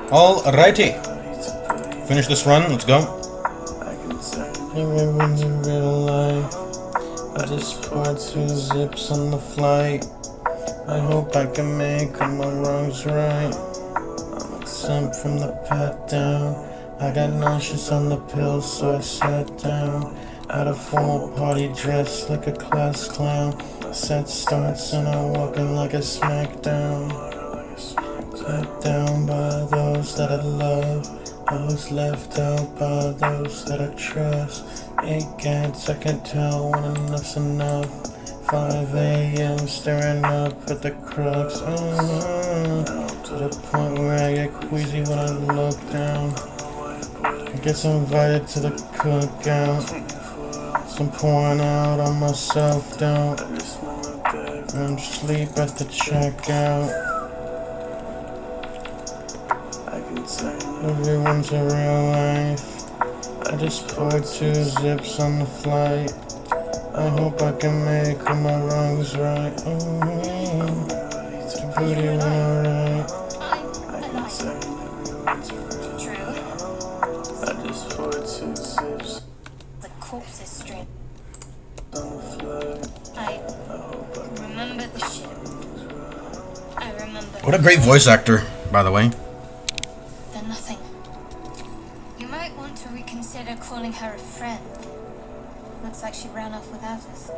Alrighty. Finish this run, let's go. Everyone's in real life. I just poured 2 zips on the flight. I hope I can make all my wrongs right. I'm exempt from the pat down. I got nauseous on the pills, so I sat down. At a formal party dressed like a class clown. Set starts and I'm walking like a smackdown. Let down by those that I love. I was left out by those that I trust. 8 cats, I can tell when enough's enough. 5 a.m. staring up at the crux. To the point where I get queasy when I look down. I get invited to the cookout. Some pouring out on my self-doubt. And sleep at the checkout. Everyone's a real life. I just poured 2 zips on the flight. I hope I can make all my wrongs right. The booty went alright. I just poured 2 zips. The corpse is straight. I remember the ship. I remember. What a great voice actor, by the way. Then nothing. You might want to reconsider calling her a friend. Looks like she ran off without us.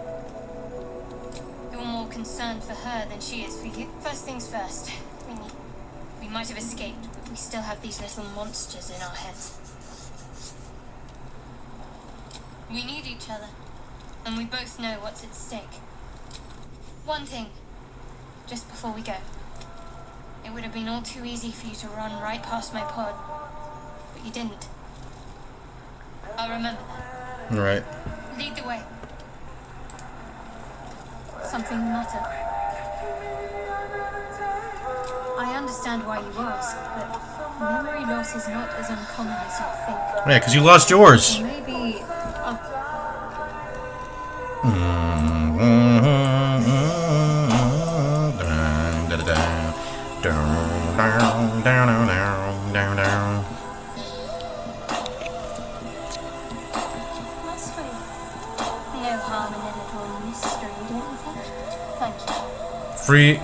You're more concerned for her than she is for you. First things first. We might have escaped, but we still have these little monsters in our heads. We need each other, and we both know what's at stake. One thing, just before we go. It would have been all too easy for you to run right past my pod, but you didn't. I'll remember that. Alright. Lead the way. Something the matter? I understand why you ask, but memory loss is not as uncommon as you think. Yeah, because you lost yours. Maybe.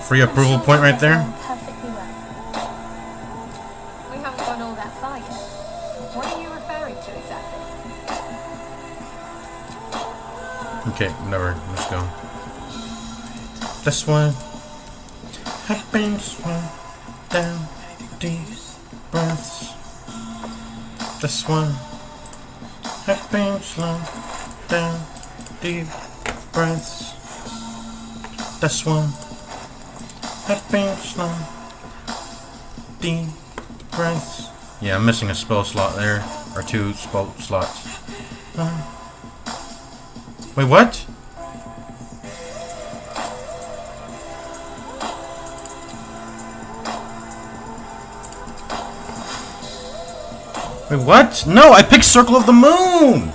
Free approval point right there. Perfectly well. We haven't gone all that far yet. What are you referring to exactly? Okay, whatever. Let's go. This one happens when down deep breaths. This one happens slow down deep breaths. This one happens slow deep breaths. Yeah, I'm missing a spell slot there, or 2 spell slots. Wait, what? Wait, what? No, I picked Circle of the Moon!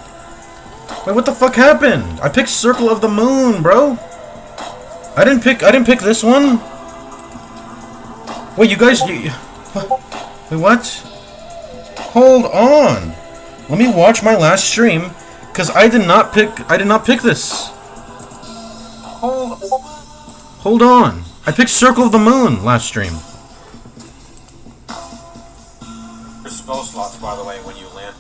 Wait, what the fuck happened? I picked Circle of the Moon, bro. I didn't pick this one. Wait, you guys, wait, what? Hold on. Let me watch my last stream, cause I did not pick this. Hold on. I picked Circle of the Moon last stream. There's spell slots, by the way, when you land.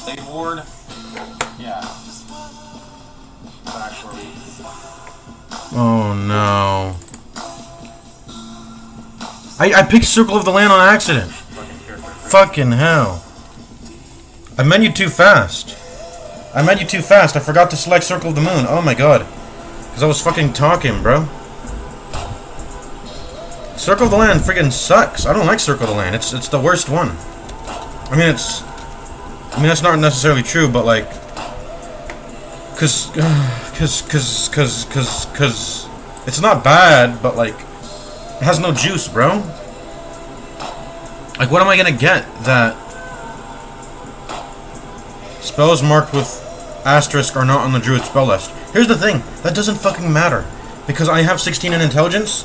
Blade Ward? Yeah. Oh no. I picked Circle of the Land on accident. Fucking hell. I menued too fast. I forgot to select Circle of the Moon. Oh my god. Because I was fucking talking, bro. Circle of the Land friggin' sucks. I don't like Circle of the Land. It's the worst one. I mean, that's not necessarily true, but like, cause it's not bad, but like, it has no juice, bro. Like, what am I gonna get that spells marked with asterisk are not on the druid spell list? Here's the thing, that doesn't fucking matter, because I have 16 in intelligence,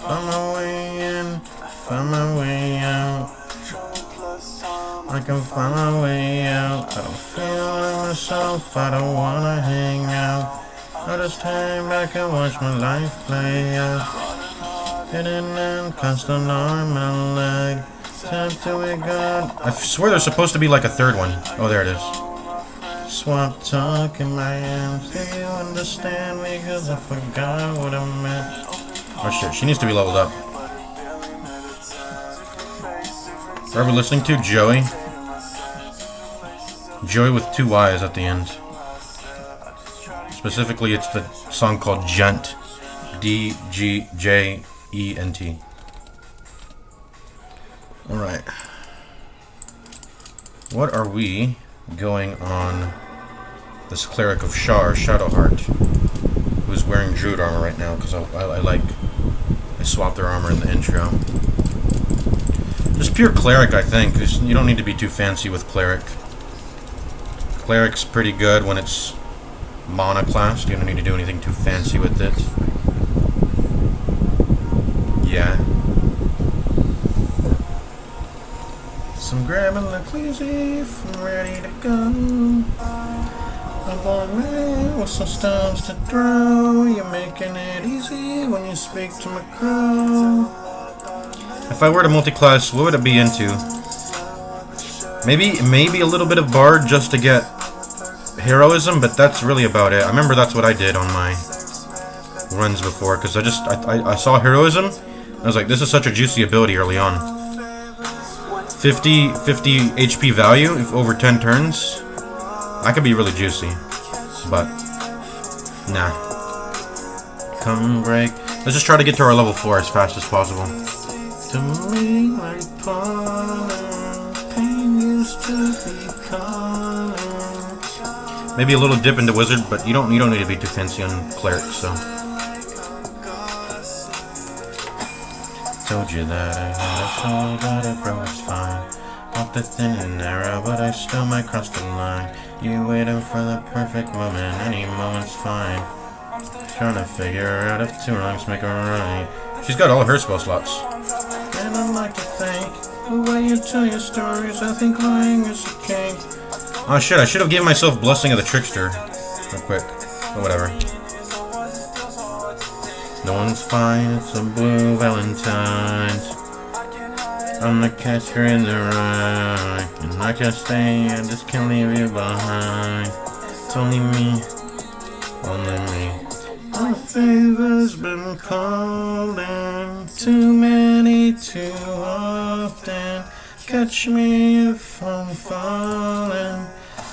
Found my way in, found my way out. I can find my way out. I don't feel like myself, I don't wanna hang out. I just hang back and watch my life play out. Hidden in constant arm and leg. Time till we got. I swear there's supposed to be like a third one. Oh, there it is. Swap talk in my hands. Do you understand me? Cause I forgot what I meant. Oh shit, she needs to be leveled up. What are we listening to? Joey? Joey with 2 Y's at the end. Specifically, it's the song called Gent. D-G-J-E-N-T. Alright. What are we going on this cleric of Shar, Shadowheart, who's wearing Druid armor right now, because I swapped their armor in the intro. Just pure cleric, I think. You don't need to be too fancy with cleric. Cleric's pretty good when it's mana class. You don't need to do anything too fancy with it. Yeah. Some grabbing the cleave, I'm ready to go. I'm on me with some stones to throw. You're making it easy when you speak to my crow. If I were to multi-class, what would it be into? Maybe a little bit of Bard just to get heroism, but that's really about it. I remember that's what I did on my runs before, because I saw heroism, and I was like, this is such a juicy ability early on. 50 HP value if over 10 turns. That could be really juicy, but nah. Come break. Let's just try to get to our level 4 as fast as possible. To me, like pain used to be calling. Maybe a little dip into wizard, but you don't need to be too fancy on cleric. So told you that I had a soul, but it bro was fine. Off the thin and narrow, but I still might cross the line. You waiting for the perfect moment, any moment's fine. Trying to figure out if 2 wrongs make a right. She's got all her spell slots. And I like to think, the way you tell your stories, I think lying is a king. Oh shit, I should have given myself Blessing of the Trickster real quick, but whatever. No one's fine, it's a blue Valentine's. I'm the catcher in the rye, and I can't stay, I just can't leave you behind. It's only me, only me. My favor's been calling, too many, too often. Catch me if I'm falling,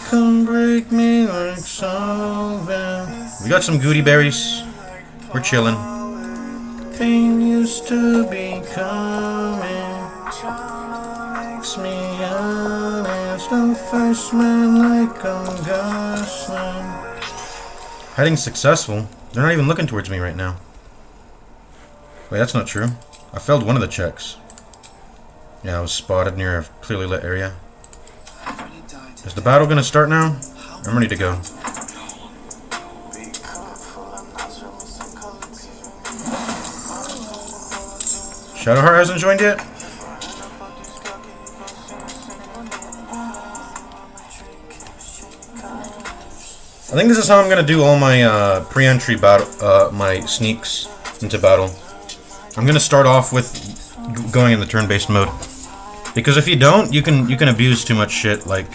come break me like solvent. We got some goody berries, we're chilling. Pain used to be coming, makes me honest. I'm first man like I'm Gosling. Heading successful. They're not even looking towards me right now. Wait, that's not true. I failed one of the checks. Yeah, I was spotted near a clearly lit area. Is the battle gonna start now? I'm ready to go. Shadowheart hasn't joined yet? I think this is how I'm gonna do all my pre-entry battle, my sneaks into battle. I'm gonna start off with going in the turn-based mode, because if you don't, you can abuse too much shit. Like,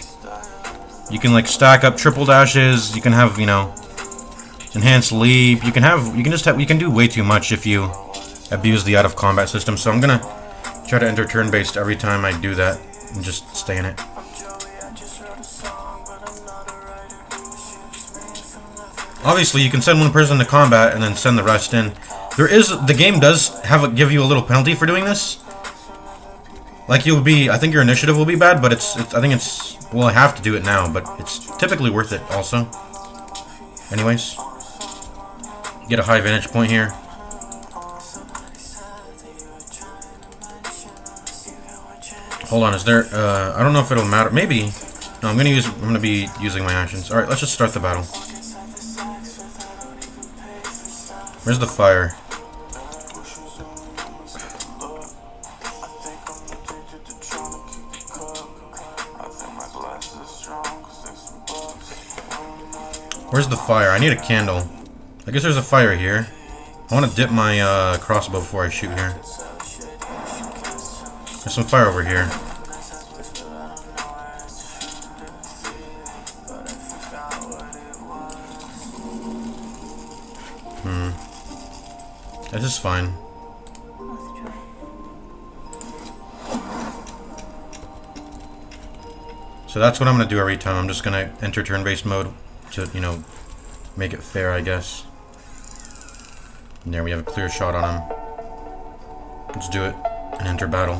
you can like stack up triple dashes. You can have, you know, enhanced leap. You can do way too much if you abuse the out of combat system. So I'm gonna try to enter turn-based every time I do that and just stay in it. Obviously, you can send one person to combat and then send the rest in. The game does give you a little penalty for doing this. Like I think your initiative will be bad, but well, I have to do it now, but it's typically worth it also. Anyways, get a high vantage point here. Hold on, is there? I don't know if it'll matter. Maybe. No, I'm gonna be using my actions. All right, let's just start the battle. Where's the fire? Where's the fire? I need a candle. I guess there's a fire here. I want to dip my crossbow before I shoot here. There's some fire over here. This is fine. So that's what I'm going to do every time. I'm just going to enter turn-based mode to, you know, make it fair, I guess. And there we have a clear shot on him. Let's do it and enter battle.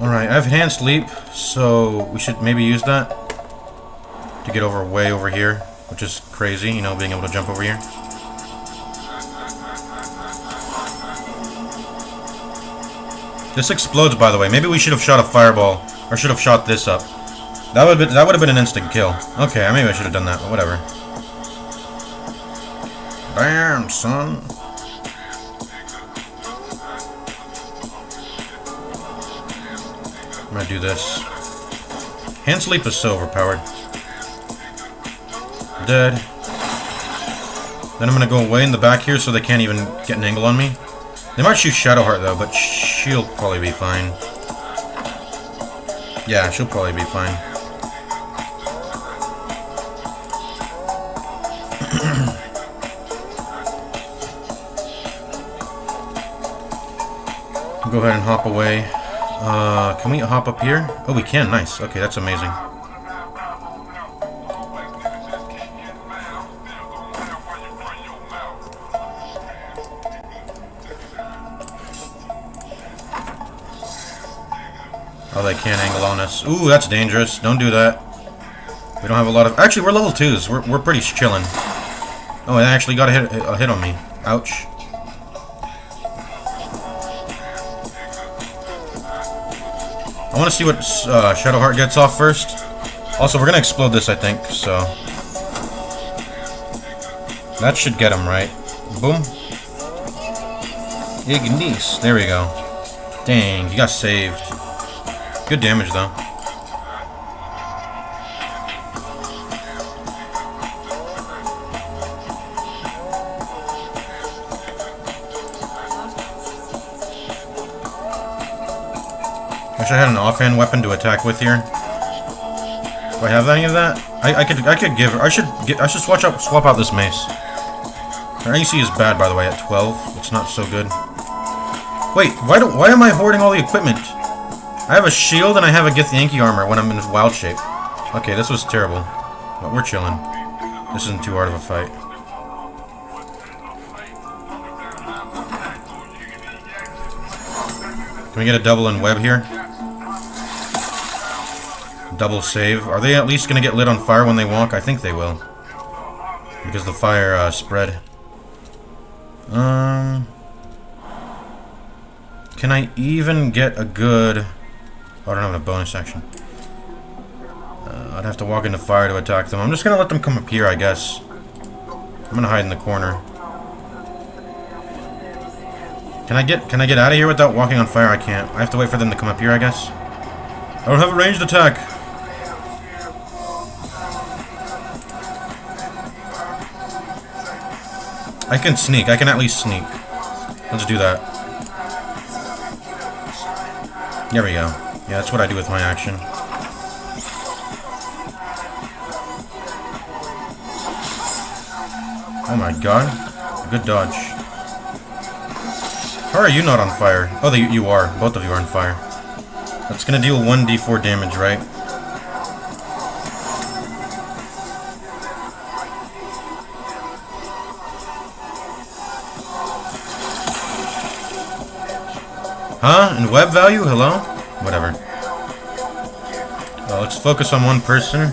Alright, I have enhanced leap, so we should maybe use that to get over way over here, which is crazy, you know, being able to jump over here. This explodes, by the way. Maybe we should have shot a fireball, or should have shot this up. That would have been an instant kill. Okay, maybe I should have done that, but whatever. Damn, son. I'm gonna do this. Hand sleep is so overpowered. Dead. Then I'm gonna go away in the back here so they can't even get an angle on me. They might shoot Shadowheart though, but she'll probably be fine. Yeah, she'll probably be fine. Go ahead and hop away. Can we hop up here? Oh, we can. Nice. Okay, that's amazing. Oh, they can't angle on us. Ooh, that's dangerous. Don't do that. We don't have a lot of... Actually, we're level 2s. We're pretty chilling. Oh, I actually got a hit on me. Ouch. I want to see what Shadowheart gets off first. Also, we're going to explode this, I think, so... That should get him, right? Boom. Ignis. There we go. Dang, he got saved. Good damage, though. Wish I had an offhand weapon to attack with here. Do I have any of that? I could give her. I should swap out this mace. Her AC is bad, by the way, at 12. It's not so good. Wait, why am I hoarding all the equipment? I have a shield and I have a Githyanki armor when I'm in wild shape. Okay, this was terrible. But we're chilling. This isn't too hard of a fight. Can we get a double and web here? Double save. Are they at least going to get lit on fire when they walk? I think they will. Because the fire spread. Can I even get a good... Oh, I don't have a bonus action. I'd have to walk into fire to attack them. I'm just going to let them come up here, I guess. I'm going to hide in the corner. Can I get out of here without walking on fire? I can't. I have to wait for them to come up here, I guess. I don't have a ranged attack. I can sneak. I can at least sneak. Let's do that. There we go. Yeah, that's what I do with my action. Oh my god. Good dodge. How are you not on fire? Oh, you are. Both of you are on fire. That's gonna deal 1d4 damage, right? Huh? And web value? Hello? Whatever. Let's focus on one person.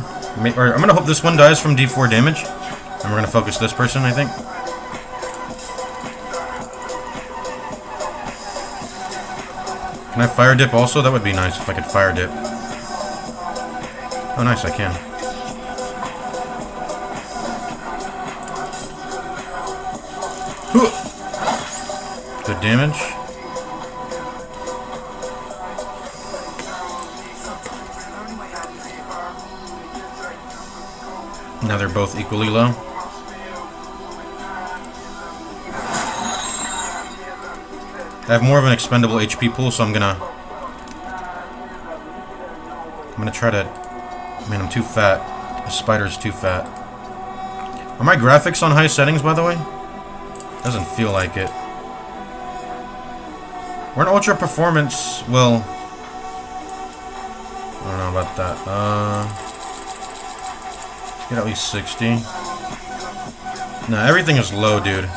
Or I'm gonna hope this one dies from d4 damage. And we're gonna focus this person, I think. Can I fire dip also? That would be nice if I could fire dip. Oh, nice, I can. Good damage. Now they're both equally low. I have more of an expendable HP pool, so I'm gonna try to... Man, I'm too fat. The spider's too fat. Are my graphics on high settings, by the way? Doesn't feel like it. We're in ultra performance. Well, I don't know about that. Get at least 60. Nah, everything is low, dude.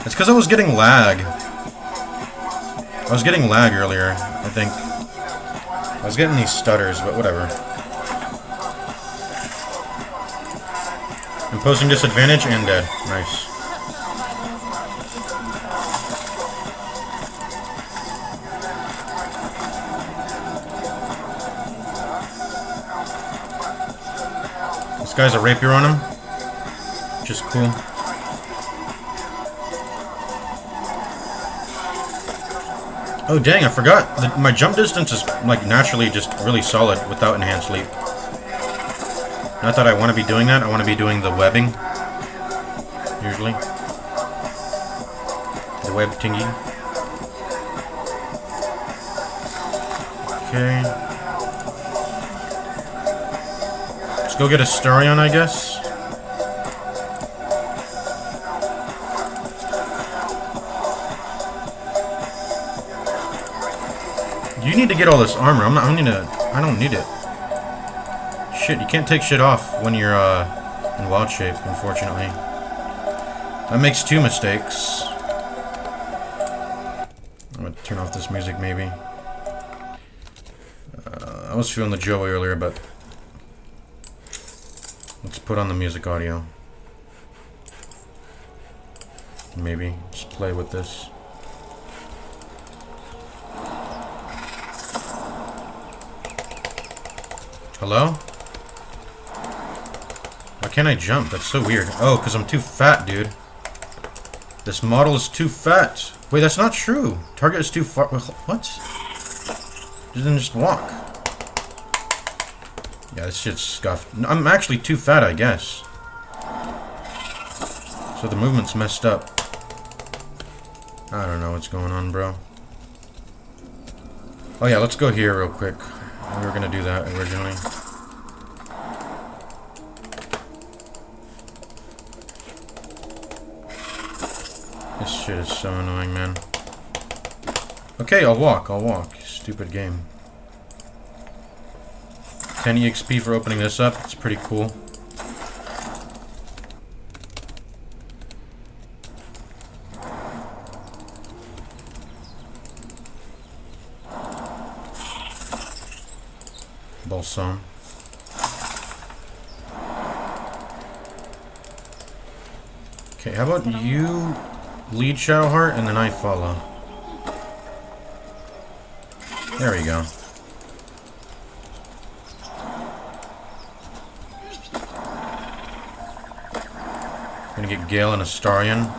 It's because I was getting lag. I was getting lag earlier, I think. I was getting these stutters, but whatever. Imposing disadvantage and dead. Nice. This guy's a rapier on him, which is cool. Oh dang, I forgot. My jump distance is like naturally just really solid without enhanced leap. Not that I want to be doing that, I want to be doing the webbing. Usually. The web tingy. Okay. Let's go get a Starion, I guess. You need to get all this armor. I don't need it. Shit, you can't take shit off when you're in wild shape, unfortunately. That makes two mistakes. I'm gonna turn off this music, maybe. I was feeling the Joey earlier, but let's put on the music audio. Maybe just play with this. Hello? Why can't I jump? That's so weird. Oh, because I'm too fat, dude. This model is too fat. Wait, that's not true. Target is too far. What? Didn't just walk. Yeah, this shit's scuffed. I'm actually too fat, I guess. So the movement's messed up. I don't know what's going on, bro. Oh yeah, let's go here real quick. We were gonna do that originally. This shit is so annoying, man. Okay, I'll walk. Stupid game. 10 EXP for opening this up. It's pretty cool. Balsam. Okay, how about you lead Shadowheart and then I follow? There we go. Gonna get Gale and Astarion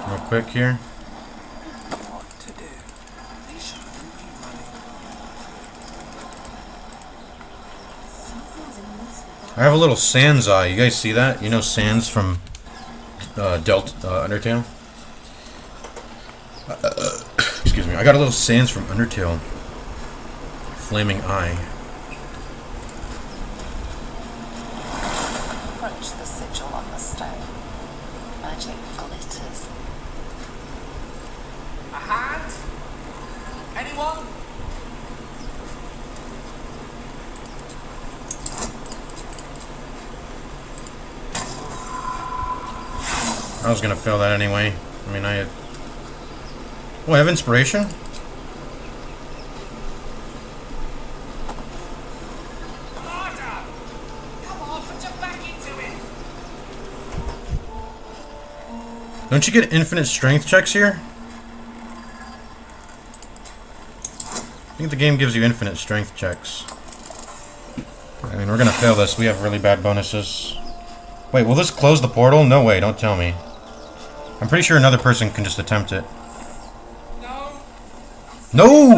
real quick here. I have a little Sans eye. You guys see that? You know Sans from Undertale? Excuse me. I got a little Sans from Undertale. Flaming eye. Approach the sigil on the stone. Magic glitters. A hand? Anyone? I was gonna fail that anyway. I mean, I had... Oh, I have inspiration? Harder! Come on, put your back into it! Don't you get infinite strength checks here? I think the game gives you infinite strength checks. I mean, we're gonna fail this. We have really bad bonuses. Wait, will this close the portal? No way, don't tell me. I'm pretty sure another person can just attempt it. No! No!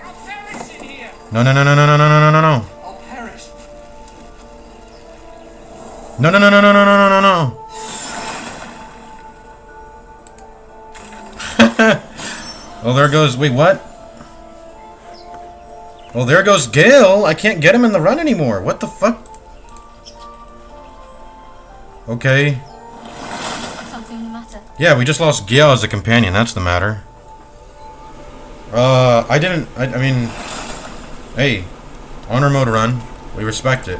I'll perish in here! No, no, no, no, no, no, no, no, no, no. I'll perish. No, no, no, no, no, no, no, no, no. Oh, there goes... Wait, what? Well, there goes Gale. I can't get him in the run anymore. What the fuck? Okay. Something the matter? Yeah, we just lost Gale as a companion. That's the matter. I mean... Hey. Honor mode run. We respect it.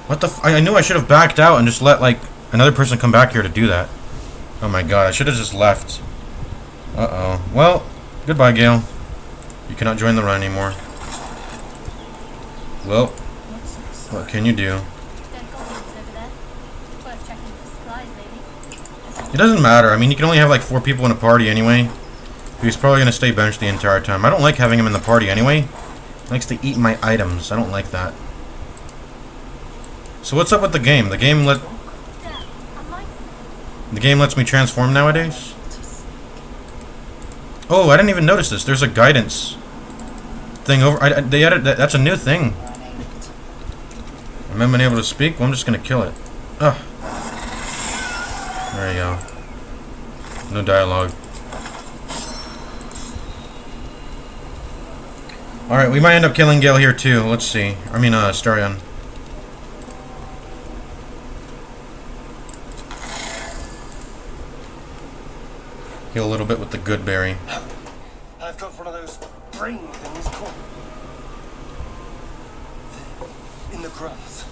What the f... I knew I should have backed out and just let, like, another person come back here to do that. Oh my god, I should have just left. Uh-oh. Well, goodbye, Gale. You cannot join the run anymore. Well, what can you do? It doesn't matter. I mean, you can only have like 4 people in a party anyway. He's probably going to stay benched the entire time. I don't like having him in the party anyway. He likes to eat my items. I don't like that. So what's up with the game? The game lets me transform nowadays? Oh, I didn't even notice this. There's a guidance thing over... they added that. That's a new thing. Am I able to speak? Well, I'm just going to kill it. Ugh. There you go. No dialogue. Alright, we might end up killing Gale here too. Let's see. I mean, Starion. Heal a little bit with the good berry. I've got one of those brain things caught in the grass.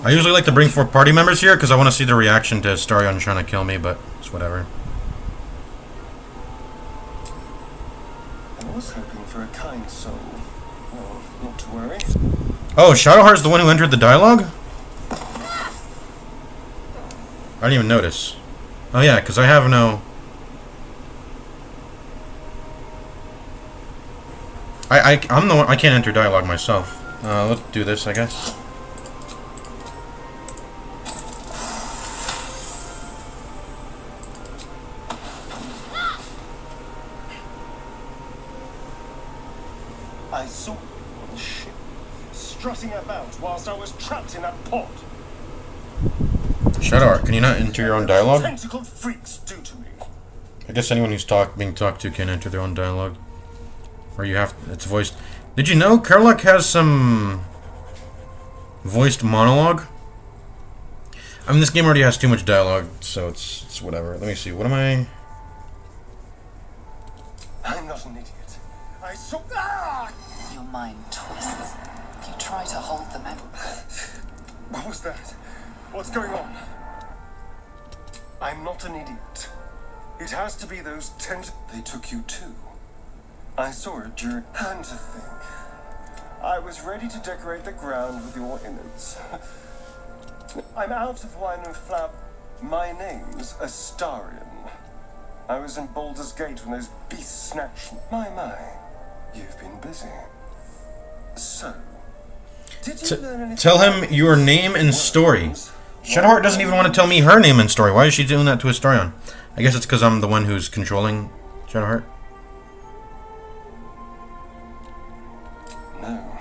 I usually like to bring 4 party members here because I want to see the reaction to Starion trying to kill me, but it's whatever. I was hoping for a kind soul. Well, not to worry. Oh, Shadowheart's the one who entered the dialogue? I didn't even notice. Oh yeah, because I have no... I'm the one... I can't enter dialogue myself. Let's do this, I guess. I saw you on the ship, strutting about whilst I was trapped in that pod. Shadowheart, can you not enter your own dialogue? Tentacled freaks do to me. I guess anyone who's being talked to can enter their own dialogue. Or you have... It's voiced... Did you know Kerluck has some... voiced monologue? I mean, this game already has too much dialogue, so it's whatever. Let me see. What am I... I'm not an idiot. I saw... Ah! Your mind twists. You try to hold the memory. What was that? What's going on? I'm not an idiot. It has to be those they took you too. I saw it during... And to think, I was ready to decorate the ground with your innards. I'm out of wine and flour. My name's Astarion. I was in Baldur's Gate when those beasts snatched... My. You've been busy. So, did you learn anything? Tell him your name and story. Shadowheart doesn't even want to tell me her name and story. Why is she doing that to Astarion? I guess it's because I'm the one who's controlling Shadowheart. No.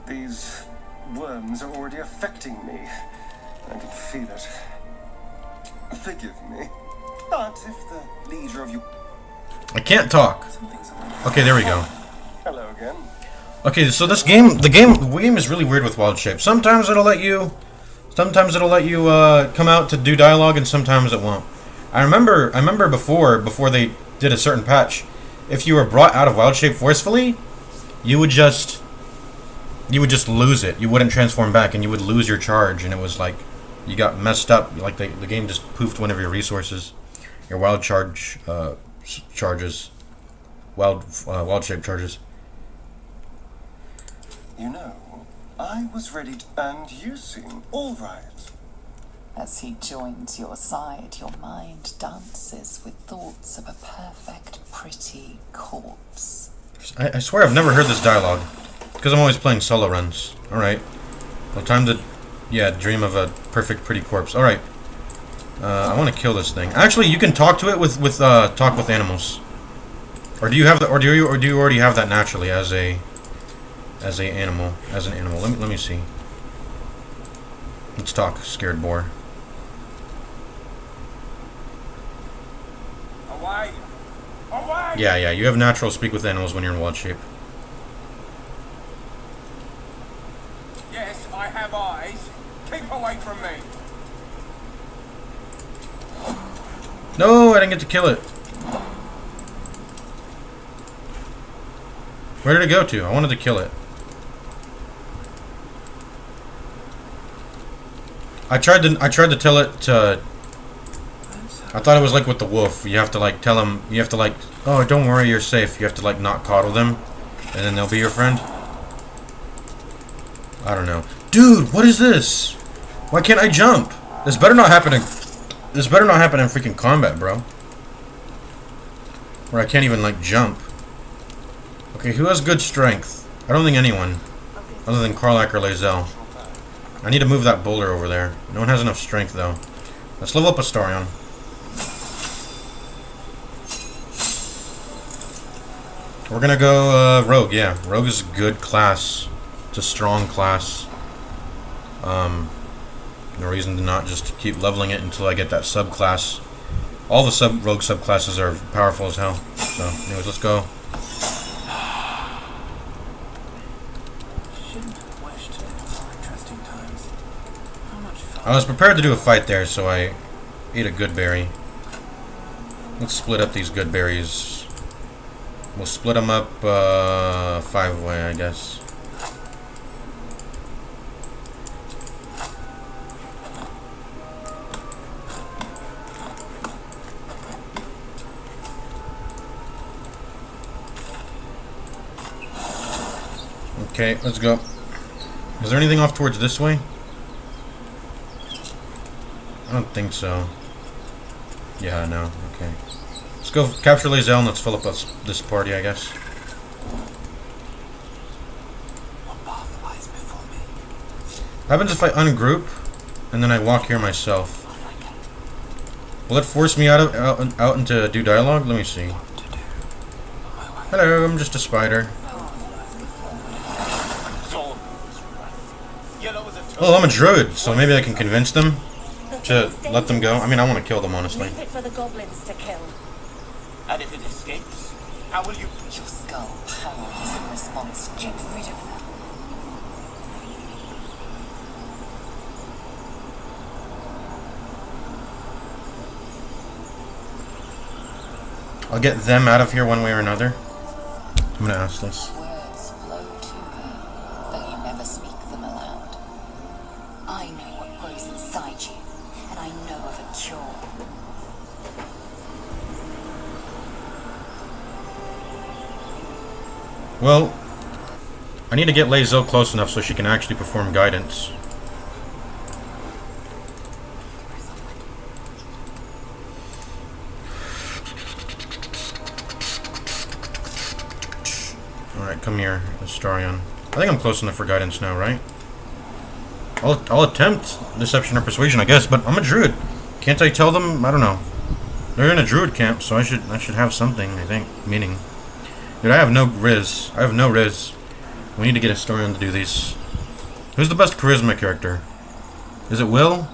These worms are already affecting me. I can feel it. Forgive me. But if the leader of you... I can't talk. Okay, there we go. Hello again. Okay, so this game, the game is really weird with Wild Shape. Sometimes it'll let you come out to do dialogue, and sometimes it won't. I remember before they did a certain patch, if you were brought out of Wild Shape forcefully, you would just lose it. You wouldn't transform back, and you would lose your charge, and it was like you got messed up. Like the game just poofed one of your resources, your wild charge charges, wild shape charges. You know, I was ready to... And you seem all right. As he joins your side, your mind dances with thoughts of a perfect, pretty corpse. I swear I've never heard this dialogue. Because I'm always playing solo runs. Alright. Well, time to, dream of a perfect, pretty corpse. Alright. I want to kill this thing. Actually, you can talk to it with talk with animals. Or do you have or do you already have that naturally as an animal? Let me see. Let's talk, scared boar. Yeah, you have natural speak with animals when you're in wild shape. Yes, I have eyes. Keep away from me. No, I didn't get to kill it. Where did it go to? I wanted to kill it. I tried to tell it to... I thought it was like with the wolf. You have to like tell him, you have to like, oh, don't worry, you're safe. You have to like not coddle them, and then they'll be your friend. I don't know. Dude, what is this? Why can't I jump? This better not happen in... This better not happen in freaking combat, bro. Where I can't even like jump. Okay, who has good strength? I don't think anyone. Other than Karlak or Lae'zel. I need to move that boulder over there. No one has enough strength, though. Let's level up Astarion. We're gonna go Rogue, yeah. Rogue is a good class. It's a strong class. No reason to not just keep leveling it until I get that subclass. All the Rogue subclasses are powerful as hell. So, anyways, let's go. I was prepared to do a fight there, so I ate a good berry. Let's split up these good berries. We'll split them up 5 way, I guess. Okay, let's go. Is there anything off towards this way? I don't think so. Yeah, no. Okay. Let's go capture Lae'zel and let's fill up this party, I guess. What happens if I ungroup and then I walk here myself? Will it force me out into do dialogue? Let me see. Hello, I'm just a spider. Oh, I'm a druid, so maybe I can convince them to let them go. I mean, I want to kill them, honestly. Leave it for the goblins to kill. And if it escapes, how will you... Your skull powers in response. Get rid of them. I'll get them out of here one way or another. I'm gonna ask this. Words flow to her, though you never speak them aloud. I know what grows inside you, and I know of a cure. Well, I need to get Lae'zel close enough so she can actually perform guidance. Alright, come here, Astarion. I think I'm close enough for guidance now, right? I'll attempt deception or persuasion, I guess, but I'm a druid. Can't I tell them? I don't know. They're in a druid camp, so I should have something, I think. Meaning. Dude, I have no Riz. I have no Riz. We need to get Astarion to do these. Who's the best charisma character? Is it Will?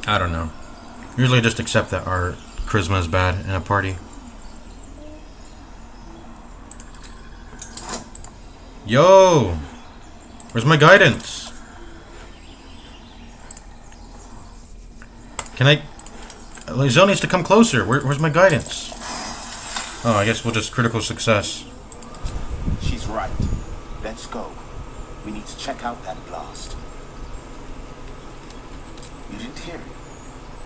I don't know. Usually I just accept that our charisma is bad in a party. Yo! Where's my guidance? Can I... Lae'zel needs to come closer. Where's my guidance? Oh, I guess we'll just critical success. She's right. Let's go. We need to check out that blast. You didn't hear it.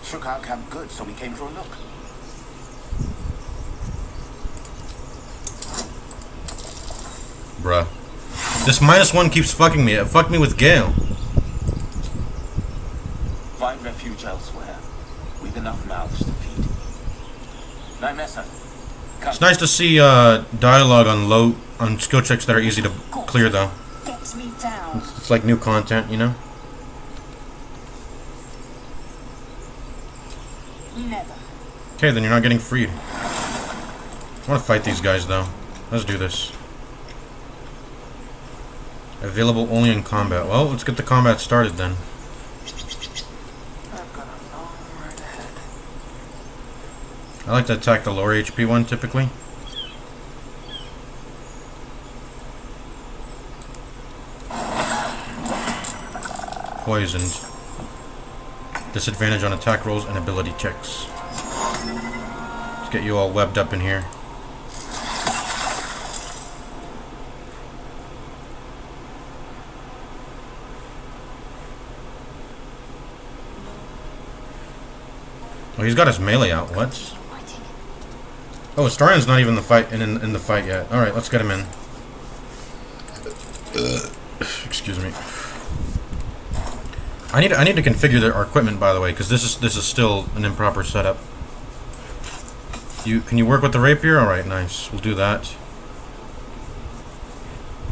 Shook our camp good, so we came for a look. Bruh. This -1 keeps fucking me. It fucked me with Gale. Find refuge elsewhere. We've enough mouths to feed. Nymessa, come. It's nice to see dialogue on skill checks that are easy to clear, though. Get me down. It's like new content, you know? Never. Okay, then you're not getting freed. I want to fight these guys, though. Let's do this. Available only in combat. Well, let's get the combat started, then. I've got a long road ahead. I like to attack the lower HP one, typically. poisoned. Disadvantage on attack rolls and ability checks. Let's get you all webbed up in here. Oh, he's got his melee out. What? Oh, Astarian's not even in the fight in the fight yet. All right, let's get him in. Excuse me. I need to configure our equipment, by the way, because this is still an improper setup. Can you work with the rapier? All right, nice. We'll do that.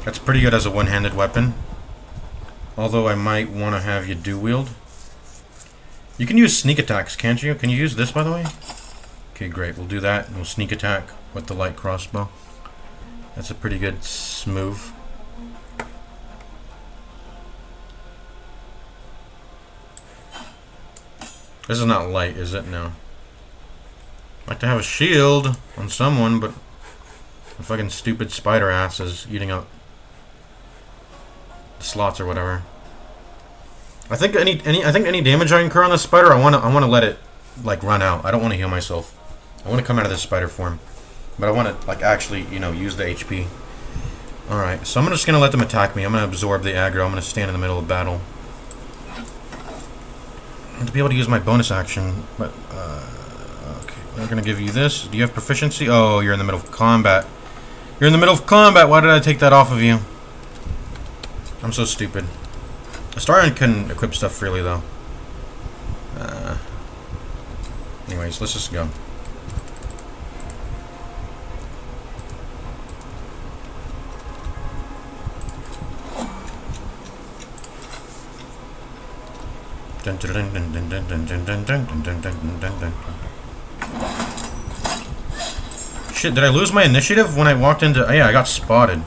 That's pretty good as a one-handed weapon. Although I might want to have you dual wield. You can use sneak attacks, can't you? Can you use this, by the way? Okay, great. We'll do that. We'll sneak attack with the light crossbow. That's a pretty good move. This is not light, is it? No. I'd like to have a shield on someone, but the fucking stupid spider ass is eating up the slots or whatever. I think any damage I incur on the spider, I wanna let it like run out. I don't want to heal myself. I want to come out of this spider form, but I want to like actually, you know, use the HP. All right, so I'm just gonna let them attack me. I'm gonna absorb the aggro. I'm gonna stand in the middle of battle. To be able to use my bonus action, but okay, I'm gonna give you this. Do you have proficiency? Oh, you're in the middle of combat. You're in the middle of combat. Why did I take that off of you? I'm so stupid. Astarion can equip stuff freely, though. Anyways, let's just go. Shit, did I lose my initiative when I walked into... Oh, yeah, I got spotted.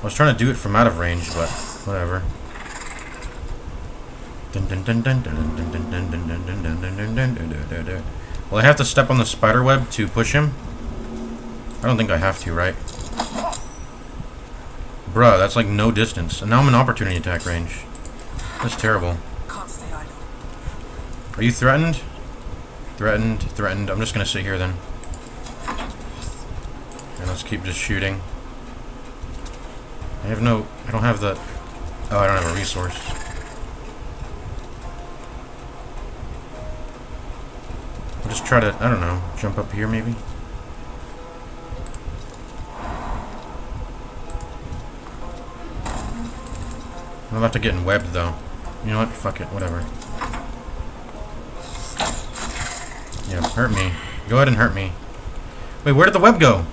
I was trying to do it from out of range, but whatever. Well, I have to step on the spider web to push him? I don't think I have to, right? Bruh, that's like no distance. And now I'm in opportunity attack range. That's terrible. Are you threatened? Threatened, threatened. I'm just gonna sit here then. And let's keep just shooting. I don't have the... Oh, I don't have a resource. I'll just try to, I don't know, jump up here maybe? I'm about to get webbed though. You know what? Fuck it, whatever. Yeah, hurt me. Go ahead and hurt me. Wait, where did the web go?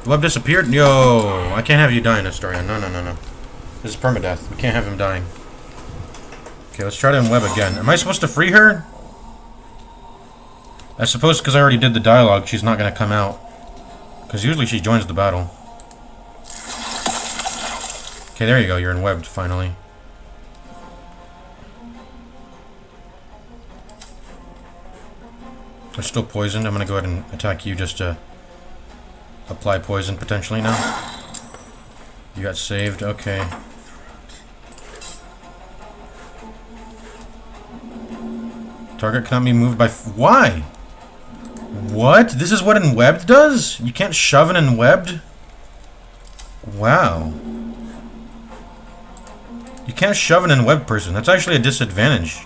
The web disappeared? Yo, I can't have you dying, Astarion. No, no, no, no. This is permadeath. We can't have him dying. Okay, let's try to unweb again. Am I supposed to free her? I suppose because I already did the dialogue, she's not going to come out. Because usually she joins the battle. Okay, there you go. You're unwebbed, finally. They're still poisoned. I'm going to go ahead and attack you just to apply poison potentially now. You got saved. Okay. Target cannot be moved by... Why? What? This is what unwebbed does? You can't shove an unwebbed? Wow. You can't shove an unwebbed person. That's actually a disadvantage.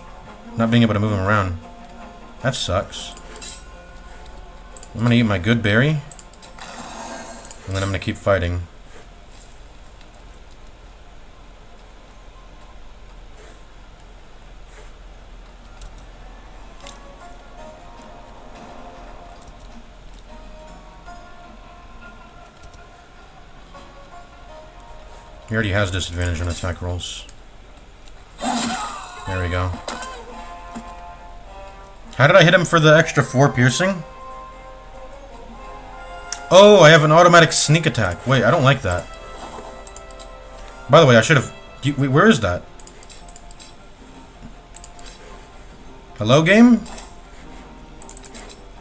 Not being able to move him around. That sucks. I'm gonna eat my good berry. And then I'm gonna keep fighting. He already has disadvantage on attack rolls. There we go. How did I hit him for the extra 4 piercing? Oh, I have an automatic sneak attack. Wait, I don't like that. By the way, I should have... Wait, where is that? Hello, game?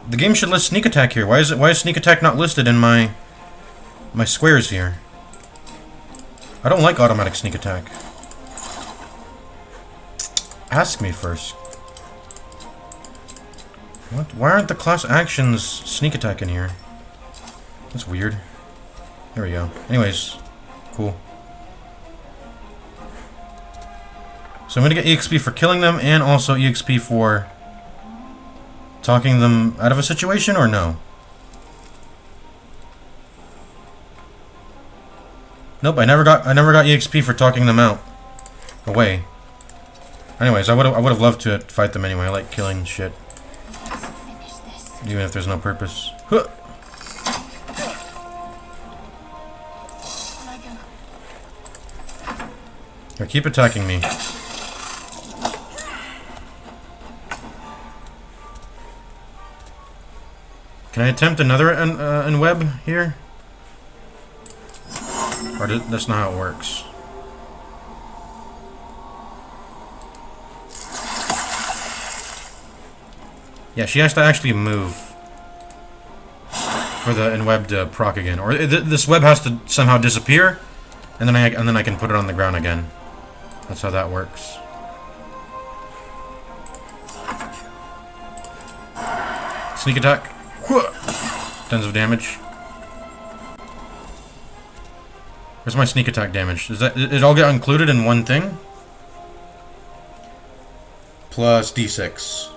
The game should list sneak attack here. Why is sneak attack not listed in my squares here? I don't like automatic sneak attack. ask me first. What? Why aren't the class actions sneak attack in here? That's weird. There we go. Anyways, cool. So I'm gonna get EXP for killing them, and also EXP for talking them out of a situation, or no? Nope, I never got EXP for talking them out away. Anyways, I would have loved to fight them anyway. I like killing shit, Finish this. even if there's no purpose. Huh. Can I go? Here, keep attacking me. Can I attempt another in web here? Or that's not how it works. Yeah, she has to actually move for the in web to proc again, or this web has to somehow disappear, and then I can put it on the ground again. That's how that works. Sneak attack. Tons of damage. Where's my sneak attack damage? Does that it all get included in one thing? Plus d6.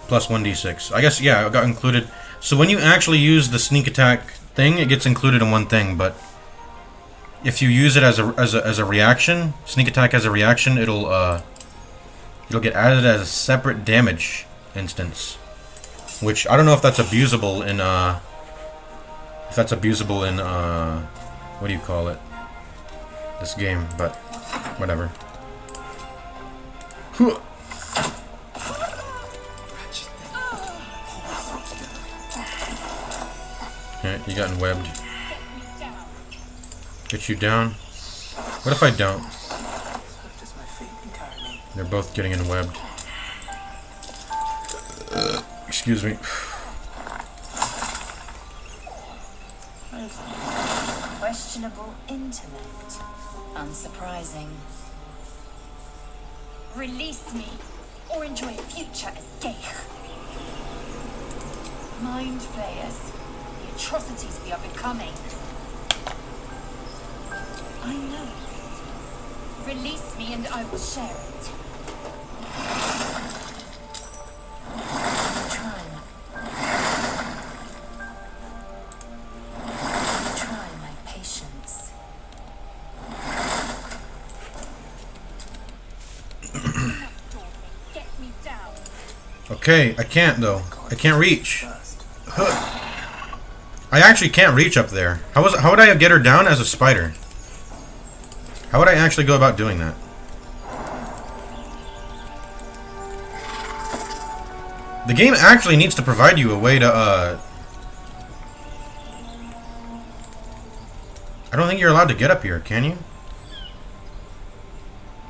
Plus 1d6. I guess, yeah, it got included. So when you actually use the sneak attack thing, it gets included in one thing, but if you use it as a reaction, sneak attack as a reaction, it'll get added as a separate damage instance. Which I don't know if that's abusable in what do you call it? This game, but whatever. Okay, you got webbed. Get you down. What if I don't? They're both getting webbed. Excuse me. Questionable intellect. Unsurprising. Release me, or enjoy a future as gay. Mind flayers. The atrocities we are becoming. I know. Release me and I will share it. Try my patience. Get me down. Okay, I can't though. I can't reach. I actually can't reach up there. How would I get her down as a spider? How would I actually go about doing that? The game actually needs to provide you a way to, I don't think you're allowed to get up here, can you?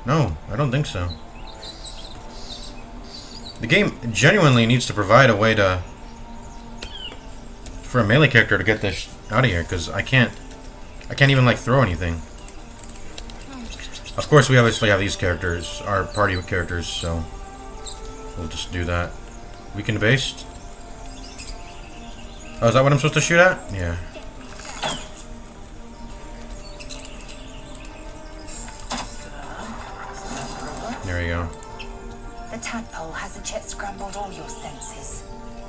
No, I don't think so. The game genuinely needs to provide a way to... for a melee character to get this out of here, because I can't even, like, throw anything. Of course, we obviously have these characters, our party characters, so we'll just do that. Weakened based. Oh, is that what I'm supposed to shoot at? Yeah. There we go. The tadpole hasn't yet scrambled all your senses.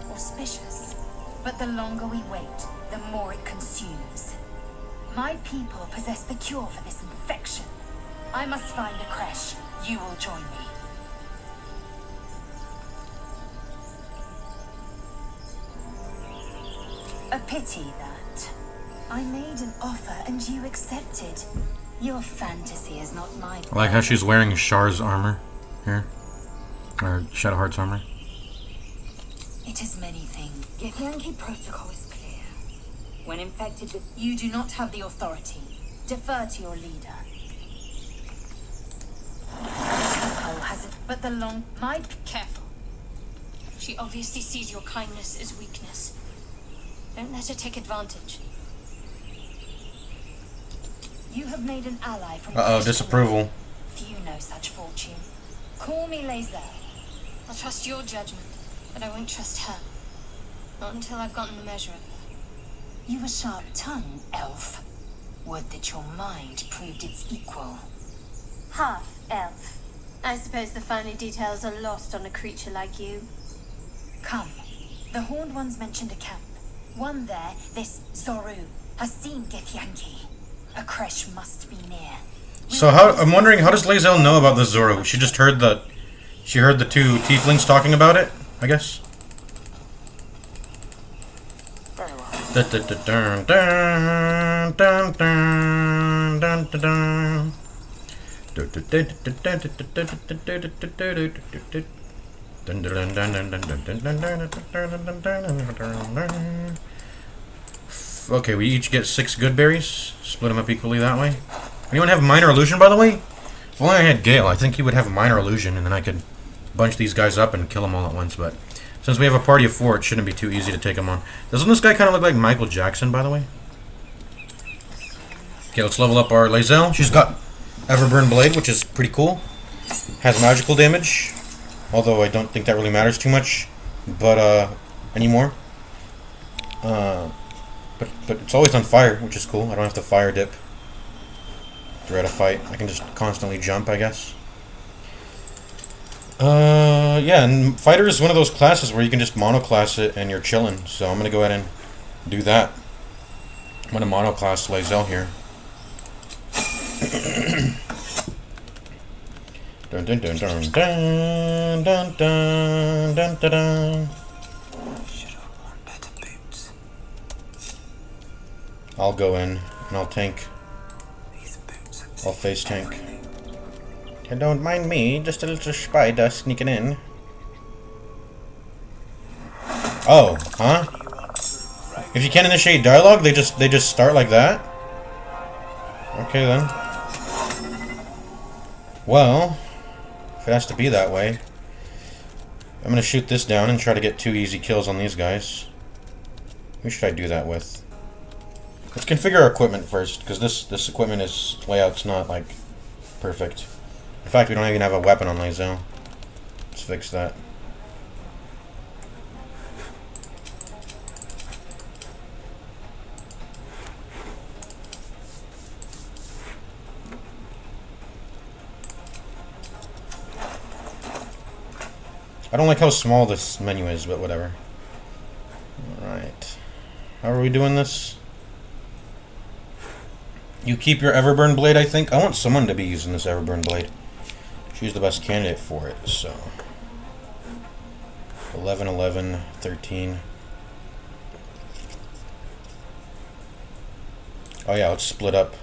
Auspicious. But the longer we wait, the more it consumes. My people possess the cure for this infection. I must find a creche. You will join me. A pity that I made an offer and you accepted. Your fantasy is not my... I like how she's wearing Char's armor here. Or Shadowheart's armor. It is many things. Yet Yankee protocol is clear. When infected with... You do not have the authority. Defer to your leader. Oh, has it... But the long... My... Careful. She obviously sees your kindness as weakness. Don't let her take advantage. You have made an ally from... Uh-oh, disapproval. Few know such fortune. Call me Laser. I'll trust your judgment, but I won't trust her. Not until I've gotten the measure of her. You've a sharp tongue, elf. Would that your mind proved its equal. Half elf. I suppose the finer details are lost on a creature like you. Come. The Horned Ones mentioned a camp. One there, this Zoru, has seen Githyanki. A creche must be near. So I'm wondering, how does Lae'zel know about this Zoro? She just heard the two tieflings talking about it, I guess. Very well. Okay, we each get 6 good berries. Split them up equally that way. Anyone have minor illusion, by the way? If only I had Gale, I think he would have minor illusion, and then I could bunch these guys up and kill them all at once. But since we have a party of 4, it shouldn't be too easy to take them on. Doesn't this guy kind of look like Michael Jackson, by the way? Okay, let's level up our Lae'zel. She's got Everburn Blade, which is pretty cool. Has magical damage, although I don't think that really matters too much. But anymore. But it's always on fire, which is cool. I don't have to fire dip throughout a fight. I can just constantly jump, I guess. Yeah, and fighter is one of those classes where you can just monoclass it and you're chilling. So I'm gonna go ahead and do that. I'm gonna monoclass Lae'zel here. Dun dun dun dun dun dun dun dun dun dun. Should have worn better boots. I'll go in and I'll tank. These boots are I'll face tank. And don't mind me, just a little spider sneaking in. Oh, huh? If you can't initiate dialogue, they just start like that? Okay then. Well, if it has to be that way, I'm gonna shoot this down and try to get 2 easy kills on these guys. Who should I do that with? Let's configure our equipment first, because this equipment layout's not like perfect. In fact, we don't even have a weapon on Lae'zel. Let's fix that. I don't like how small this menu is, but whatever. Alright. How are we doing this? You keep your Everburn Blade, I think. I want someone to be using this Everburn Blade. She's the best candidate for it, so. 11, 11, 13. Oh yeah, let's split up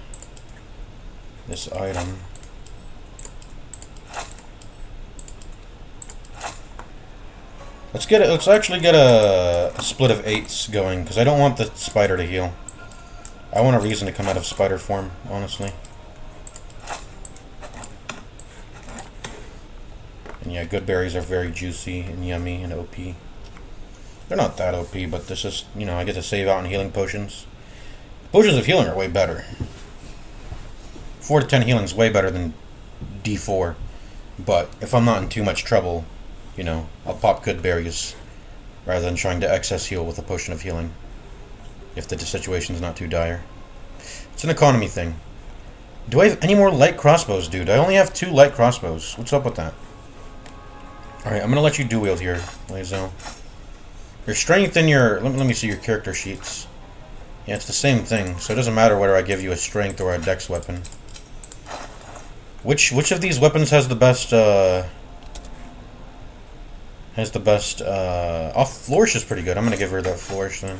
this item. Let's actually get a split of 8s going, because I don't want the spider to heal. I want a reason to come out of spider form, honestly. And yeah, good berries are very juicy and yummy and OP. They're not that OP, but this is, you know, I get to save out on healing potions. Potions of healing are way better. 4 to 10 healing is way better than D4. But if I'm not in too much trouble, you know, I'll pop good berries rather than trying to excess heal with a potion of healing. If the situation's not too dire. It's an economy thing. Do I have any more light crossbows, dude? I only have 2 light crossbows. What's up with that? Alright, I'm gonna let you dual wield here, Lae'zel. Your strength and your... Let me see your character sheets. Yeah, it's the same thing, so it doesn't matter whether I give you a strength or a dex weapon. Which of these weapons has the best, Oh, Flourish is pretty good. I'm gonna give her that Flourish then.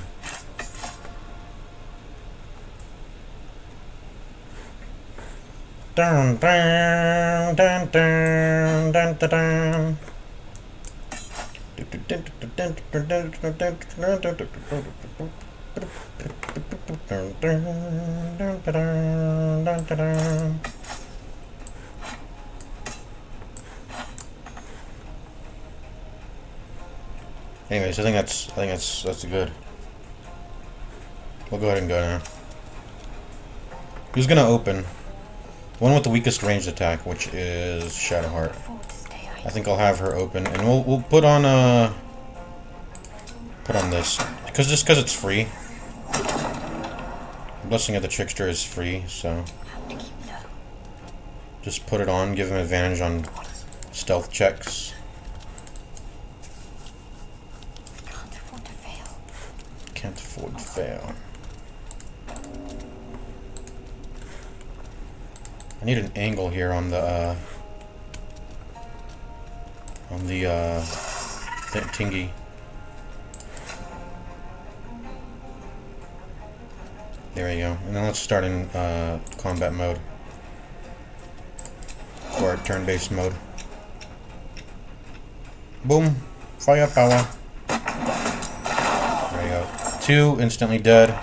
Dun, dun, dun, dun, dun, dun, dun. Anyways, I think that's good. We'll go ahead and go now. Who's gonna open? One with the weakest ranged attack, which is Shadowheart. I think I'll have her open, and we'll put on this just because it's free. Blessing of the Trickster is free, so just put it on. Give him advantage on stealth checks. Can't afford to fail. Can't afford to fail. I need an angle here on the thingy. There you go. And then let's start in combat mode. Or turn-based mode. Boom. Firepower. There you go. 2 instantly dead.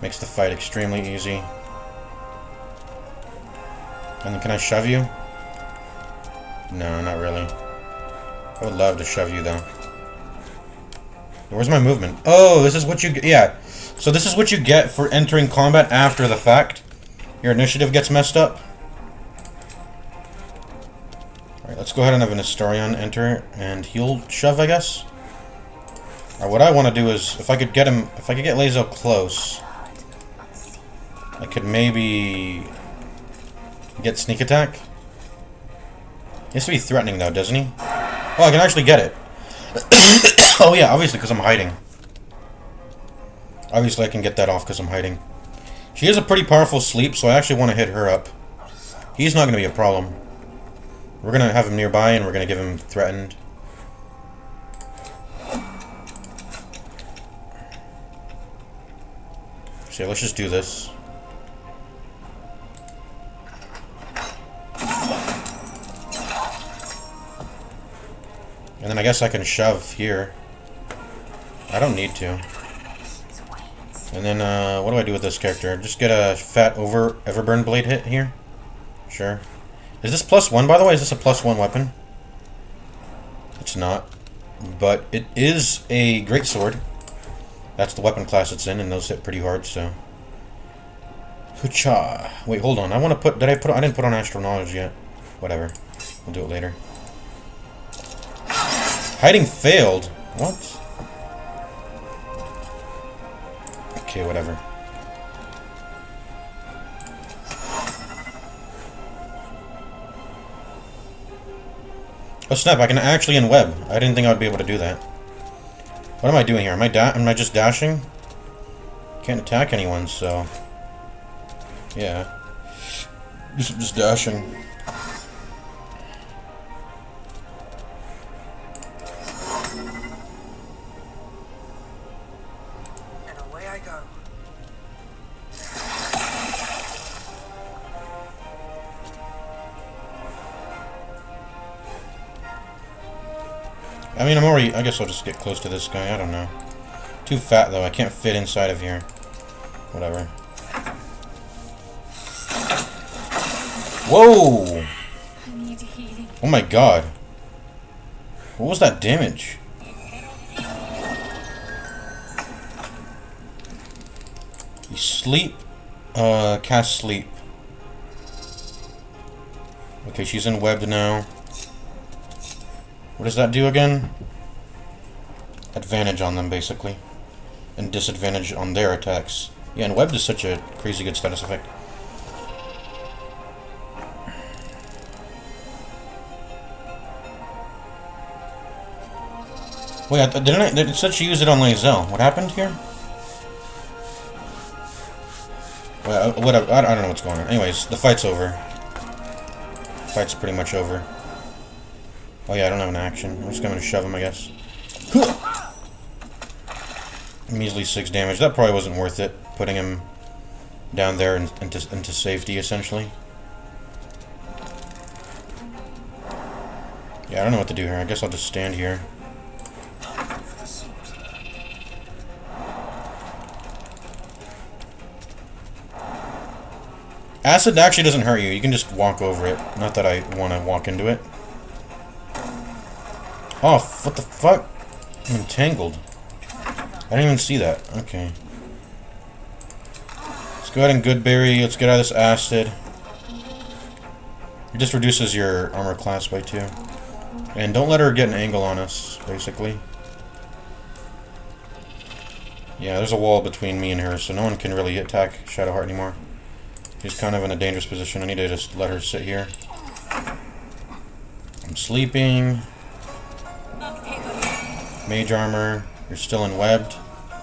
Makes the fight extremely easy. And then can I shove you? No, not really. I would love to shove you though. Where's my movement? Oh, this is what you get. Yeah. So this is what you get for entering combat after the fact. Your initiative gets messed up. Alright, let's go ahead and have an Astarion enter, and he'll shove, I guess. Or what I want to do is, if I could get Lazo close, I could maybe get sneak attack. He has to be threatening though, doesn't he? Oh, I can actually get it. Oh yeah, obviously because I'm hiding. Obviously I can get that off because I'm hiding. She has a pretty powerful sleep, so I actually want to hit her up. He's not going to be a problem. We're going to have him nearby, and we're going to give him threatened. So yeah, let's just do this. And then I guess I can shove here. I don't need to. And then, what do I do with this character? Just get a fat Everburn Blade hit here? Sure. Is this +1, by the way? Is this a +1 weapon? It's not. But it is a greatsword. That's the weapon class it's in, and those hit pretty hard, so... Hoocha! Wait, hold on. I want to put... I didn't put on Astral Knowledge yet. Whatever. We'll do it later. Hiding failed? What? Okay, whatever. Oh snap, I can actually in-web. I didn't think I would be able to do that. What am I doing here? Am I just dashing? Can't attack anyone, so... Yeah. Just dashing. And away I go. I mean, I guess I'll just get close to this guy. I don't know. Too fat, though. I can't fit inside of here. Whatever. Whoa! I need healing. Oh my god. What was that damage? You sleep? Cast sleep. Okay, she's in webbed now. What does that do again? Advantage on them, basically. And disadvantage on their attacks. Yeah, and webbed is such a crazy good status effect. Wait, it said she used it on Lae'zel. What happened here? Well, whatever. I don't know what's going on. Anyways, the fight's over. Fight's pretty much over. Oh yeah, I don't have an action. I'm just going to shove him, I guess. Measly 6 damage. That probably wasn't worth it. Putting him down there into safety, essentially. Yeah, I don't know what to do here. I guess I'll just stand here. Acid actually doesn't hurt you. You can just walk over it. Not that I want to walk into it. Oh, what the fuck? I'm entangled. I didn't even see that. Okay. Let's go ahead and Goodberry. Let's get out of this acid. It just reduces your armor class by 2. And don't let her get an angle on us, basically. Yeah, there's a wall between me and her, so no one can really attack Shadowheart anymore. She's kind of in a dangerous position. I need to just let her sit here. I'm sleeping. Mage armor. You're still enwebbed.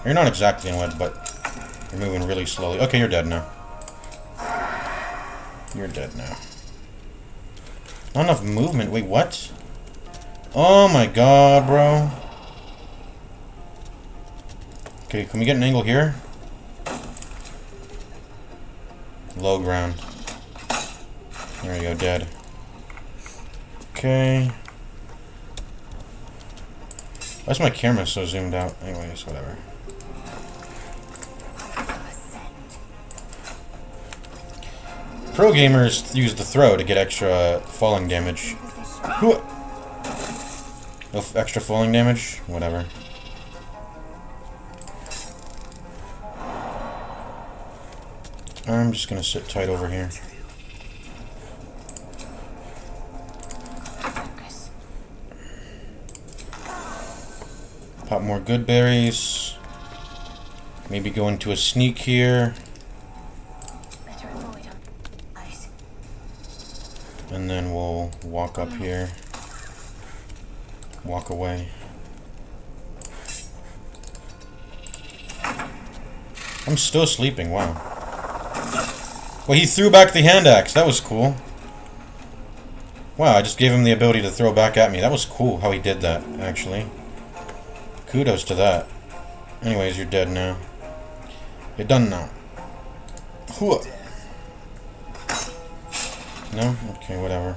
You're not exactly enwebbed, but you're moving really slowly. Okay, you're dead now. You're dead now. Not enough movement. Wait, what? Oh my god, bro. Okay, can we get an angle here? Low ground. There you go, dead. Okay. Why's my camera so zoomed out? Anyways, whatever. Pro gamers use the throw to get extra falling damage. No extra falling damage? Whatever. I'm just gonna sit tight over here. Pop more good berries. Maybe go into a sneak here. And then we'll walk up here. Walk away. I'm still sleeping, wow. Well, he threw back the hand axe. That was cool. Wow, I just gave him the ability to throw back at me. That was cool how he did that, actually. Kudos to that. Anyways, you're dead now. You're done now. Hooah. No? Okay, whatever.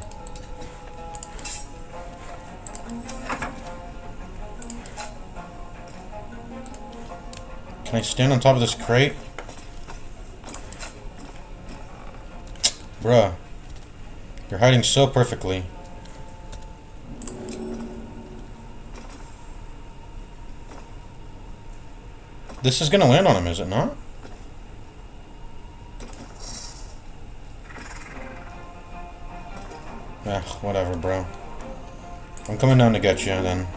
Can I stand on top of this crate? Bruh. You're hiding so perfectly. This is gonna land on him, is it not? Ah, whatever, bro. I'm coming down to get you, then.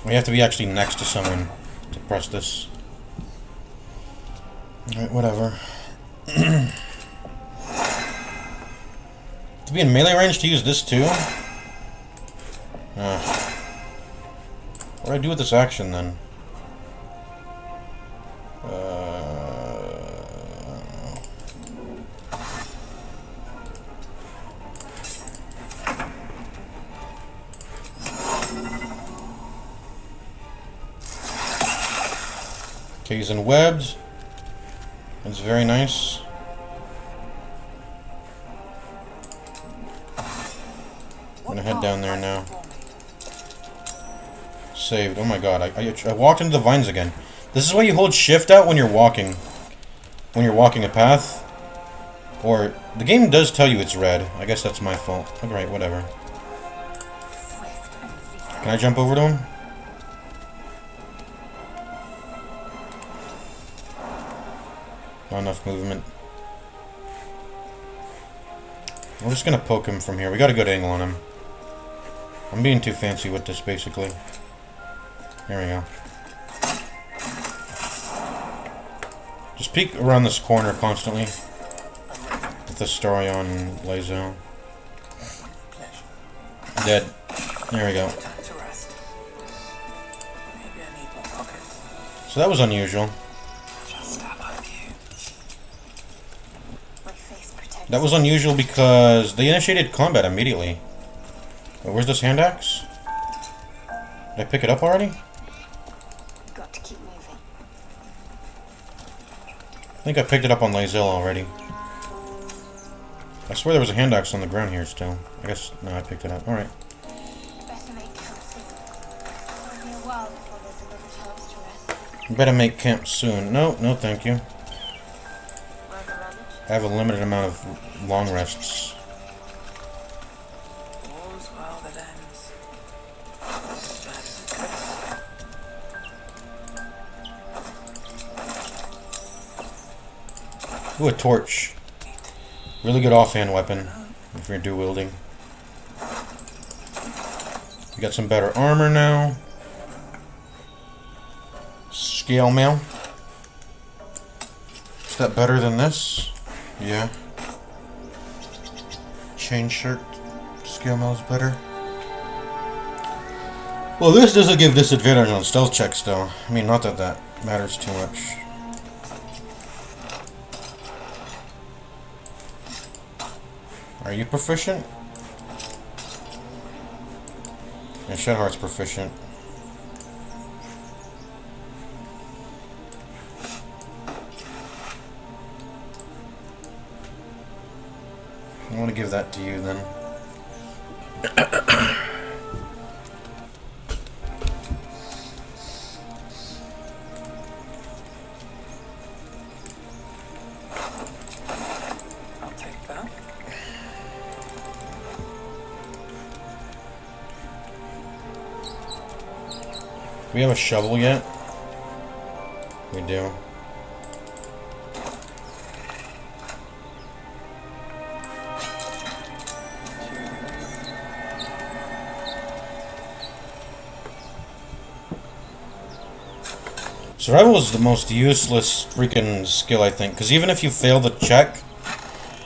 We have to be actually next to someone to press this. Alright, whatever. To be in melee range to use this too? What do I do with this action then? I don't know. Okay, he's in webbed. It's very nice. I'm gonna head down there now. Saved. Oh my god, I walked into the vines again. This is why you hold shift out when you're walking. When you're walking a path. Or, the game does tell you it's red. I guess that's my fault. Alright, whatever. Can I jump over to him? Not enough movement. We're just gonna poke him from here. We got a good angle on him. I'm being too fancy with this, basically. There we go. Just peek around this corner constantly. With the story on Lae'zel. Dead. There we go. So that was unusual. That was unusual because they initiated combat immediately. Wait, where's this hand axe? Did I pick it up already? Got to keep moving. I think I picked it up on Lae'zel already. I swear there was a hand axe on the ground here still. I guess, no, I picked it up. Alright. Better make count soon. It'll be a while before there's another chance to rest. You better make camp soon. No, no thank you. I have a limited amount of long rests. All's well that ends. Ooh, a torch. Really good offhand weapon if you're dual wielding. We got some better armor now. Scale mail. Is that better than this? Yeah. Chain shirt. Scale mail is better. Well, this doesn't give disadvantage on stealth checks, though. I mean, not that that matters too much. Are you proficient? Yeah, Shedheart's proficient. I want to give that to you then. I'll take that. Do we have a shovel yet? We do. Survival is the most useless freaking skill, I think, because even if you fail the check,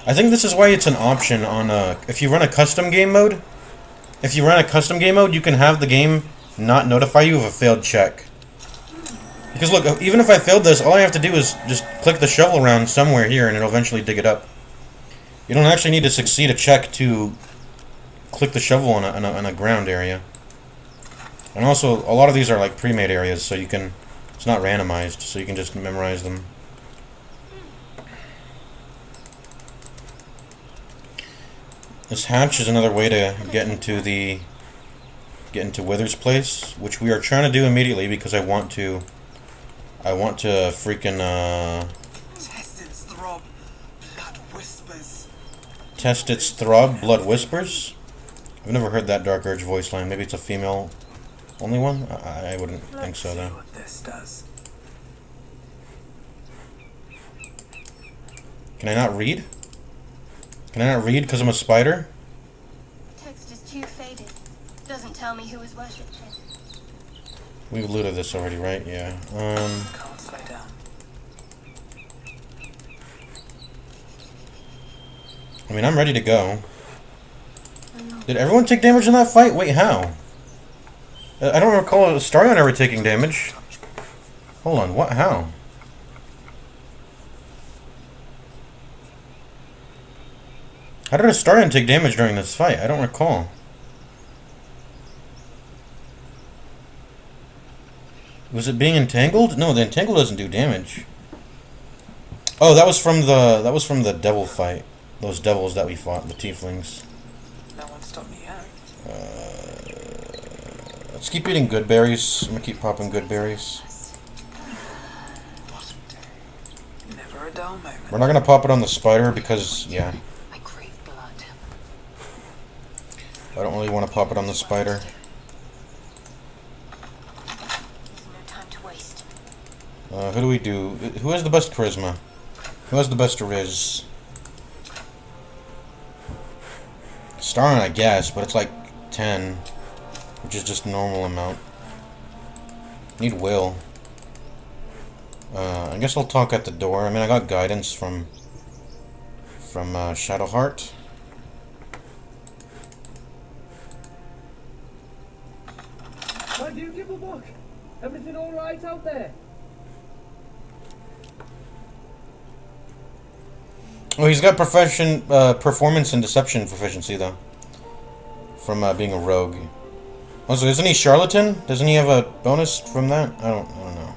I think this is why it's an option on if you run a custom game mode. If you run a custom game mode, you can have the game not notify you of a failed check. Because look, even if I failed this, all I have to do is just click the shovel around somewhere here and it'll eventually dig it up. You don't actually need to succeed a check to click the shovel on a ground area. And also, a lot of these are like pre-made areas, so you can, it's not randomized, so you can just memorize them. This hatch is another way to get into Wither's place, which we are trying to do immediately because I want to freaking Test its throb, blood whispers. test its throb, blood whispers. I've never heard that Dark Urge voice line. Maybe it's a female only one? I wouldn't think so See though. what this does. Can I not read? Can I not read because I'm a spider? Text is too faded. Doesn't tell me who was worshipped. We've looted this already, right? Yeah. Can't slow down. I mean, I'm ready to go. Did everyone take damage in that fight? Wait, how? I don't recall Starion ever taking damage. Hold on, what? How? How did Starion take damage during this fight? I don't recall. Was it being entangled? No, the entangle doesn't do damage. Oh, that was from the devil fight. Those devils that we fought, the tieflings. No one stopped me yet. Let's keep eating good berries. I'm gonna keep popping good berries. Never a dull moment. We're not gonna pop it on the spider because, yeah, I crave blood. I don't really want to pop it on the spider. There's no time to waste. Who do we do? Who has the best charisma? Who has the best riz? Starring, I guess, but it's like 10, which is just normal amount. Need will. I guess I'll talk at the door. I mean, I got guidance from Shadowheart. Why do you give a fuck? Everything all right out there? Oh, he's got performance and deception proficiency though, from being a rogue. Also, isn't he charlatan? Doesn't he have a bonus from that? I don't know.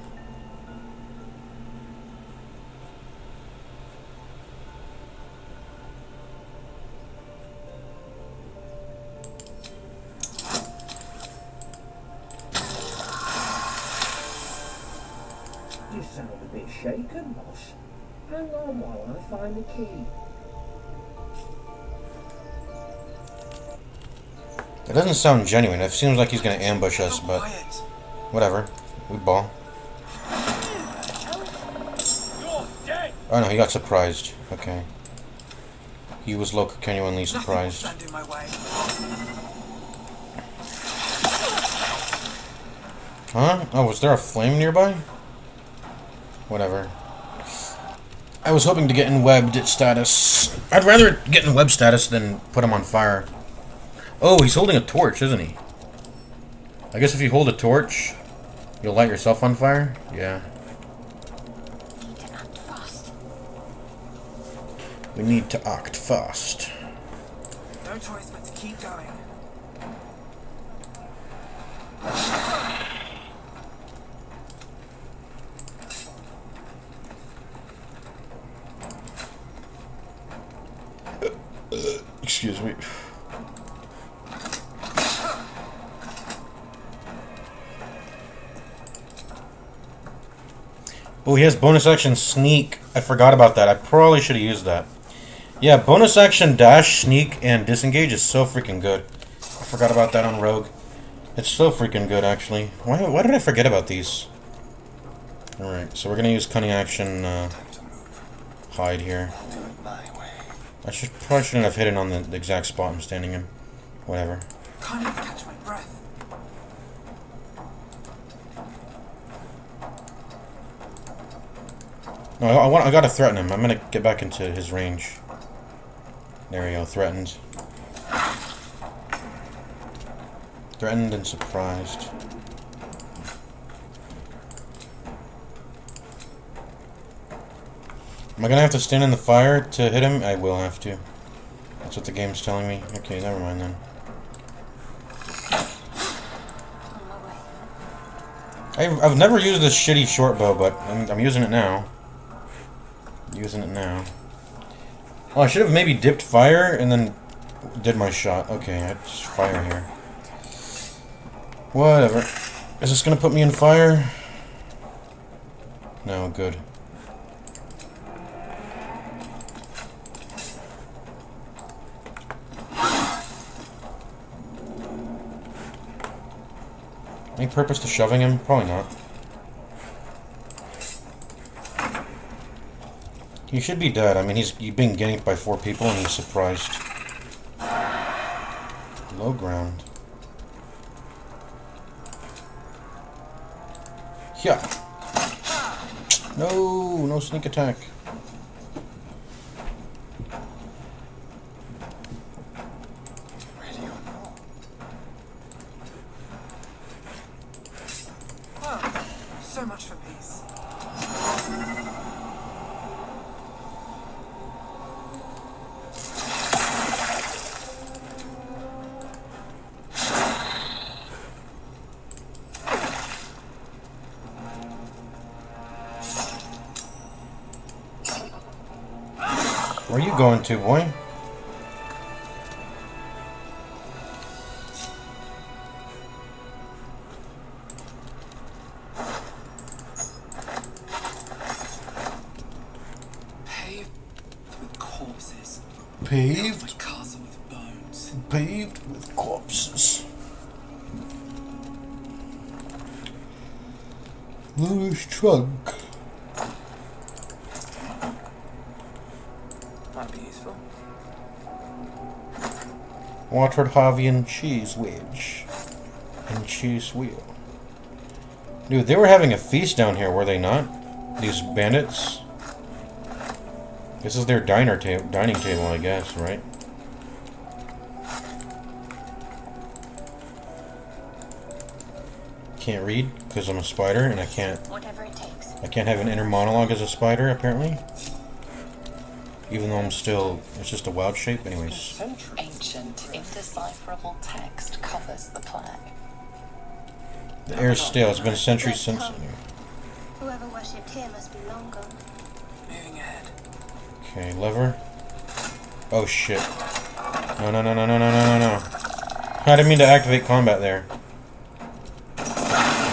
You sound a bit shaken, boss. Hang on while I find the key. It doesn't sound genuine. It seems like he's gonna ambush us, but Quiet. whatever. We ball. Oh no, he got surprised. Okay. He was genuinely surprised. Nothing will stand in my way. Huh? Oh, was there a flame nearby? Whatever. I was hoping to get in webbed status. I'd rather get in web status than put him on fire. Oh, he's holding a torch, isn't he? I guess if you hold a torch, you'll light yourself on fire? Yeah. We need to act fast. No choice but to keep going. Excuse me. Oh, he has bonus action sneak. I forgot about that. I probably should have used that. Yeah, bonus action dash, sneak, and disengage is so freaking good. I forgot about that on Rogue. It's so freaking good, actually. Why did I forget about these? Alright, so we're gonna use cunning action, hide here. I probably shouldn't have hit it on the exact spot I'm standing in. Whatever. Can't even catch my breath. No, I gotta threaten him. I'm gonna get back into his range. There we go, threatened. Threatened and surprised. Am I gonna have to stand in the fire to hit him? I will have to. That's what the game's telling me. Okay, never mind then. I've never used this shitty short bow, but I'm using it now. Using it now. Oh, I should have maybe dipped fire and then did my shot. Okay, it's fire here. Whatever. Is this gonna put me in fire? No, good. Any purpose to shoving him? Probably not. He should be dead. I mean, he's being ganked by 4 people and he's surprised. Low ground. Yeah. No sneak attack. Oh, so much for peace. Where are you going to, boy? Paved with corpses. Paved? My castle with bones. Paved with corpses. Louis trunk. Might be useful. Watered Havian cheese wedge. And cheese wheel. Dude, they were having a feast down here, were they not? These bandits? This is their dining table, I guess, right? Can't read because I'm a spider, and I can't have an inner monologue as a spider, apparently. Even though I'm still, it's just a wild shape, anyways. Ancient, indecipherable text covers the plaque. The air's stale. It's been centuries since. Whoever worshipped here must be long gone. Moving ahead. Okay, lever. Oh shit. No. I didn't mean to activate combat there.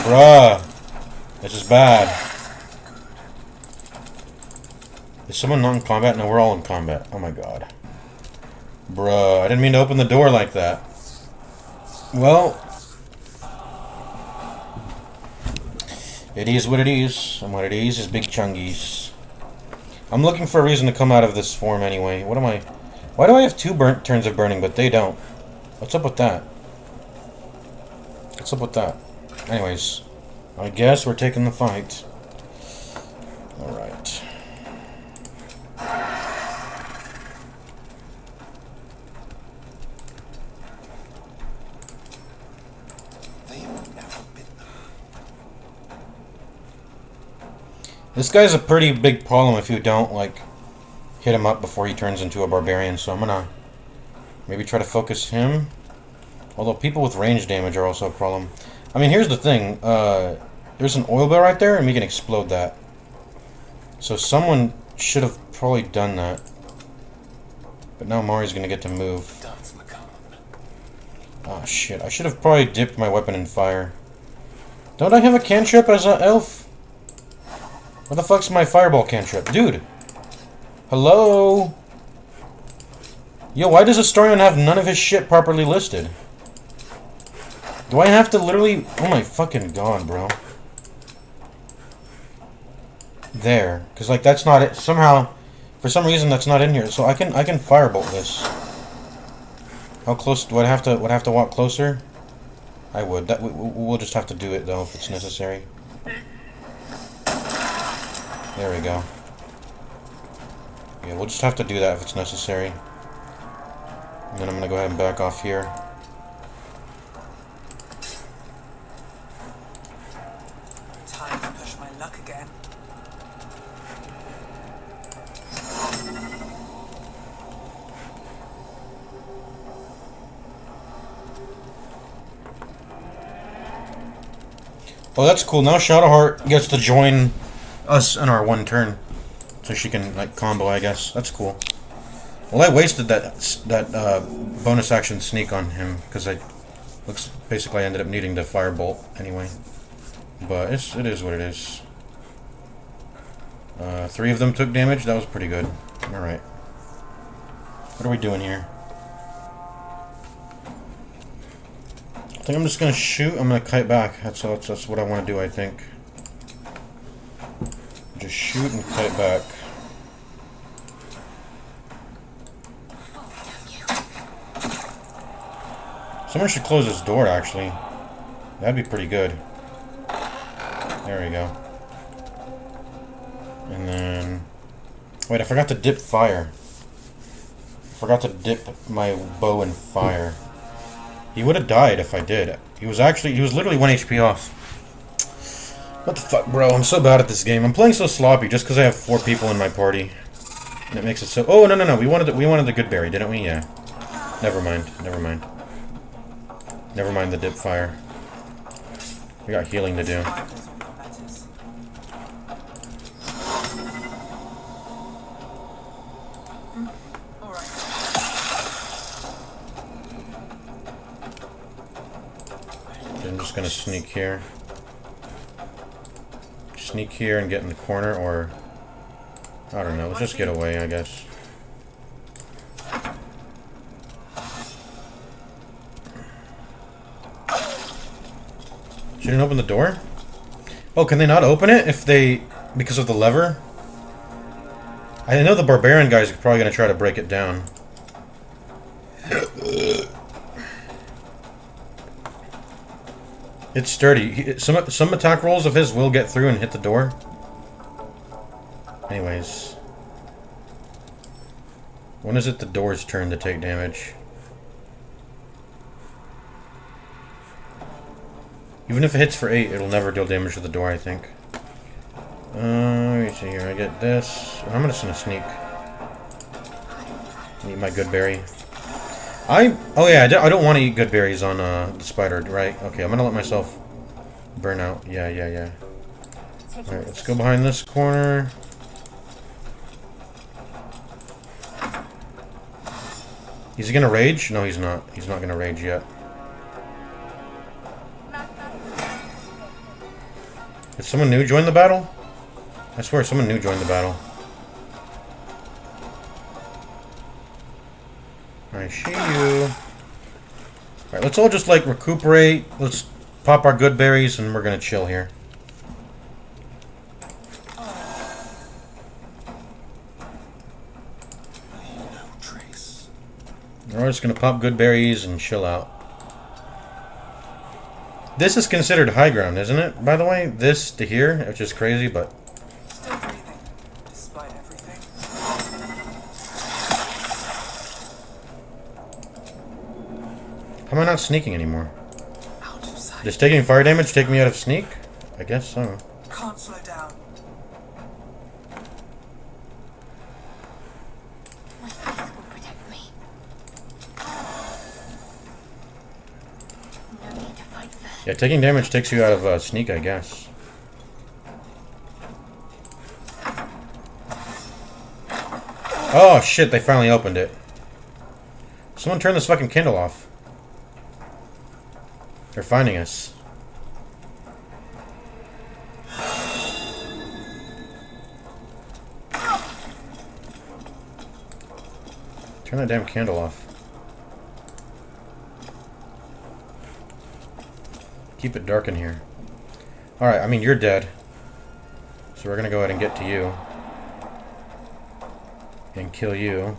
Bruh. This is bad. Is someone not in combat? No, we're all in combat. Oh my god. Bruh, I didn't mean to open the door like that. Well, it is what it is, and what it is big chungies. I'm looking for a reason to come out of this form anyway. What am I... Why do I have 2 turns of burning, but they don't? What's up with that? What's up with that? Anyways, I guess we're taking the fight. Alright. This guy's a pretty big problem if you don't, like, hit him up before he turns into a barbarian, so I'm gonna maybe try to focus him. Although people with range damage are also a problem. I mean, here's the thing. There's an oil barrel right there, and we can explode that. So someone should have probably done that. But now Mari's gonna get to move. Oh shit, I should have probably dipped my weapon in fire. Don't I have a cantrip as an elf? Where the fuck's my fireball cantrip? Dude! Hello? Yo, why does Astorian have none of his shit properly listed? Do I have to literally... Oh my fucking god, bro. There. Because, like, that's not it. Somehow, for some reason, that's not in here. So I can firebolt this. How close... Do I have to walk closer? I would. We'll just have to do it, though, if it's necessary. There we go. Yeah, we'll just have to do that if it's necessary. And then I'm gonna go ahead and back off here. Time to push my luck again. Oh, that's cool. Now Shadowheart gets to join us in our 1 turn. So she can, like, combo, I guess. That's cool. Well, I wasted that bonus action sneak on him, because basically I ended up needing to firebolt anyway. But it is what it is. 3 of them took damage. That was pretty good. Alright. What are we doing here? I think I'm just going to shoot. I'm going to kite back. That's what I want to do, I think. Just shoot and kite back. Someone should close this door, actually. That'd be pretty good. There we go. And then... Wait, I forgot to dip fire. I forgot to dip my bow in fire. He would have died if I did. He was literally 1 HP off. What the fuck, bro? I'm so bad at this game. I'm playing so sloppy just because I have 4 people in my party. And it makes it so... Oh, no. We wanted the good berry, didn't we? Yeah. Never mind. Never mind the dip fire. We got healing to do. Okay, I'm just gonna sneak here. Sneak here and get in the corner, or... I don't know, let's just get away, I guess. She didn't open the door? Oh, can they not open it if they... because of the lever? I know the barbarian guys are probably going to try to break it down. It's sturdy. Some attack rolls of his will get through and hit the door. Anyways. When is it the door's turn to take damage? Even if it hits for 8, it'll never deal damage to the door, I think. Let me see here. I get this. I'm just gonna sneak. Eat my good berry. Oh yeah, I don't want to eat good berries on the spider, right? Okay, I'm gonna let myself burn out. Yeah. Alright, let's go behind this corner. Is he gonna rage? No, he's not. He's not gonna rage yet. Did someone new join the battle? I swear someone new joined the battle. I see you. Alright, let's all just like recuperate. Let's pop our good berries and we're gonna chill here. No trace. We're just gonna pop good berries and chill out. This is considered high ground, isn't it? By the way, this to here, which is crazy, but Still breathing, despite everything. how am I not sneaking anymore? Out of sight. Does taking fire damage take me out of sneak? I guess so. Can't slow down. My faith will protect me. No need to fight fair. Yeah, taking damage takes you out of sneak, I guess. Oh shit, they finally opened it. Someone turn this fucking candle off. They're finding us. Turn that damn candle off. Keep it dark in here. Alright, I mean, you're dead. So we're gonna go ahead and get to you. And kill you.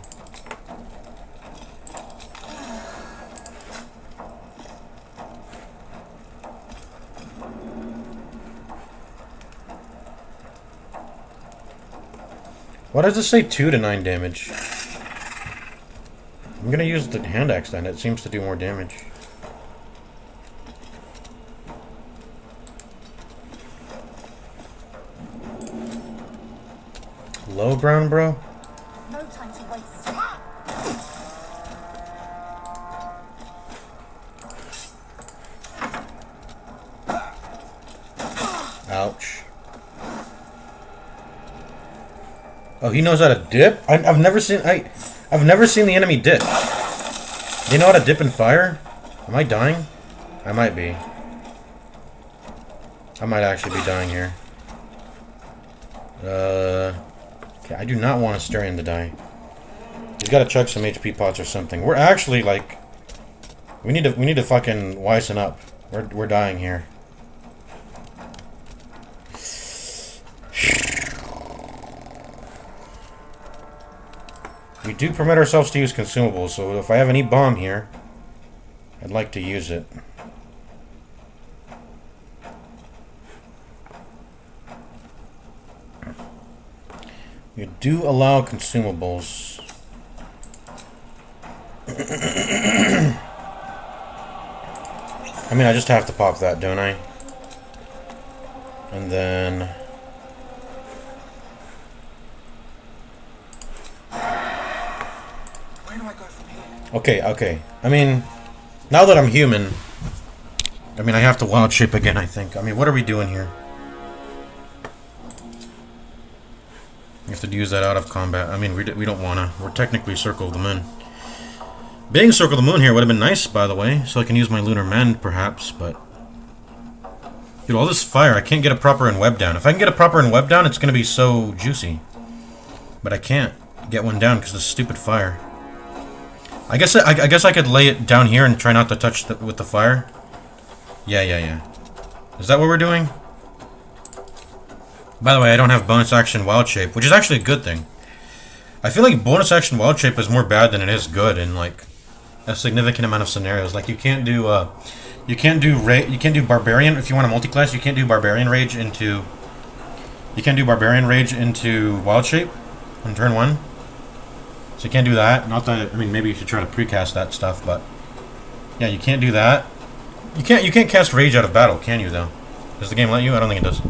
Why does it say 2 to 9 damage? I'm gonna use the hand axe then. It seems to do more damage. Low ground, bro? No time to waste. Ouch. Oh, he knows how to dip? I've never seen the enemy dip. Do you know how to dip in fire? Am I dying? I might be. I might actually be dying here. Okay, I do not want Astarion to die. He's got to chug some HP pots or something. We're actually like, we need to fucking wisen up. We're dying here. We do permit ourselves to use consumables, so if I have any bomb here, I'd like to use it. You do allow consumables. I mean, I just have to pop that, don't I? And then... Where do I go from here? Okay. I mean, now that I'm human, I mean, I have to wild shape again, I think. I mean, what are we doing here? You have to use that out of combat. I mean, we don't want to. We're technically Circle of the Moon. Being Circle of the Moon here would have been nice, by the way, so I can use my Lunar Mend, perhaps, but... Dude, all this fire, I can't get a proper and web down. If I can get a proper and web down, it's going to be so juicy. But I can't get one down because of this stupid fire. I guess I could lay it down here and try not to touch with the fire. Yeah. Is that what we're doing? By the way, I don't have bonus action wild shape, which is actually a good thing. I feel like bonus action wild shape is more bad than it is good in like a significant amount of scenarios. Like you can't do barbarian if you want to multi-class. You can't do barbarian rage into wild shape on turn 1. So you can't do that. Not that, I mean, maybe you should try to precast that stuff, but yeah, you can't do that. You can't cast rage out of battle, can you though? Does the game let you? I don't think it does.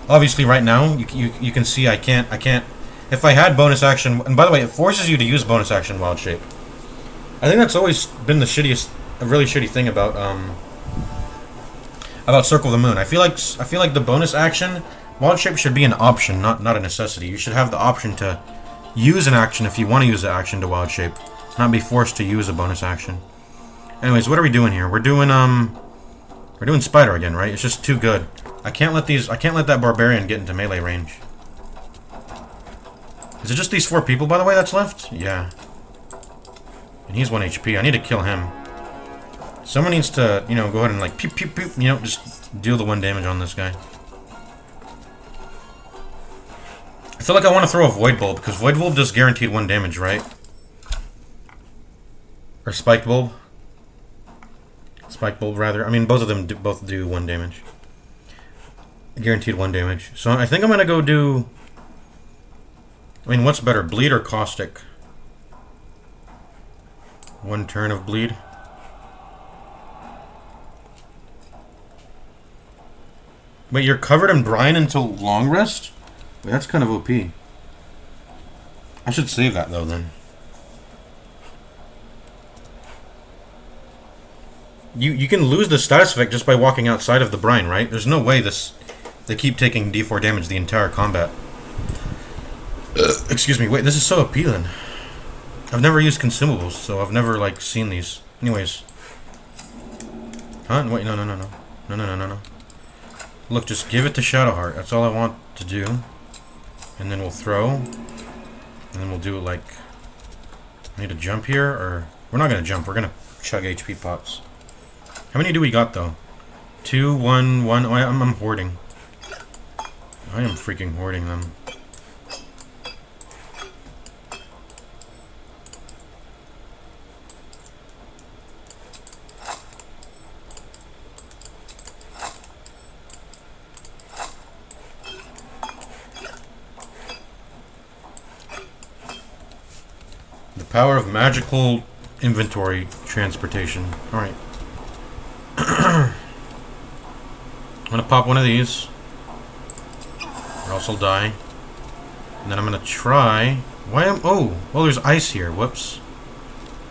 Obviously right now you can see I can't. If I had bonus action, and by the way, it forces you to use bonus action wild shape. I think that's always been a really shitty thing about Circle of the Moon. I feel like the bonus action wild shape should be an option, not a necessity. You should have the option to use an action if you want to use the action to wild shape, not be forced to use a bonus action. Anyways, what are we doing here? We're doing Spider again, right? It's just too good. I can't let that barbarian get into melee range. Is it just these 4 people, by the way, that's left? Yeah. And he's 1 HP. I need to kill him. Someone needs to, you know, go ahead and like pew pew pew, you know, just deal the 1 damage on this guy. I feel like I want to throw a Void Bulb, because Void Bulb does guaranteed 1 damage, right? Or Spike Bulb. Spike Bulb, rather. I mean, both of them both do 1 damage. Guaranteed 1 damage. So I think I'm going to go do... I mean, what's better, Bleed or Caustic? 1 turn of Bleed. Wait, you're covered in brine until long rest? Wait, that's kind of OP. I should save that, though, then. You can lose the status effect just by walking outside of the brine, right? There's no way they keep taking D4 damage the entire combat. Excuse me. Wait, this is so OP then. I've never used consumables, so I've never like seen these. Anyways. Huh? Wait, no. Look, just give it to Shadowheart. That's all I want to do. And then we'll throw. And then we'll do it like... I need to jump here, or... We're not going to jump. We're going to chug HP pots. How many do we got, though? 2, 1, 1... Oh, I'm hoarding. I am freaking hoarding them. The power of magical inventory transportation. Alright. I'm gonna pop one of these, or else I'll die. And then I'm gonna try... Why am... Oh! Well, there's ice here. Whoops.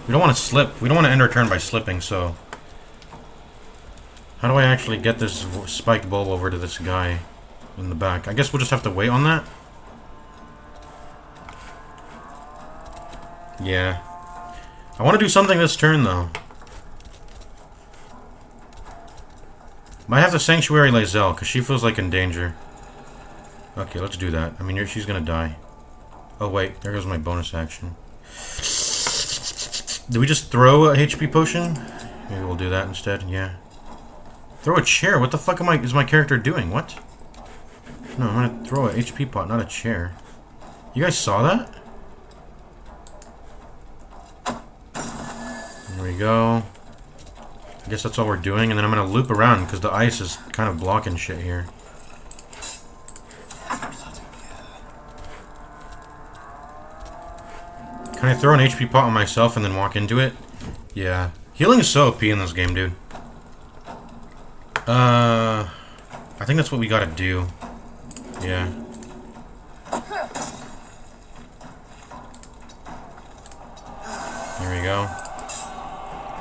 We don't want to slip. We don't want to end our turn by slipping, so... How do I actually get this spiked bulb over to this guy in the back? I guess we'll just have to wait on that. Yeah. I want to do something this turn, though. Might have to Sanctuary Lae'zel, because she feels like in danger. Okay, let's do that. I mean, she's gonna die. Oh, wait. There goes my bonus action. Did we just throw a HP potion? Maybe we'll do that instead. Yeah. Throw a chair? What the fuck is my character doing? What? No, I'm gonna throw a HP pot, not a chair. You guys saw that? There we go. I guess that's all we're doing, and then I'm gonna loop around because the ice is kind of blocking shit here. Can I throw an HP pot on myself and then walk into it? Yeah. Healing is so OP in this game, dude. I think that's what we gotta do. Yeah. There we go.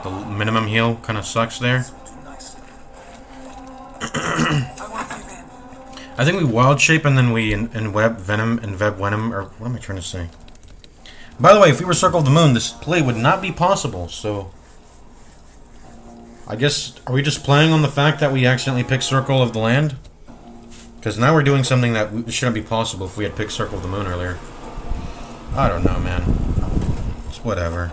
The minimum heal kind of sucks there. I think we wild shape and then we web venom, or what am I trying to say? By the way, if we were Circle of the Moon, this play would not be possible, so... I guess, are we just playing on the fact that we accidentally picked Circle of the Land? Because now we're doing something that shouldn't be possible if we had picked Circle of the Moon earlier. I don't know, man. It's whatever.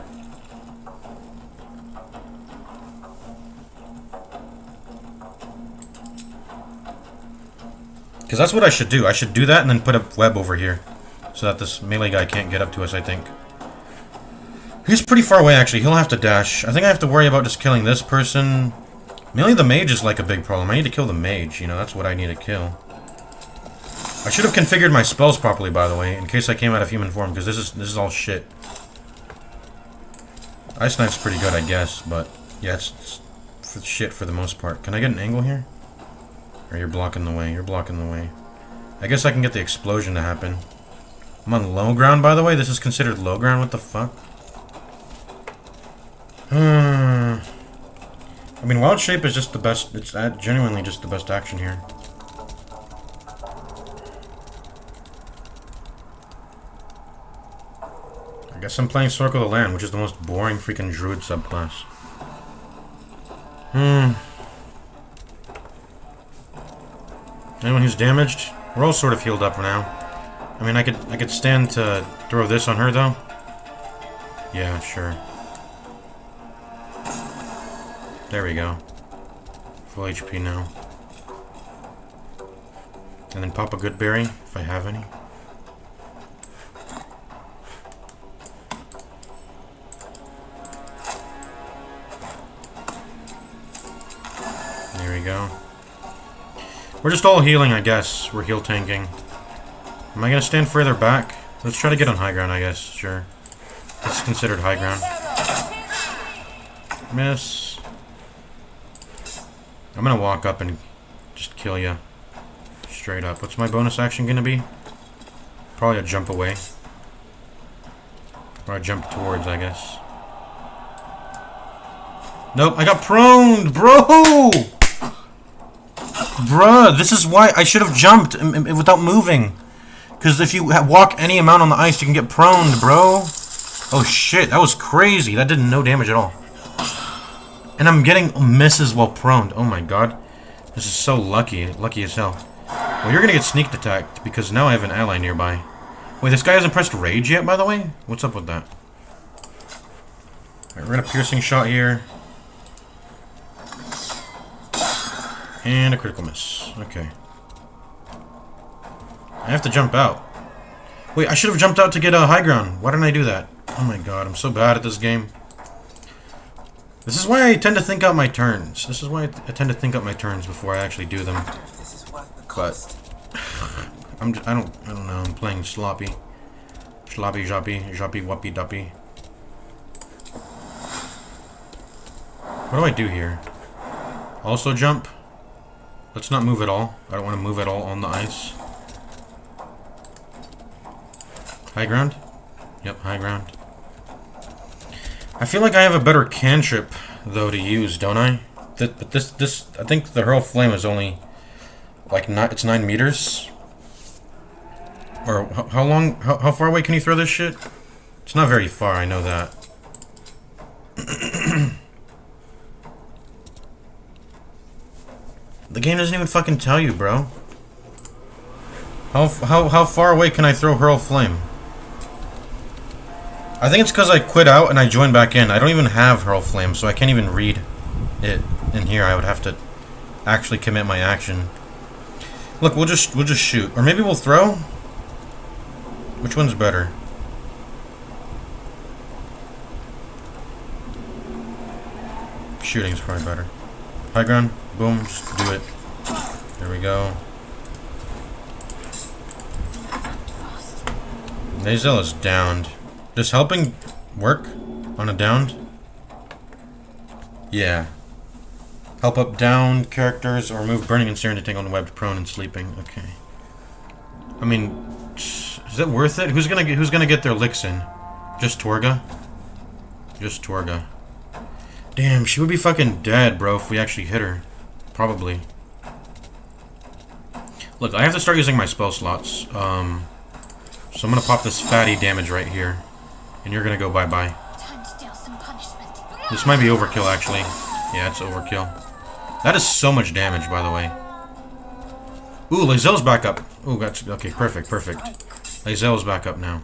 Because that's what I should do. I should do that and then put a web over here. So that this melee guy can't get up to us, I think. He's pretty far away, actually. He'll have to dash. I think I have to worry about just killing this person. Mainly the mage is like a big problem. I need to kill the mage. You know, that's what I need to kill. I should have configured my spells properly, by the way, in case I came out of human form, because this is all shit. Ice Knife's pretty good, I guess, but yeah, it's shit for the most part. Can I get an angle here? Or you're blocking the way. You're blocking the way. I guess I can get the explosion to happen. I'm on low ground, by the way. This is considered low ground. What the fuck? I mean, Wild Shape is just the best. It's genuinely just the best action here. I guess I'm playing Circle of the Land, which is the most boring freaking druid subclass. Anyone who's damaged? We're all sort of healed up now. I mean, I could stand to throw this on her, though. Yeah, sure. There we go. Full HP now. And then pop a good berry, if I have any. There we go. We're just all healing, I guess. We're heal tanking. Am I gonna stand further back? Let's try to get on high ground, I guess. Sure. It's considered high ground. Miss. I'm gonna walk up and just kill you. Straight up. What's my bonus action gonna be? Probably a jump away. Or a jump towards, I guess. Nope, I got proned, bro! Bruh, this is why I should have jumped without moving. Because if you walk any amount on the ice, you can get proned, bro. Oh shit, that was crazy. That did no damage at all. And I'm getting misses while proned. Oh my god. This is so lucky. Lucky as hell. Well, you're gonna get sneak attacked because now I have an ally nearby. Wait, this guy hasn't pressed rage yet, by the way? What's up with that? Alright, we're gonna piercing shot here. And a critical miss. Okay. I have to jump out. Wait, I should have jumped out to get a high ground. Why didn't I do that? Oh my god, I'm so bad at this game. This is why I tend to think out my turns. This is why I tend to think out my turns before I actually do them. But I don't know. I'm playing sloppy. Sloppy, joppy, whoppy, duppy. What do I do here? Also jump? Let's not move at all. I don't want to move at all on the ice. High ground? Yep, high ground. I feel like I have a better cantrip, though, to use, don't I? But this, I think the hurl flame is only, like, it's 9 meters. Or how long, how far away can you throw this shit? It's not very far, I know that. The game doesn't even fucking tell you, bro. How far away can I throw hurl flame? I think it's because I quit out and I joined back in. I don't even have hurl flame, so I can't even read it in here. I would have to actually commit my action. Look, we'll just shoot, or maybe we'll throw. Which one's better? Shooting's probably better. High ground, boom, just do it. There we go. Nazel is downed. Does helping work on a downed? Yeah. Help up downed characters or remove burning and searing to take on webbed, prone, and sleeping. Okay. I mean, is it worth it? Who's gonna get their licks in? Just Torga? Just Torga. Damn, she would be fucking dead, bro, if we actually hit her. Probably. Look, I have to start using my spell slots. So I'm gonna pop this fatty damage right here. And you're gonna go bye-bye. Time to deal some punishment. This might be overkill, actually. Yeah, it's overkill. That is so much damage, by the way. Ooh, Lae'zel's back up. Ooh, that's... Okay, perfect, perfect. Lae'zel's back up now.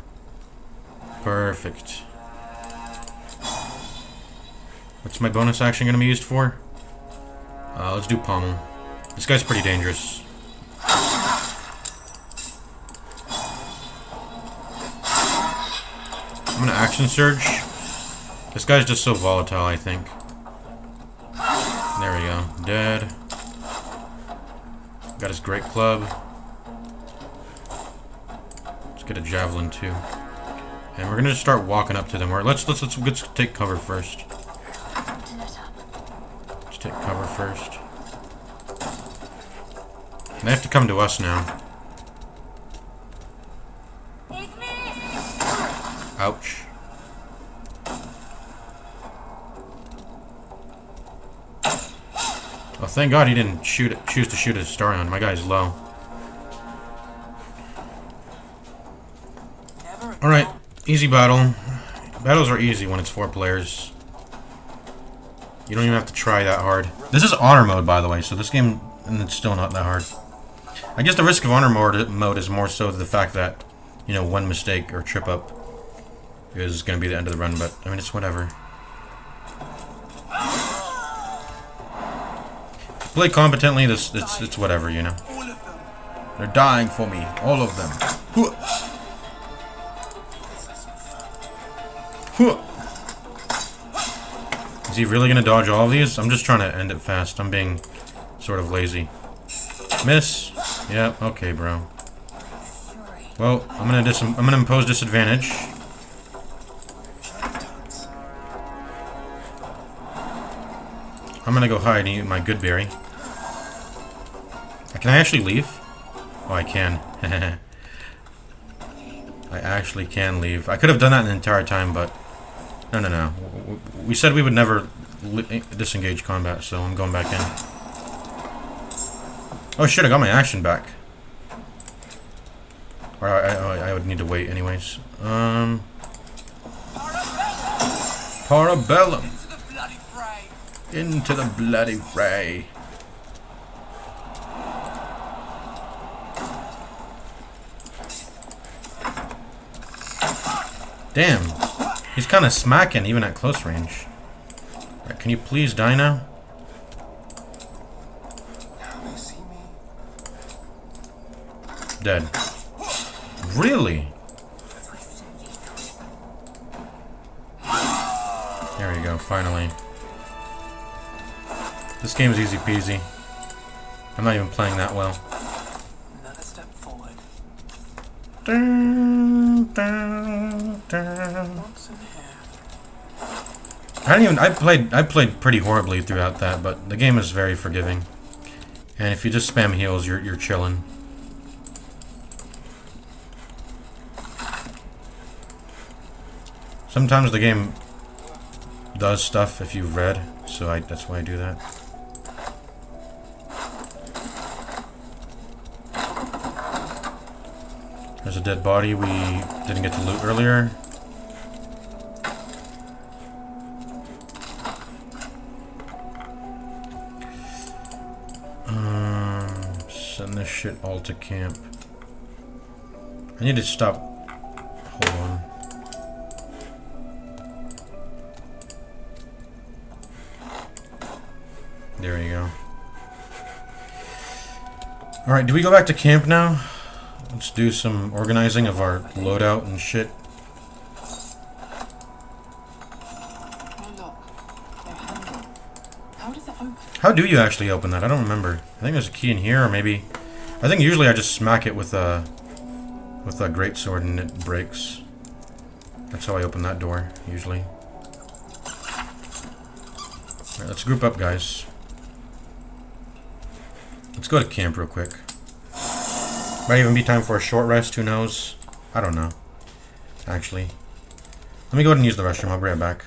Perfect. What's my bonus action gonna be used for? Let's do Pommel. This guy's pretty dangerous. I'm gonna action surge. This guy's just so volatile, I think. There we go. Dead. Got his great club. Let's get a javelin too. And we're gonna just start walking up to them. Or let's take cover first. Let's take cover first. They have to come to us now. Ouch. Oh, thank God he didn't choose to shoot a Starion. My guy's low. Alright, easy battle. Battles are easy when it's 4 players. You don't even have to try that hard. This is honor mode, by the way, so this game, and it's still not that hard. I guess the risk of honor mode is more so the fact that, you know, one mistake or trip up is going to be the end of the run, but, I mean, it's whatever. play competently, it's whatever, you know. All of them. They're dying for me, all of them. Huh. Huh. Is he really gonna dodge all of these? I'm just trying to end it fast. I'm being sort of lazy. Miss. Yeah. Okay, bro. Well, I'm gonna impose disadvantage. I'm gonna go hide and eat my good berry. Can I actually leave? Oh, I can. I actually can leave. I could have done that the entire time, but no. We said we would never disengage combat, so I'm going back in. Oh shit! I got my action back. Or I would need to wait anyways. Parabellum. Into the bloody fray. Into the bloody fray. Damn. He's kind of smacking even at close range. Right, can you please die now? Now they see me. Dead. Really? There we go, finally. This game's easy peasy. I'm not even playing that well. Another step forward. What's in here? I played pretty horribly throughout that, but the game is very forgiving. And if you just spam heals, you're chilling. Sometimes the game does stuff if you've read, so that's why I do that. There's a dead body we didn't get to loot earlier. Send this shit all to camp. I need to stop. Hold on. There you go. Alright, do we go back to camp now? Let's do some organizing of our loadout and shit. Oh look, they're hungry. How does it open? How do you actually open that? I don't remember. I think there's a key in here, or maybe... I think usually I just smack it with a greatsword and it breaks. That's how I open that door, usually. Alright, let's group up, guys. Let's go to camp real quick. Might even be time for a short rest, who knows? I don't know. Actually. Let me go ahead and use the restroom, I'll be right back.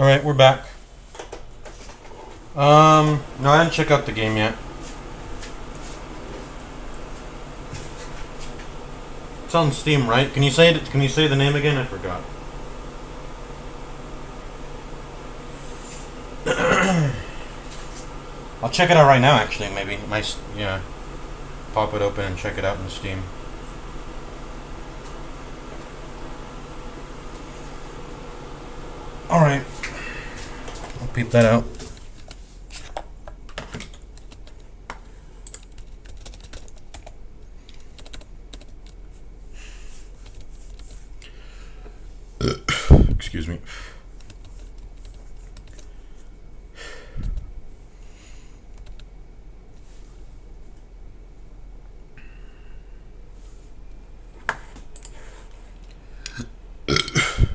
Alright, we're back. No, I didn't check out the game yet. It's on Steam, right? Can you say it? Can you say the name again? I forgot. I'll check it out right now. Actually, maybe yeah. Pop it open and check it out in Steam. All right. I'll peep that out. Excuse me.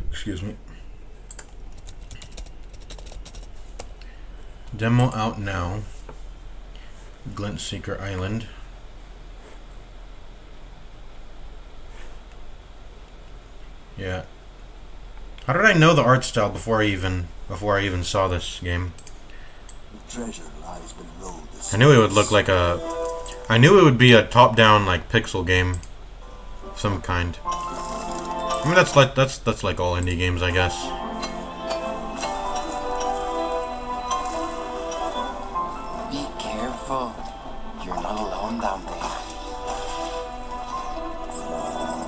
Excuse me. Demo out now. Glint Seeker Island. Yeah. How did I know the art style before I even saw this game? The treasure lies below the I knew it would look like a. I knew it would be a top-down like pixel game, of some kind. I mean that's like all indie games, I guess. Be careful. You're not alone down there.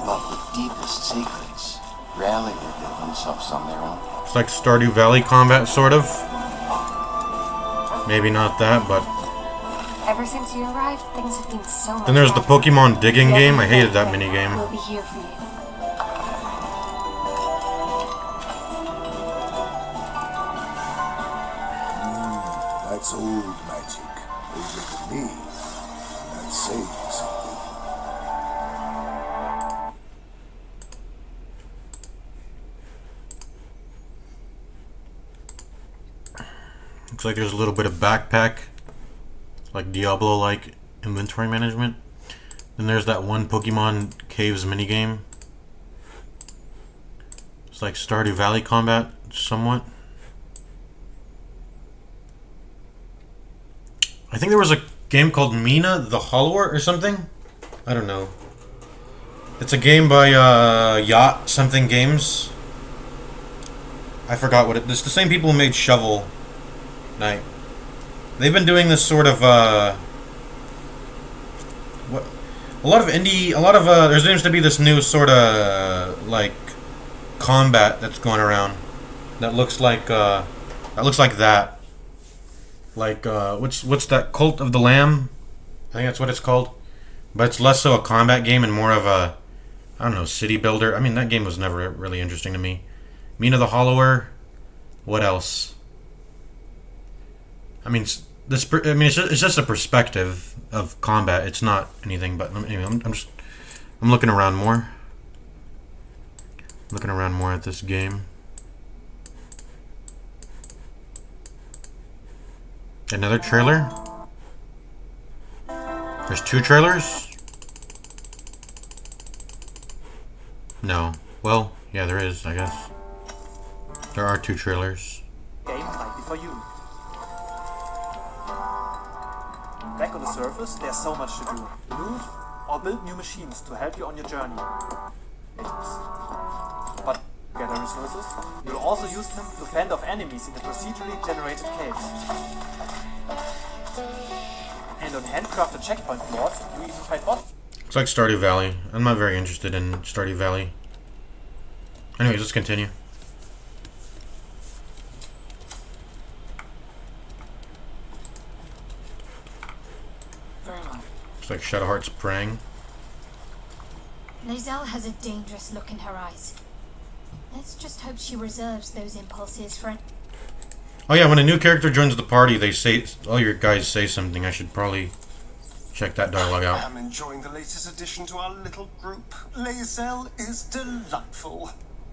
But the deepest secrets rarely reveal themselves on their own. It's like Stardew Valley combat, sort of. Maybe not that, but. Ever since you arrived, things have been so much Then there's the better. Pokemon digging game. I hated that mini game. We'll be here for you. That's old magic. Over to me. That says something. Looks like there's a little bit of backpack, like Diablo-like inventory management. Then there's that one Pokemon Caves minigame. It's like Stardew Valley combat, somewhat. I think there was a game called Mina the Hollower or something. I don't know. It's a game by Yacht something games. I forgot what it. It's the same people who made Shovel Knight. They've been doing this sort of what? A lot of indie. A lot of there seems to be this new sort of like combat that's going around that looks like that. Like what's that? Cult of the Lamb? I think that's what it's called. But it's less so a combat game and more of a, I don't know, city builder. I mean, that game was never really interesting to me. Mina the Hollower. What else? I mean, it's just a perspective of combat. It's not anything but anyway. I'm looking around more. Looking around more at this game. Another trailer? There's two trailers? No. Well, yeah, there is, I guess. There are two trailers. Game might be for you. Back on the surface, there's so much to do. Loot or build new machines to help you on your journey. But gather resources, you'll also use them to fend off enemies in the procedurally generated caves. And on handcrafted checkpoint floors, you even fight boss. It's like Stardew Valley. I'm not very interested in Stardew Valley. Anyways, let's continue. Looks like Shadowheart's praying. Lizelle has a dangerous look in her eyes. Let's just hope she reserves those impulses for an... Oh yeah, when a new character joins the party, they say, all your guys say something. I should probably check that dialogue out. I'm enjoying the latest addition to our little group. Lizelle is delightful.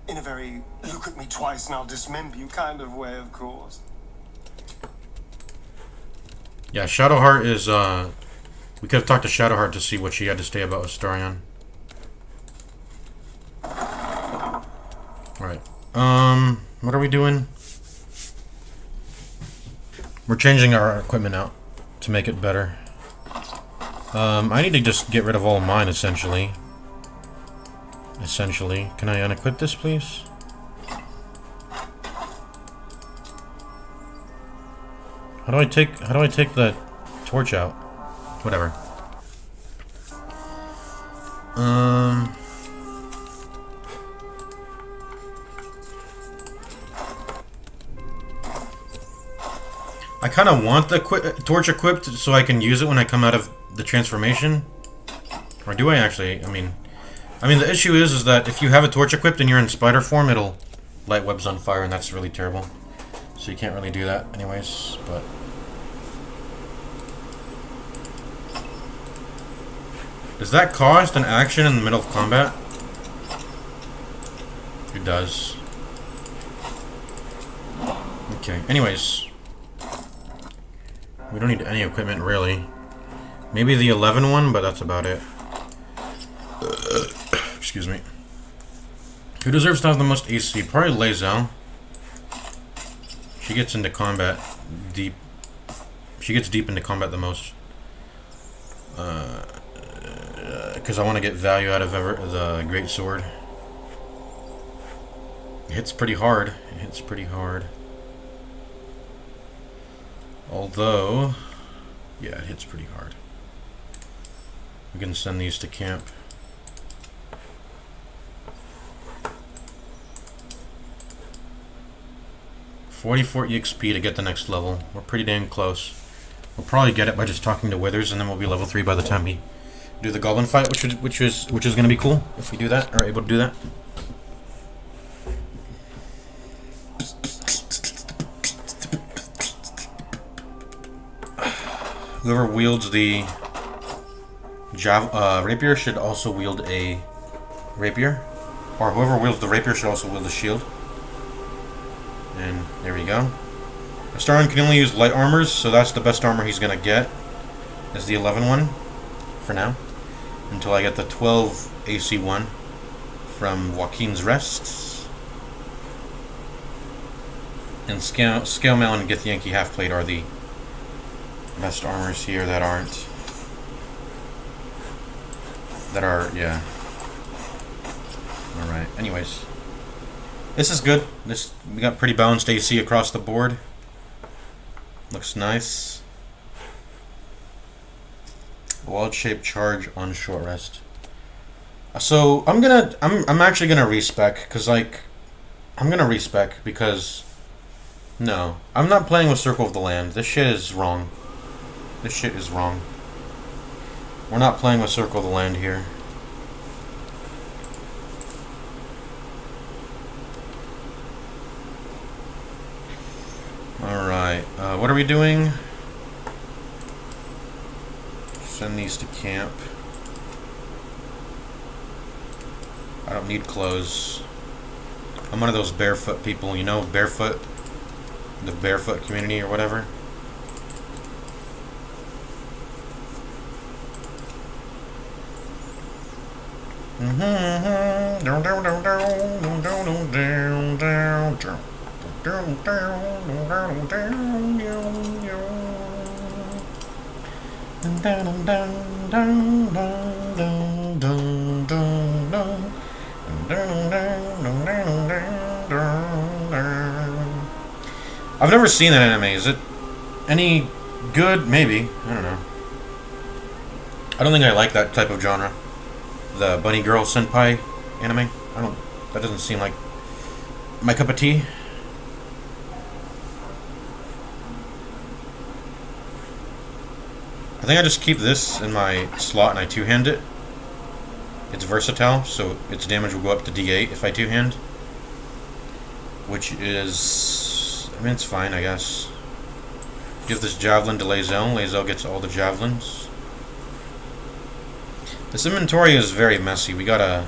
In a very look at me twice and I'll dismember you kind of way, of course. Yeah, Shadowheart is, we could have talked to Shadowheart to see what she had to say about Astarion. Alright. What are we doing? We're changing our equipment out to make it better. I need to just get rid of all of mine, essentially. Can I unequip this, please? How do I take the torch out? Whatever. I kind of want the torch equipped so I can use it when I come out of the transformation. Or do I actually? I mean, the issue is that if you have a torch equipped and you're in spider form, it'll light webs on fire, and that's really terrible. So you can't really do that anyways, but... Does that cost an action in the middle of combat? It does. Okay, anyways. We don't need any equipment, really. Maybe the 11 one, but that's about it. Excuse me. Who deserves to have the most AC? Probably Lae'zel. She gets into combat deep. She gets deep into combat the most. Because I want to get value out of the Great Sword. It hits pretty hard. Although, yeah, it hits pretty hard. We can send these to camp. $44 EXP to get the next level. We're pretty damn close. We'll probably get it by just talking to Withers, and then we'll be level 3 by the time we do the Goblin fight, which is gonna be cool if we do that, or able to do that. Whoever wields the rapier should also wield a rapier. Or whoever wields the rapier should also wield a shield. And there we go. Astarion can only use light armors, so that's the best armor he's gonna get. Is the 11 one. For now. Until I get the 12 AC one from Joaquin's Rests. And Scale Mail and Githyanki Halfplate are the best armors here that aren't. Yeah. Alright, anyways. This is good. We got pretty balanced AC across the board. Looks nice. Wild-shaped charge on short rest. So I'm actually gonna respec, because no, I'm not playing with Circle of the Land. This shit is wrong. We're not playing with Circle of the Land here. Alright, what are we doing? Send these to camp. I don't need clothes. I'm one of those barefoot people, you know, barefoot? The barefoot community or whatever. I've never seen that anime. Is it any good? Maybe. I don't know. I don't think I like that type of genre. The bunny girl senpai anime. That doesn't seem like my cup of tea. I think I just keep this in my slot and I two-hand it. It's versatile, so its damage will go up to D8 if I two-hand. Which is... I mean, it's fine, I guess. Give this javelin to Lae'zel. Lae'zel gets all the javelins. This inventory is very messy. We gotta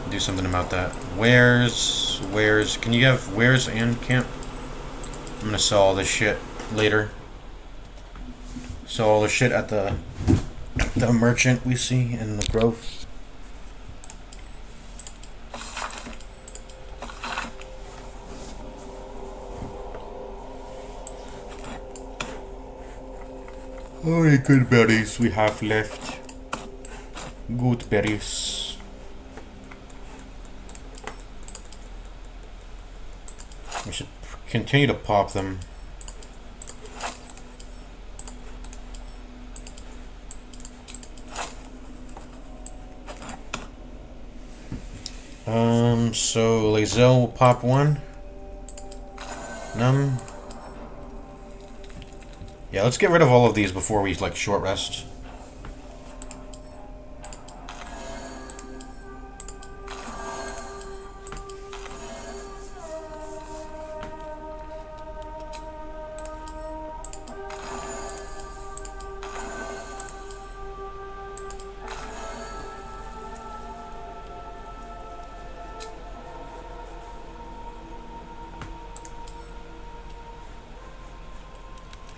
do something about that. Wares? Can you have wares and camp? I'm gonna sell all this shit later. Sell all the shit at the merchant we see in the grove. How many good berries we have left? Good berries. We should continue to pop them. So Lae'zel will pop one. Num. Yeah, let's get rid of all of these before we like short rest.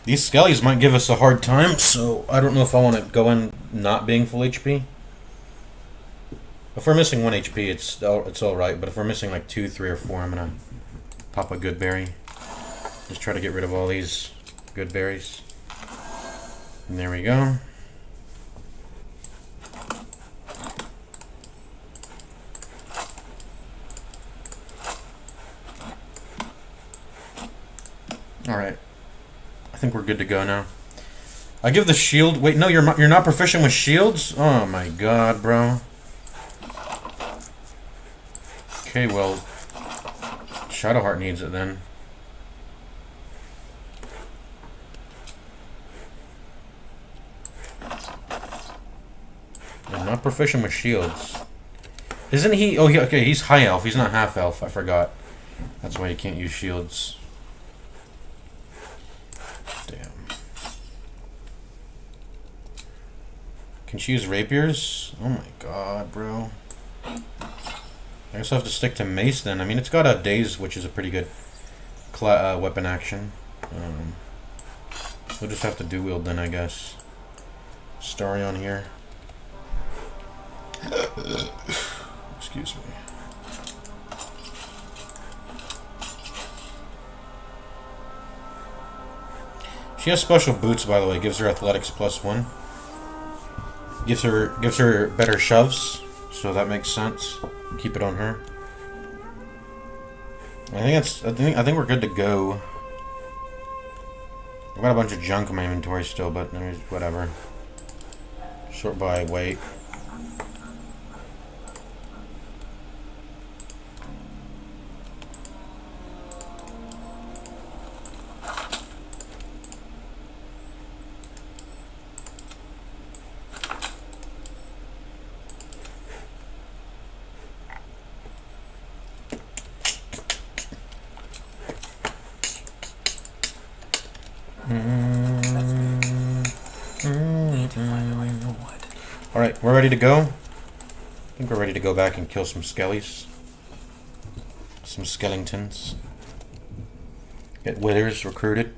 These skellies might give us a hard time, so I don't know if I want to go in not being full HP. If we're missing 1 HP, it's alright, but if we're missing like 2, 3, or 4, I'm gonna pop a good berry. Just try to get rid of all these good berries. And there we go. Alright. I think we're good to go now. I give the shield... Wait, no, you're not proficient with shields? Oh my god, bro. Okay, well... Shadowheart needs it then. I'm not proficient with shields. Isn't he... Oh, okay, he's high elf. He's not half elf. I forgot. That's why he can't use shields. Damn. Can she use rapiers? Oh my god, bro. I guess I'll have to stick to mace then. I mean, it's got a daze, which is a pretty good weapon action. We'll just have to do wield then, I guess. Starry on here. Excuse me. She has special boots, by the way. Gives her athletics +1. Gives her better shoves, so that makes sense. Keep it on her. I think we're good to go. I've got a bunch of junk in my inventory still, but whatever. Sort by weight. Alright, we're ready to go. I think we're ready to go back and kill some skellies. Some skeletons. Get withers recruited.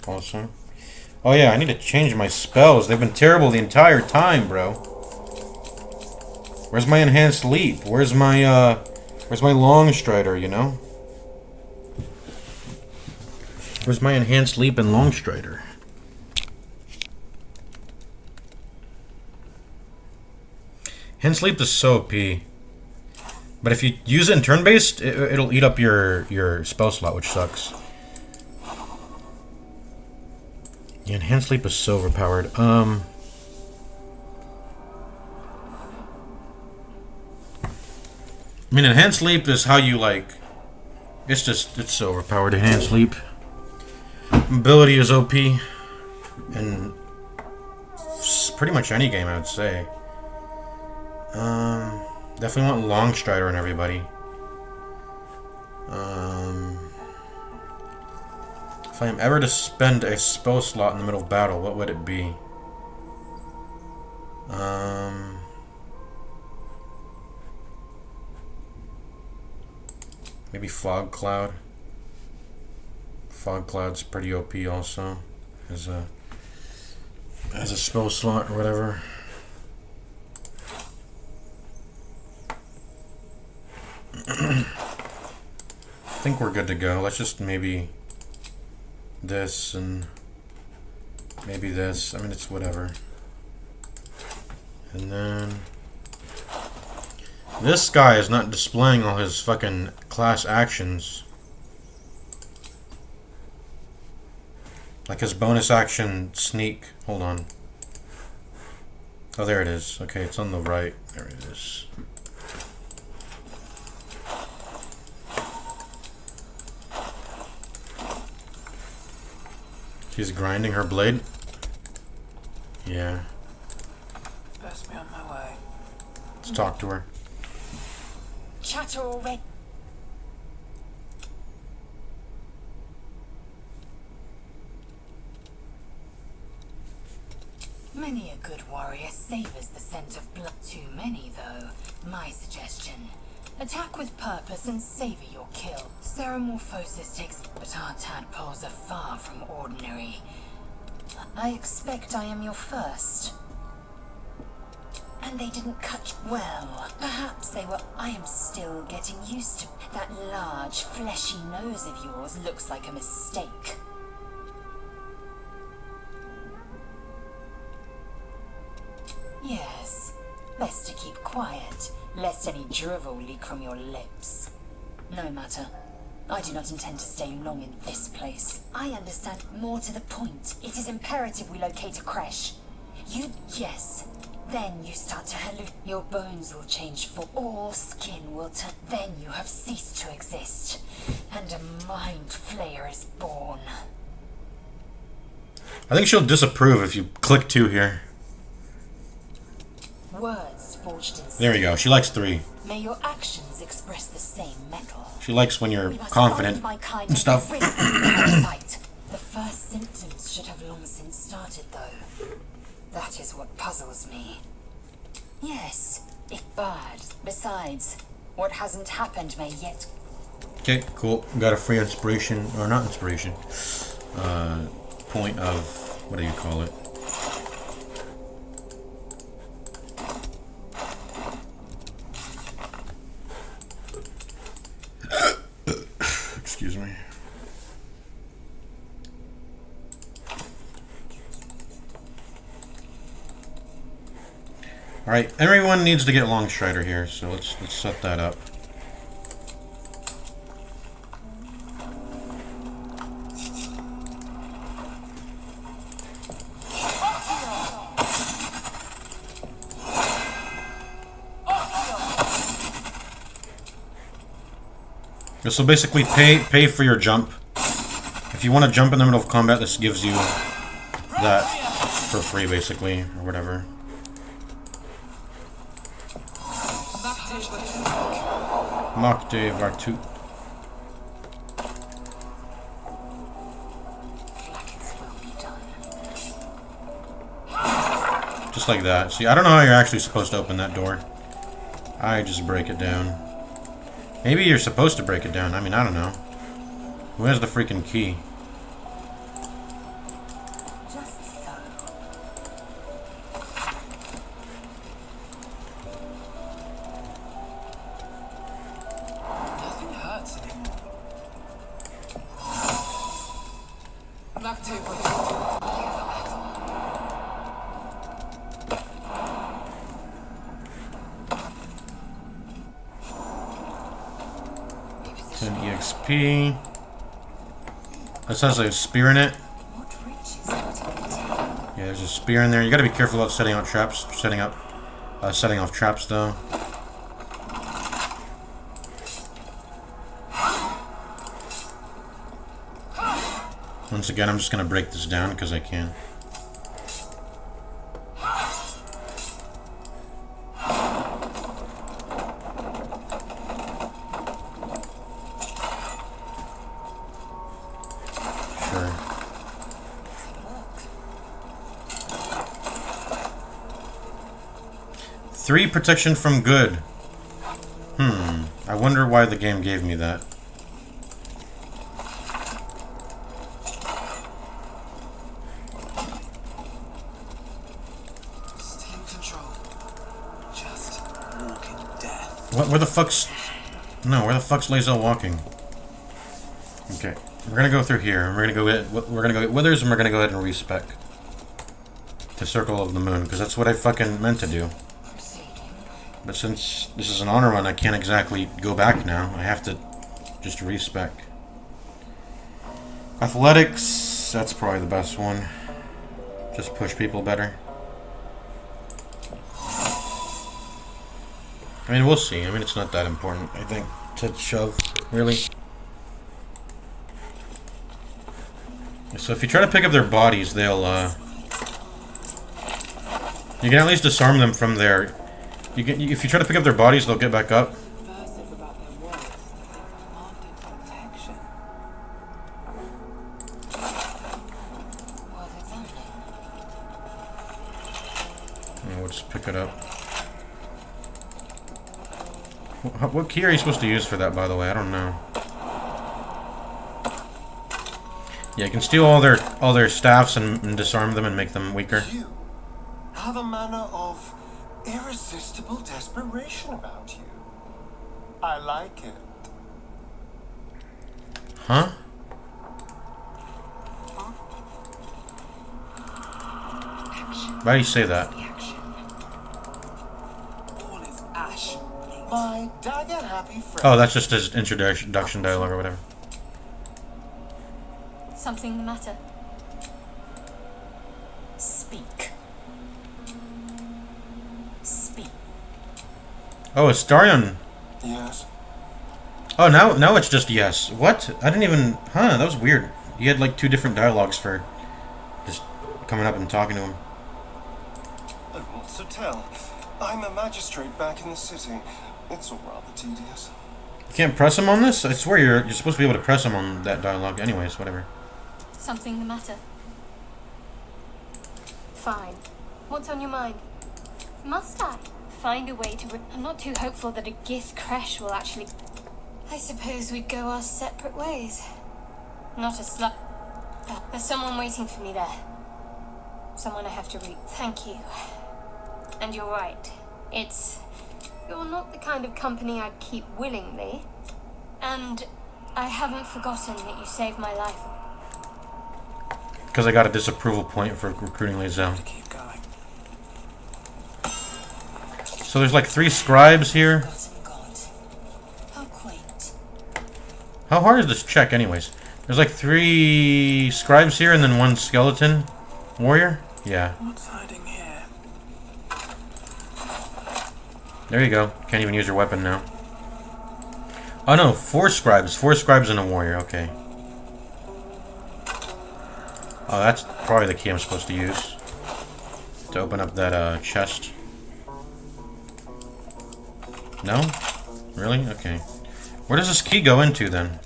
Also. Oh yeah, I need to change my spells. They've been terrible the entire time, bro. Where's my enhanced leap? Where's my long strider, you know? Where's my enhanced leap and long strider? Enhanced leap is so OP. But if you use it in turn-based, it'll eat up your spell slot, which sucks. Yeah, enhanced leap is so overpowered. I mean, enhanced leap is how you like. It's so overpowered. Enhanced leap. Ability is OP, and pretty much any game I would say. Definitely want long strider on everybody. If I am ever to spend a spell slot in the middle of battle, what would it be? Maybe Fog Cloud. Fog Cloud's pretty OP also as a spell slot or whatever. I think we're good to go. Let's just maybe this and Maybe this. I mean, it's whatever. And then this guy is not displaying all his fucking class actions. Like his bonus action sneak. Hold on. Oh, there it is. Okay, it's on the right. There it is. She's grinding her blade. Yeah. Best be on my way. Let's talk to her. Chatter already. Many a good warrior savors the scent of blood. Too many, though. My suggestion. Attack with purpose and savor your kill. Ceramorphosis takes... But our tadpoles are far from ordinary. I expect I am your first. And they didn't cut... Well, perhaps they were... I am still getting used to... That large, fleshy nose of yours looks like a mistake. Yes, best to keep quiet, lest any drivel leak from your lips. No matter. I do not intend to stay long in this place. I understand. More to the point. It is imperative we locate a creche. Yes. Then you start to hallucinate. Your bones will change for all skin will turn. Then you have ceased to exist. And a mind flayer is born. I think she'll disapprove if you click 2 here. Words forged in There we go. She likes 3. May your actions express the same metal. She likes when you're We must confident find my kind and stuff. rid of the parasite. The first symptoms should have long since started, though. That is what puzzles me. Yes, it's bad. Besides, what hasn't happened may yet... Okay, cool. Got a free inspiration, or not inspiration, point of, what do you call it? Excuse me. Alright, everyone needs to get Long Strider here, so let's set that up. This will basically pay for your jump. If you want to jump in the middle of combat, this gives you that for free, basically, or whatever. Makte Vartu. Just like that. See, I don't know how you're actually supposed to open that door. I just break it down. Maybe you're supposed to break it down. I mean, I don't know. Who has the freaking key? Just so. Nothing hurts anymore. Lactate. 10 EXP. This has a spear in it. Yeah, there's a spear in there. You gotta be careful about setting out traps. Setting off traps though. Once again, I'm just gonna break this down because I can. Sure. 3 protection from good. I wonder why the game gave me that. Stay in control. Just walk in death. What? Where the fuck's... No, where the fuck's Lae'zel walking? Okay, we're gonna go through here. We're gonna go get Withers, and we're gonna go ahead and respec. to Circle of the Moon, because that's what I fucking meant to do. But since this is an honor run, I can't exactly go back now. I have to just respec. Athletics, that's probably the best one. Just push people better. I mean, we'll see. I mean, it's not that important, I think, to shove, really. So if you try to pick up their bodies, they'll, you can at least disarm them from their... if you try to pick up their bodies, they'll get back up. We'll just pick it up. What key are you supposed to use for that, by the way? I don't know. Yeah, you can steal all their staffs and disarm them and make them weaker. You have a manner of irresistible desperation about you. I like it. Huh? Why do you say that? My dagger happy friend. Oh, that's just his introduction dialogue or whatever. Something the matter? Speak. Speak. Oh, it's Darion. Yes. Oh, now it's just yes. What? I didn't even... Huh, that was weird. You had like 2 different dialogues for just coming up and talking to him. What's to tell? I'm a magistrate back in the city. It's all rather tedious. You can't press him on this? I swear you're supposed to be able to press him on that dialogue. Anyways, whatever. Something the matter? Fine. What's on your mind? Must I find a way to... I'm not too hopeful that a Gith crash will actually... I suppose we'd go our separate ways. Not a slut... There's someone waiting for me there. Someone I have to reach. Thank you. And you're right. You're not the kind of company I'd keep willingly. And I haven't forgotten that you saved my life. Because I got a disapproval point for recruiting Lae'zel. So there's like 3 scribes here. How hard is this check anyways? There's like 3 scribes here and then 1 skeleton warrior? Yeah. What's hiding here? There you go. Can't even use your weapon now. Oh no, 4 scribes. 4 scribes and a warrior. Okay. Oh, that's probably the key I'm supposed to use to open up that chest. No? Really? Okay. Where does this key go into then?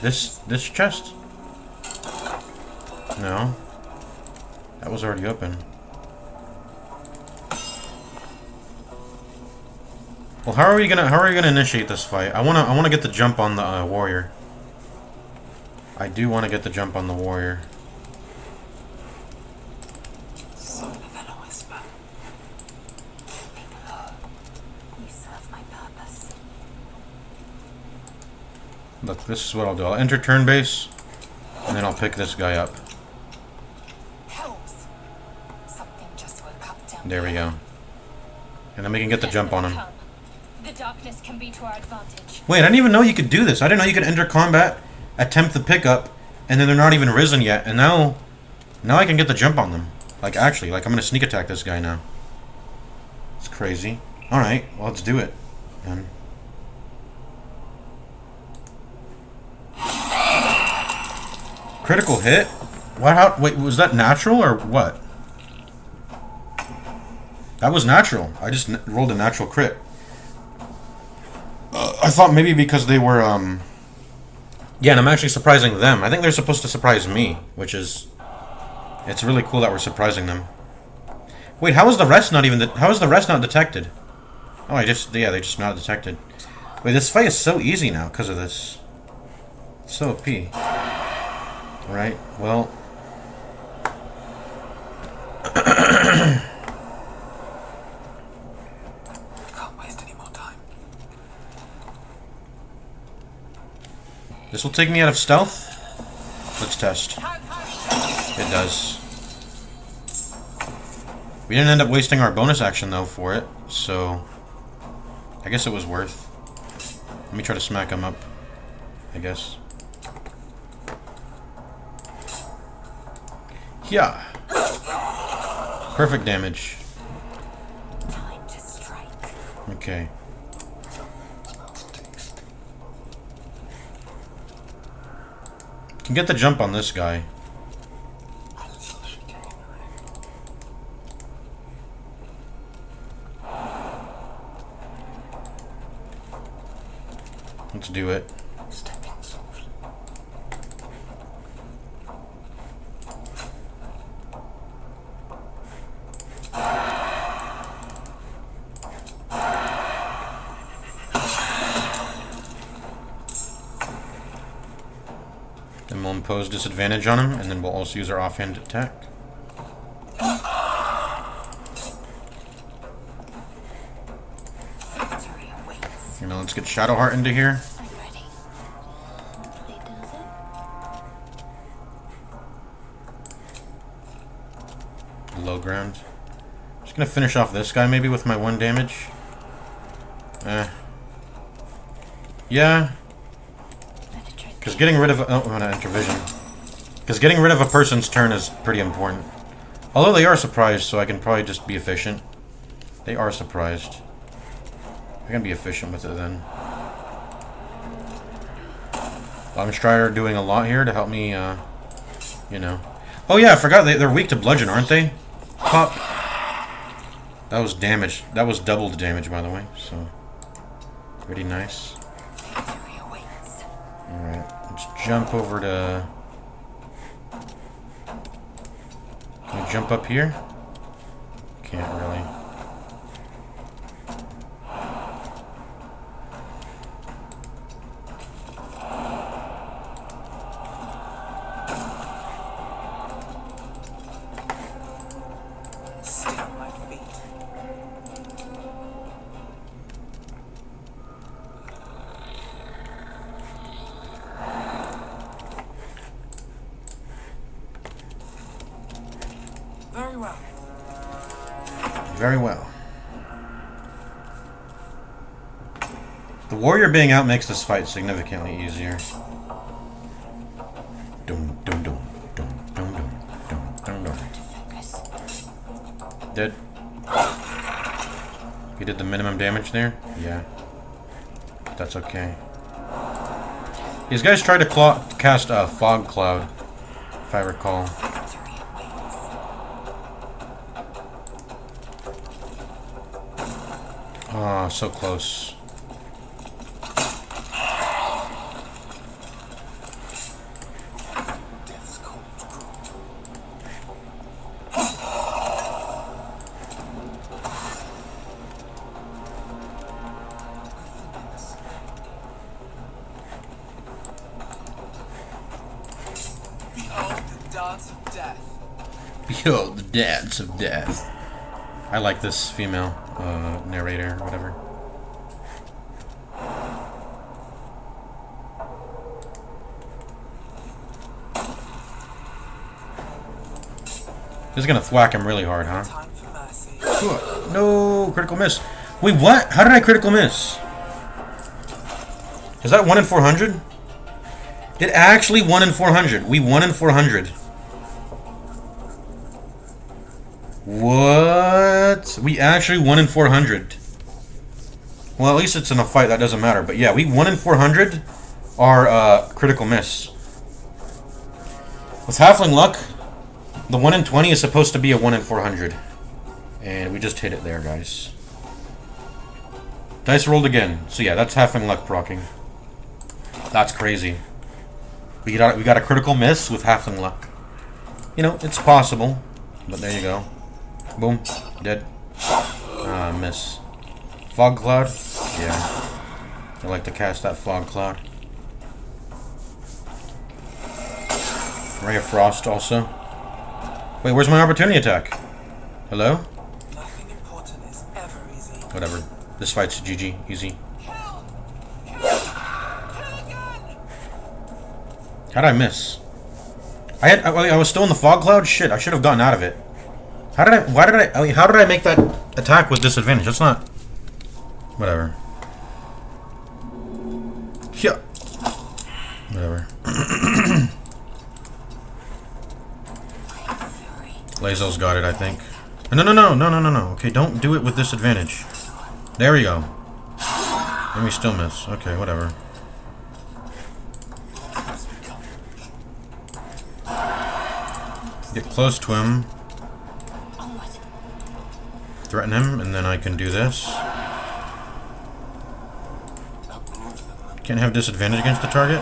This chest? No. That was already open. Well, how are we gonna initiate this fight? I wanna get the jump on the warrior. I do want to get the jump on the warrior. Sooner than a whisper. You serve my purpose. Look, this is what I'll do. I'll enter turn base, and then I'll pick this guy up. Helps. Something just woke up down There we go. And then we can get the jump on him. The darkness can be to our advantage. Wait, I didn't even know you could do this. I didn't know you could enter combat, attempt the pickup, and then they're not even risen yet. And now I can get the jump on them. Like, actually, like, I'm gonna sneak attack this guy now. It's crazy. Alright, well, let's do it. Then. Critical hit? What? Wait, was that natural or what? That was natural. I just rolled a natural crit. I thought maybe because they were, yeah, and I'm actually surprising them. I think they're supposed to surprise me, which is... It's really cool that we're surprising them. Wait, how is the rest not even... How is the rest not detected? Oh, yeah, they just not detected. Wait, this fight is so easy now because of this. It's so OP. Right, well... This will take me out of stealth. Let's test. It does. We didn't end up wasting our bonus action, though, for it. So, I guess it was worth. Let me try to smack him up, I guess. Yeah. Perfect damage. Time to strike. Okay. Can get the jump on this guy. Let's do it. Then we'll impose disadvantage on him, and then we'll also use our offhand attack. You know, let's get Shadowheart into here. I'm ready. They does it. Low ground. Just gonna finish off this guy maybe with my 1 damage. Yeah. Because getting rid of oh, I'm gonna enter vision. Because getting rid of a person's turn is pretty important. Although they are surprised, so I can probably just be efficient. They are surprised. I can be efficient with it then. Longstrider doing a lot here to help me, you know. Oh yeah, I forgot they're weak to bludgeon, aren't they? Pop. That was damage. That was double the damage, by the way. So, pretty nice. Alright, let's jump over to... Can we jump up here? Can't really. Stay on my feet. Very well. Very well. The warrior being out makes this fight significantly easier. Dum dum dum dum dum dum dum dum dum. Dead. He did the minimum damage there? Yeah. That's okay. These guys tried to cast a fog cloud, if I recall. Oh, so close. Death's cold growth. Behold the dance of death. Behold the dance of death. I like this female narrator, or whatever. This is gonna thwack him really hard, huh? Time for mercy. No, critical miss. Wait, what? How did I critical miss? Is that 1 in 400? It actually 1 in 400. We 1 in 400. What? We actually 1 in 400. Well, at least it's in a fight. That doesn't matter. But yeah, we 1 in 400 are critical miss. With Halfling luck, the 1 in 20 is supposed to be a 1 in 400. And we just hit it there, guys. Dice rolled again. So yeah, that's Halfling luck proccing. That's crazy. We got a critical miss with Halfling luck. You know, it's possible. But there you go. Boom. Dead. Miss. Fog cloud? Yeah. I like to cast that fog cloud. Ray of Frost also. Wait, where's my opportunity attack? Hello? Nothing important is ever easy. Whatever. This fight's GG. Easy. How'd I miss? I was still in the fog cloud? Shit, I should have gotten out of it. How did I make that attack with disadvantage? That's not... Whatever. Yeah. Whatever. Lazel's got it, I think. No. Okay, don't do it with disadvantage. There we go. And we still miss. Okay, whatever. Get close to him. Threaten him, and then I can do this. Can't have disadvantage against the target?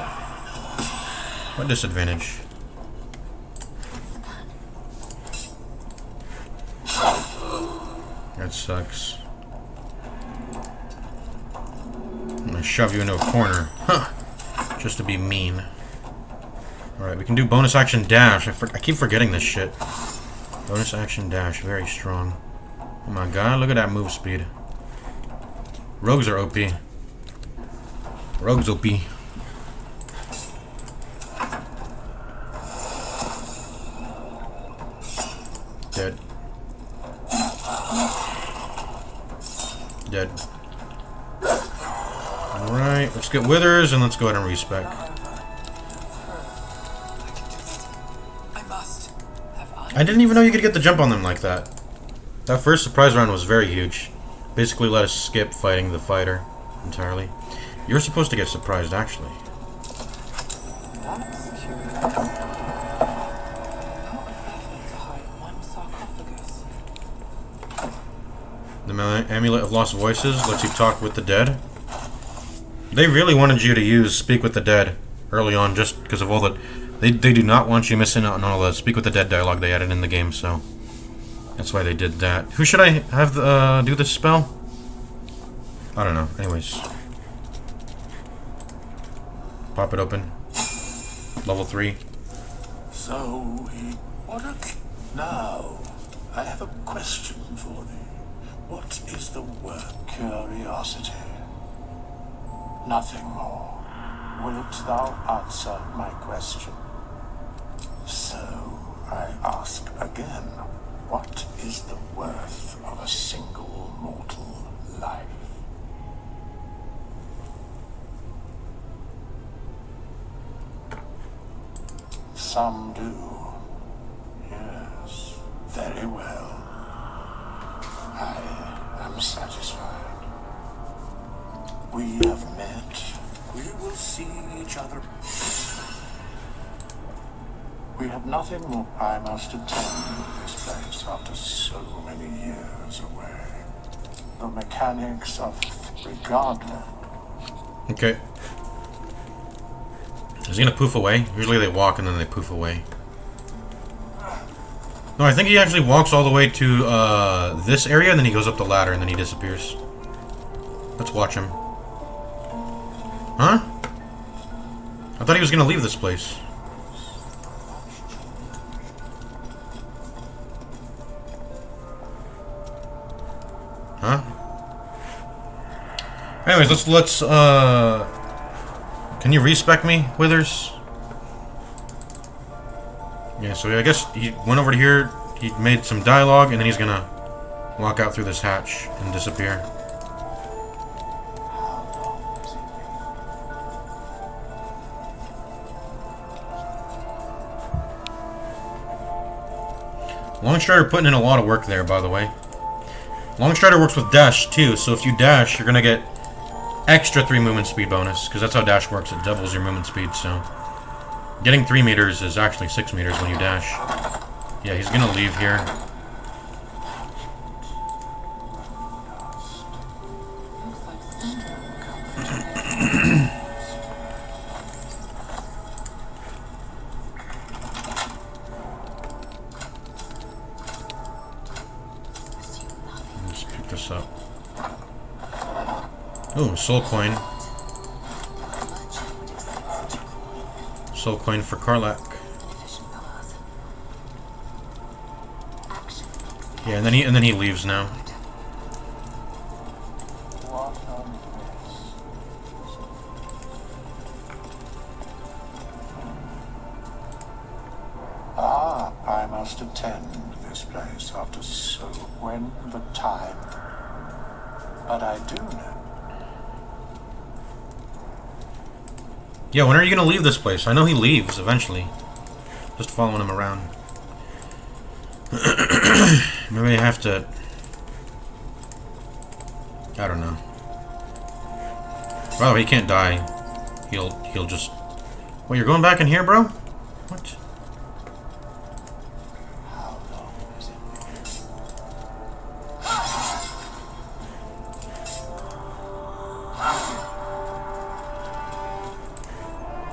What disadvantage? That sucks. I'm gonna shove you into a corner. Huh. Just to be mean. Alright, we can do bonus action dash. I keep forgetting this shit. Bonus action dash, very strong. Oh my god, look at that move speed. Rogues are OP. Rogues OP. Dead. Dead. Alright, let's get Withers and let's go ahead and respec. I didn't even know you could get the jump on them like that. That first surprise round was very huge. Basically let us skip fighting the fighter entirely. You're supposed to get surprised, actually. The Amulet of Lost Voices lets you talk with the dead. They really wanted you to use Speak with the Dead early on just because of all the... They do not want you missing out on all the Speak with the Dead dialogue they added in the game, so... That's why they did that. Who should I have do this spell? I don't know. Anyways. Pop it open. Level 3. So, what a... Now, I have a question for thee. What is the word? Curiosity. Nothing more. Wilt thou answer my question? So, I ask again. What is the worth of a single mortal life? Some do. Yes. Very well. I am satisfied. We have met. We will see each other. We have nothing more. I must attend this place after so many years away. The mechanics of regardless. Okay. Is he gonna poof away? Usually they walk and then they poof away. No, I think he actually walks all the way to this area and then he goes up the ladder and then he disappears. Let's watch him. Huh? I thought he was gonna leave this place. Huh? Anyways, let's can you respec me, Withers? Yeah, so I guess he went over to here, he made some dialogue, and then he's gonna walk out through this hatch and disappear. Longstrider putting in a lot of work there, by the way. Longstrider works with dash too, so if you dash, you're gonna get extra 3 movement speed bonus, because that's how dash works, it doubles your movement speed, so... Getting 3 meters is actually 6 meters when you dash. Yeah, he's gonna leave here. Let's pick this up. Ooh, soul coin. Soul coin for Karlak. Yeah, and then he leaves now. must attend this place after so when the time. But I do know. Yeah, when are you gonna leave this place? I know he leaves eventually. Just following him around. Maybe I have to... I don't know. Well, he can't die. He'll just... Wait, you're going back in here, bro? What? How long has it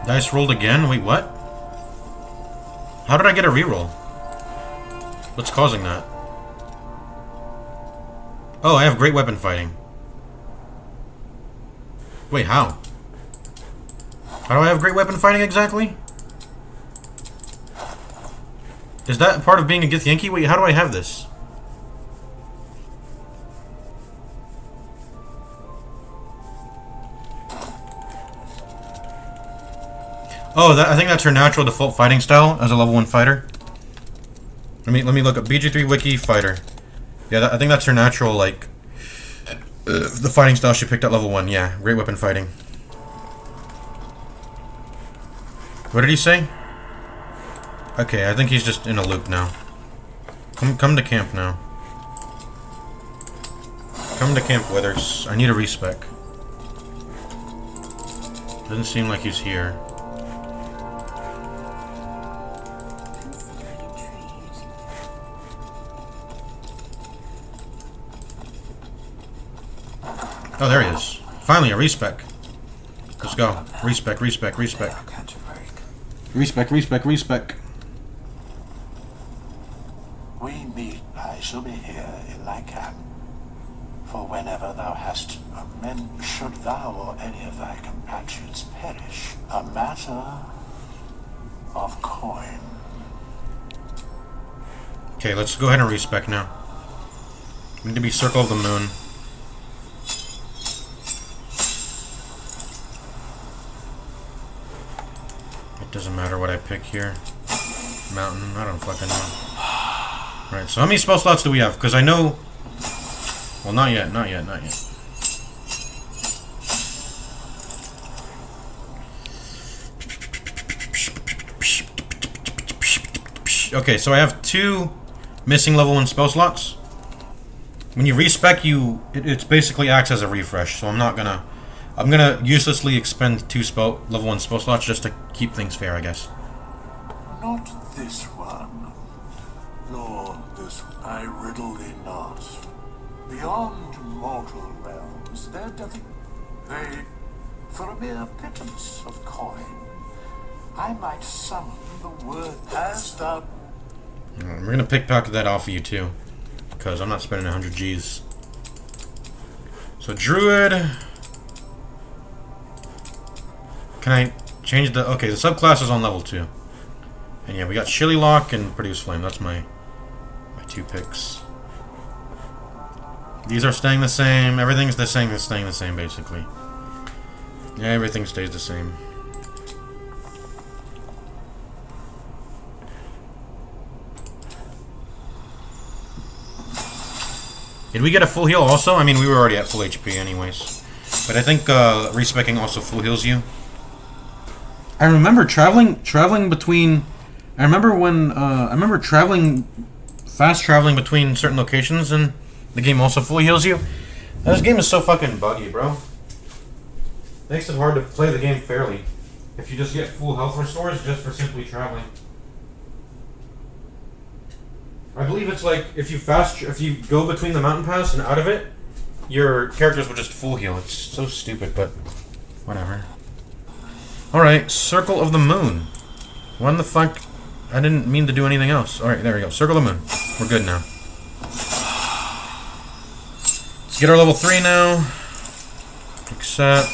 been? Dice rolled again? Wait, what? How did I get a reroll? What's causing that? Oh, I have great weapon fighting. Wait, how? How do I have great weapon fighting exactly? Is that part of being a Githyanki? Wait, how do I have this? Oh, I think that's her natural default fighting style as a level 1 fighter. Let me look up bg3 wiki fighter. Yeah, I think that's her natural, like, the fighting style she picked at level 1. Yeah, great weapon fighting. What did he say? Okay, I think he's just in a loop now. Come to camp now. Come to Camp Withers. I need a respec. Doesn't seem like he's here. Oh, there he is. Finally, a respec. Let's go. Respec, respec, respec. Respec, respec, respec. We meet, I shall be here in thy camp. For whenever thou hast men, should thou or any of thy compatriots perish, a matter of coin. Okay, let's go ahead and respec now. We need to be Circle of the Moon. It doesn't matter what I pick here. Mountain, I don't fucking know. Alright, so how many spell slots do we have? Because I know... Well, not yet, not yet, not yet. Okay, so I have 2 missing level 1 spell slots. When you respec, it basically acts as a refresh, so I'm gonna uselessly expend 2 level 1 spell slots just to keep things fair, I guess. Not this one, nor this I riddle thee not. Beyond mortal realms, there doth they, for a mere pittance of coin, I might summon the word as thou. We're gonna pickpocket that off of you too, because I'm not spending 100 G's. So Druid, can I change the? Okay, the subclass is on level 2, and yeah, we got Chili Lock and Produce Flame. That's my 2 picks. These are staying the same. Everything's staying the same basically. Yeah, everything stays the same. Did we get a full heal also? I mean, we were already at full HP anyways. But I think respecking also full heals you. I remember traveling between... I remember fast traveling between certain locations, and the game also full heals you. This game is so fucking buggy, bro. Makes it hard to play the game fairly if you just get full health restores just for simply traveling. I believe it's like if you go between the mountain pass and out of it, your characters will just full heal. It's so stupid, but whatever. Alright, Circle of the Moon. When the fuck? I didn't mean to do anything else. Alright, there we go. Circle of the Moon. We're good now. Let's get our level 3 now. Accept.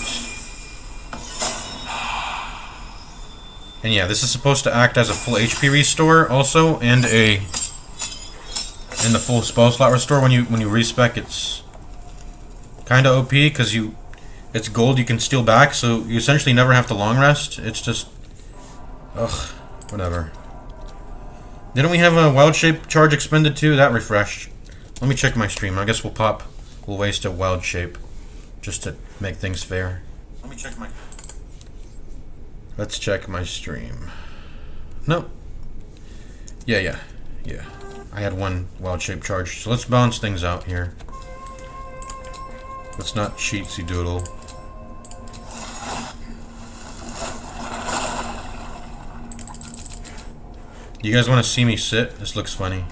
And yeah, this is supposed to act as a full HP restore also, and the full spell slot restore. When you respec, it's kind of OP because it's gold you can steal back, so you essentially never have to long rest. It's just, ugh, whatever. Didn't we have a wild shape charge expended too? That refreshed. Let me check my stream. I guess we'll waste a wild shape just to make things fair. Let me check my. Let's check my stream. Nope. Yeah. I had one wild shape charge. So let's balance things out here. Let's not cheatsy doodle. You guys want to see me sit? This looks funny.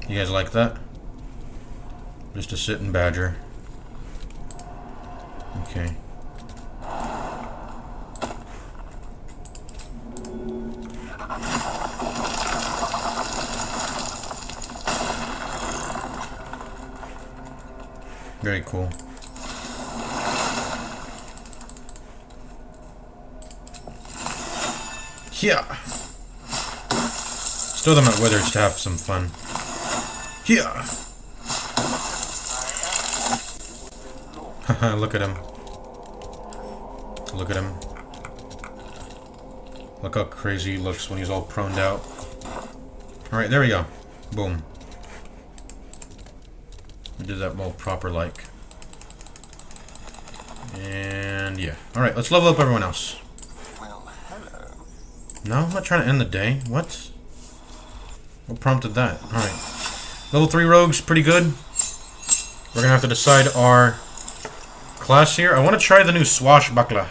You guys like that? Just a sitting badger. Okay. Very cool. Yeah. Stow them at Withers to have some fun. Yeah. Haha, look at him. Look at him. Look how crazy he looks when he's all proned out. Alright, there we go. Boom. We did that well proper like. And yeah. Alright, let's level up everyone else. No, I'm not trying to end the day. What? What prompted that? Alright. Level 3 rogues, pretty good. We're gonna have to decide our class here. I want to try the new swashbuckler.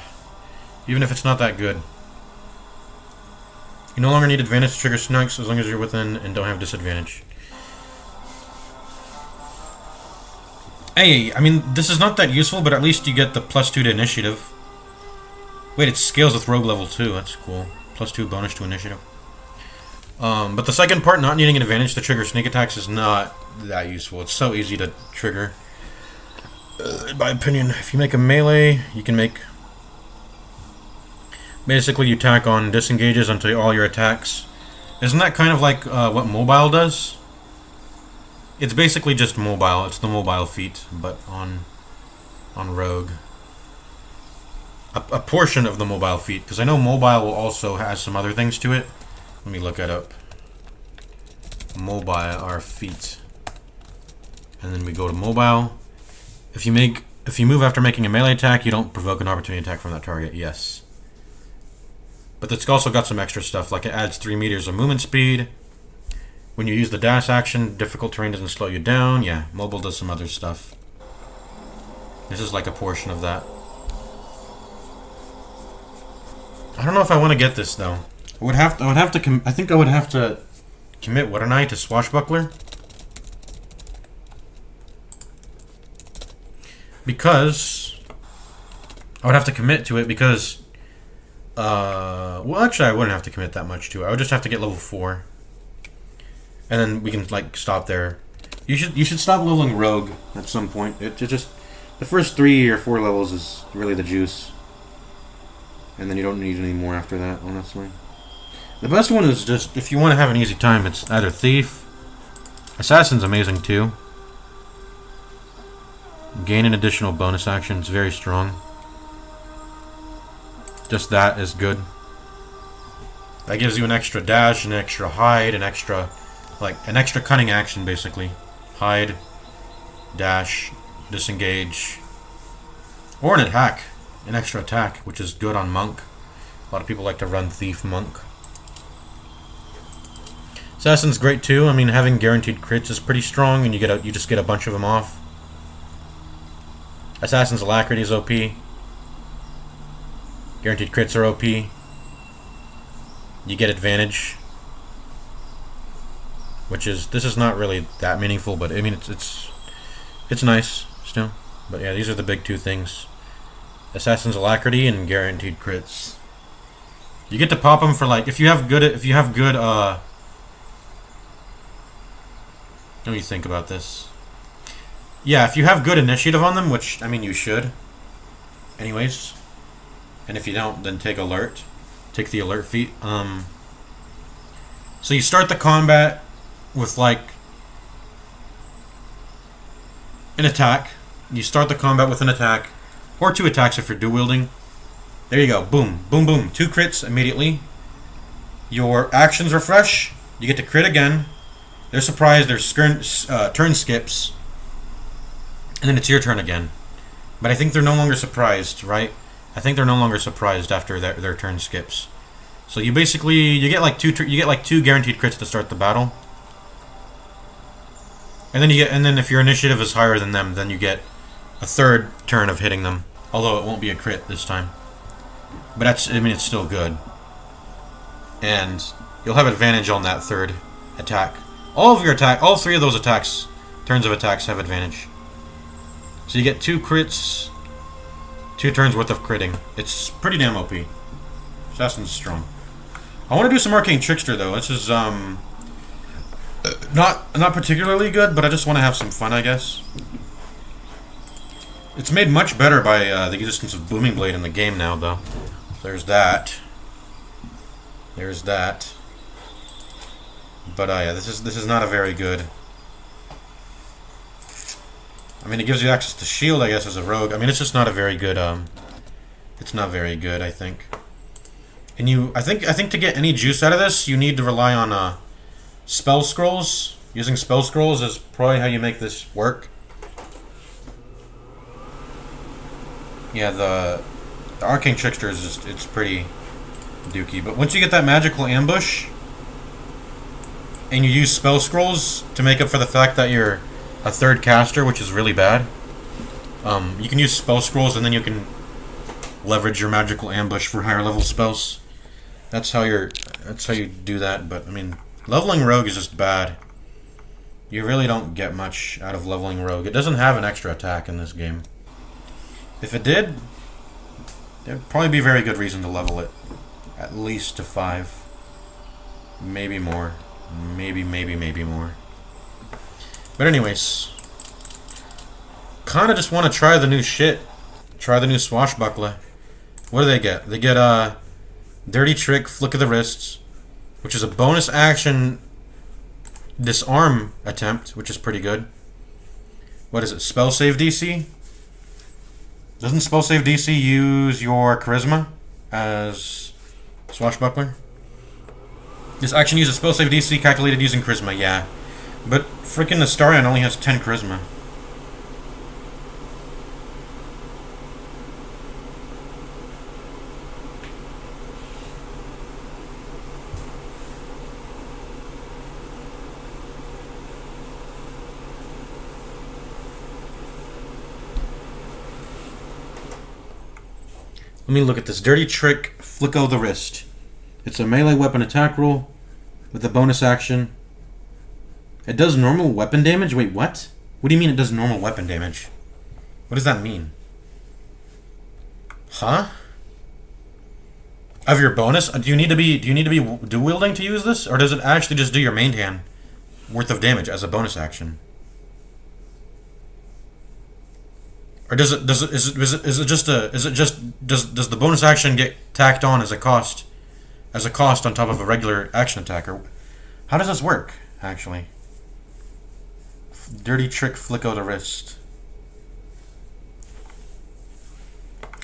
Even if it's not that good. You no longer need advantage to trigger snipes as long as you're within and don't have disadvantage. Hey, I mean, this is not that useful, but at least you get the +2 to initiative. Wait, it scales with rogue level 2. That's cool. +2 bonus to initiative. But the second part, not needing an advantage to trigger sneak attacks, is not that useful. It's so easy to trigger. In my opinion, if you make a melee, you can make... Basically, you tack on disengages until all your attacks. Isn't that kind of like what mobile does? It's basically just mobile. It's the mobile feat, but on rogue. A portion of the mobile feat, because I know mobile will also has some other things to it. Let me look it up. Mobile are feat, and then we go to mobile. If you move after making a melee attack, you don't provoke an opportunity attack from that target. Yes, but it's also got some extra stuff, like it adds 3 meters of movement speed. When you use the dash action, difficult terrain doesn't slow you down. Yeah, mobile does some other stuff. This is like a portion of that. I don't know if I want to get this though. I think I would have to commit, wouldn't I, to swashbuckler? Because I would have to commit to it because well, actually I wouldn't have to commit that much to it. I would just have to get level 4. And then we can like stop there. You should stop leveling rogue at some point. It just the first 3 or 4 levels is really the juice. And then you don't need any more after that, honestly. The best one is just, if you want to have an easy time, it's either Thief. Assassin's amazing too. Gain an additional bonus action, it's very strong. Just that is good. That gives you an extra dash, an extra hide, an extra cunning action basically. Hide, dash, disengage, or an attack. An extra attack, which is good on Monk. A lot of people like to run Thief Monk. Assassin's great too. I mean, having guaranteed crits is pretty strong, and you just get a bunch of them off. Assassin's Alacrity is OP. Guaranteed crits are OP. You get advantage, this is not really that meaningful, but I mean it's nice still. But yeah, these are the big 2 things. Assassin's Alacrity and guaranteed crits. You get to pop them for like if you have good let me think about this. Yeah, if you have good initiative on them, which I mean you should anyways, and if you don't, then take the alert feat. So you start the combat with like an attack. You start the combat with an attack or 2 attacks if you're dual wielding. There you go. Boom. Boom, boom. 2 crits immediately. Your actions refresh. You get to crit again. They're surprised. There's turn skips. And then it's your turn again. But I think they're no longer surprised, right? I think they're no longer surprised after their turn skips. So you basically you get like 2 guaranteed crits to start the battle. And then if your initiative is higher than them, then you get a 3rd turn of hitting them. Although it won't be a crit this time. But it's still good. And you'll have advantage on that 3rd attack. All 3 of those attacks, turns of attacks, have advantage. So you get 2 crits, 2 turns worth of critting. It's pretty damn OP. Assassin's strong. I want to do some Arcane Trickster though. This is not particularly good, but I just want to have some fun, I guess. It's made much better by the existence of Booming Blade in the game now, though. There's that. There's that. But yeah, this is not a very good. I mean, it gives you access to shield, I guess, as a rogue. I mean, it's just not a very good. It's not very good, I think. And I think to get any juice out of this, you need to rely on spell scrolls. Using spell scrolls is probably how you make this work. Yeah, the Arcane Trickster is just, it's pretty dookie. But once you get that magical ambush, and you use spell scrolls to make up for the fact that you're a 3rd caster, which is really bad, you can use spell scrolls and then you can leverage your magical ambush for higher level spells. That's how you do that. But I mean, leveling rogue is just bad. You really don't get much out of leveling rogue. It doesn't have an extra attack in this game. If it did, there'd probably be a very good reason to level it. At least to 5. Maybe more. Maybe more. But anyways. Kinda just want to try the new shit. Try the new Swashbuckler. What do they get? They get a Dirty Trick, Flick of the Wrists, which is a bonus action disarm attempt, which is pretty good. What is it? Spell save DC? Doesn't spell save DC use your charisma as Swashbuckler? This action uses spell save DC calculated using charisma, yeah. But freaking Astarion only has 10 charisma. Let me look at this. Dirty Trick, Flick o' the Wrist. It's a melee weapon attack roll with a bonus action. It does normal weapon damage? Wait, what? What do you mean it does normal weapon damage? What does that mean? Huh? Of your bonus? Do you need to be dual wielding to use this? Or does it actually just do your main hand worth of damage as a bonus action? Or does the bonus action get tacked on as a cost on top of a regular action attack? Or how does this work, actually? Dirty Trick, Flick o' the Wrist.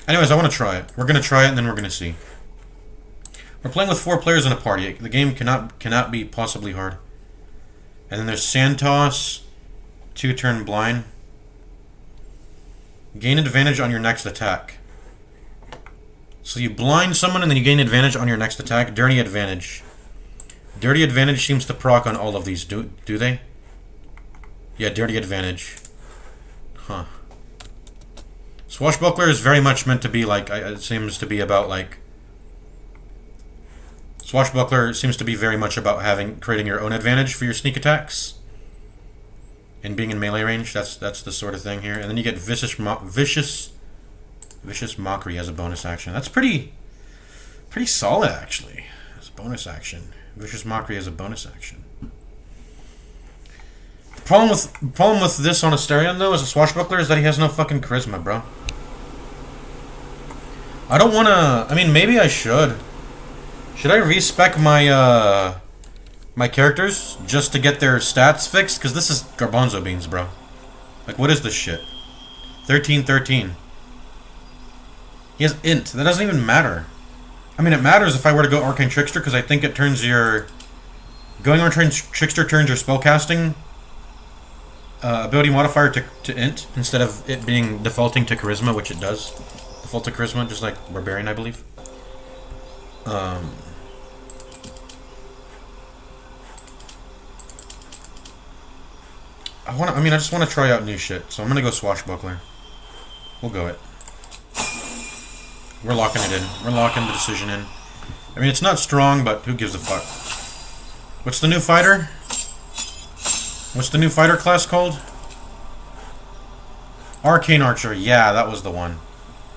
Anyways, I want to try it. We're going to try it and then we're going to see. We're playing with 4 players in a party. The game cannot be possibly hard. And then there's Sand Toss, 2-turn blind. Gain advantage on your next attack. So you blind someone and then you gain advantage on your next attack. Dirty advantage. Dirty advantage seems to proc on all of these. Do they? Yeah, dirty advantage. Huh. Swashbuckler is very much meant to be like, it seems to be about like, Swashbuckler seems to be very much about creating your own advantage for your sneak attacks. And being in melee range, that's the sort of thing here. And then you get Vicious Mockery as a bonus action. That's pretty solid, actually, as a bonus action. Vicious Mockery as a bonus action. The problem with this on Astarion, though, as a Swashbuckler, is that he has no fucking charisma, bro. I don't want to... I mean, maybe I should. Should I respec my, my characters just to get their stats fixed? Because this is garbanzo beans, bro. Like, what is this shit? 13-13. He has int. That doesn't even matter. I mean, it matters if I were to go Arcane Trickster, because I think it turns your... Going Arcane Trickster turns your spellcasting ability modifier to int, instead of it being defaulting to Charisma, which it does. Default to Charisma, just like Barbarian, I believe. I just want to try out new shit, so I'm gonna go Swashbuckler. We'll go it. We're locking it in. We're locking the decision in. I mean, it's not strong, but who gives a fuck? What's the new fighter? What's the new fighter class called? Arcane Archer. Yeah, that was the one.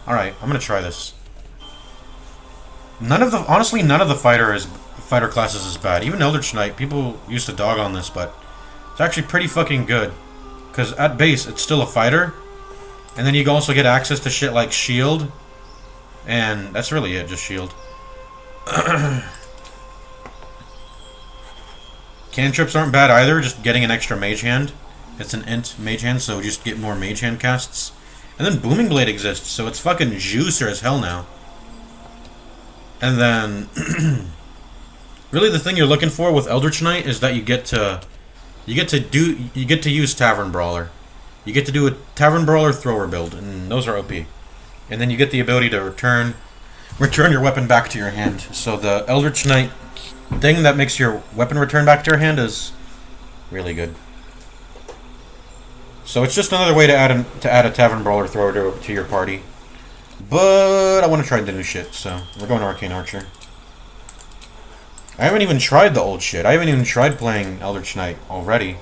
Alright, I'm gonna try this. Honestly, none of the fighter classes is bad. Even Eldritch Knight, people used to dog on this, but it's actually pretty fucking good. Because at base, it's still a fighter. And then you also get access to shit like shield. And that's really it, just shield. Cantrips aren't bad either, just getting an extra mage hand. It's an int mage hand, so just get more mage hand casts. And then Booming Blade exists, so it's fucking juicer as hell now. And then really the thing you're looking for with Eldritch Knight is that you get to use Tavern Brawler. You get to do a Tavern Brawler thrower build, and those are OP. And then you get the ability to return your weapon back to your hand. So the Eldritch Knight thing that makes your weapon return back to your hand is really good. So it's just another way to add a Tavern Brawler thrower to your party. But I want to try the new shit, so we're going to Arcane Archer. I haven't even tried the old shit. I haven't even tried playing Eldritch Knight already.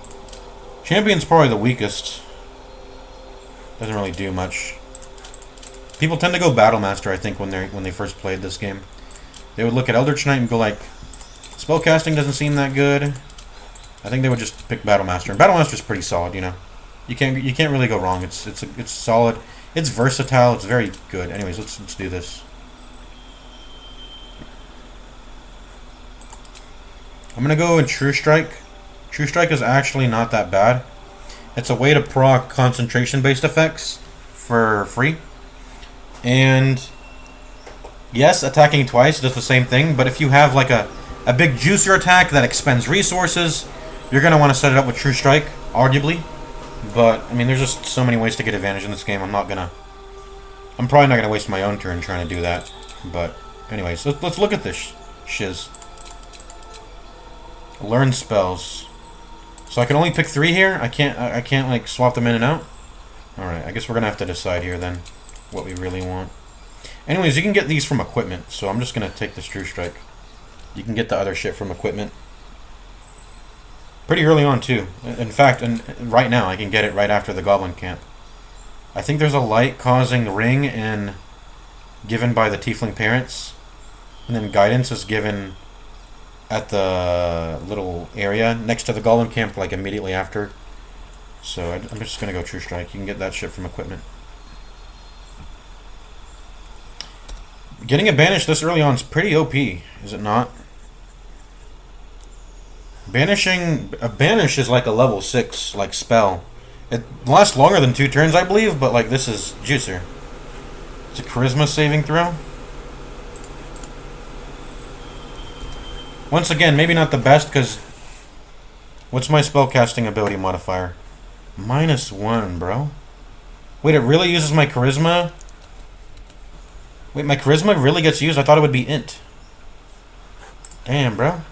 Champion's probably the weakest. Doesn't really do much. People tend to go Battlemaster, I think, when they first played this game. They would look at Eldritch Knight and go like, spellcasting doesn't seem that good. I think they would just pick Battlemaster. And Battlemaster's pretty solid, you know. You can't really go wrong. It's solid. It's versatile. It's very good. Anyways, let's do this. I'm gonna go in True Strike. True Strike is actually not that bad. It's a way to proc concentration-based effects for free. And yes, attacking twice does the same thing, but if you have like a big juicer attack that expends resources, you're gonna want to set it up with True Strike, arguably. But I mean, there's just so many ways to get advantage in this game. I'm probably not gonna waste my own turn trying to do that. But anyways, let's look at this shiz. Learn spells. So I can only pick 3 here. I can't like swap them in and out. All right, I guess we're gonna have to decide here then what we really want. Anyways, you can get these from equipment, so I'm just gonna take this True Strike. You can get the other shit from equipment. Pretty early on too. In fact, right now I can get it right after the Goblin Camp. I think there's a light causing ring given by the Tiefling parents, and then guidance is given at the little area next to the Goblin Camp, like immediately after. So I'm just gonna go True Strike. You can get that shit from equipment. Getting a banish this early on is pretty OP, is it not? A banish is like a level 6 like spell. It lasts longer than 2 turns, I believe, but like this is juicer. It's a charisma saving throw. Once again, maybe not the best, because what's my spellcasting ability modifier? -1, bro. Wait, it really uses my charisma? Wait, my charisma really gets used? I thought it would be int. Damn, bro.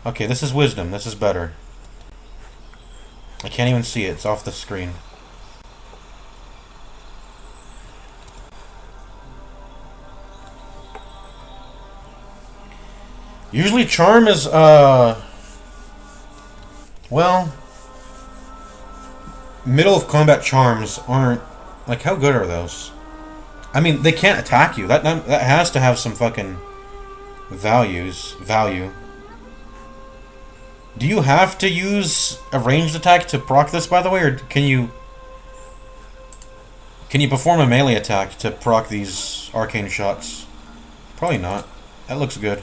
Okay, this is wisdom. This is better. I can't even see it. It's off the screen. Usually charm is, well, middle of combat charms aren't, like, how good are those? I mean, they can't attack you. That has to have some fucking value. Do you have to use a ranged attack to proc this, by the way, or can you perform a melee attack to proc these arcane shots? Probably not. That looks good.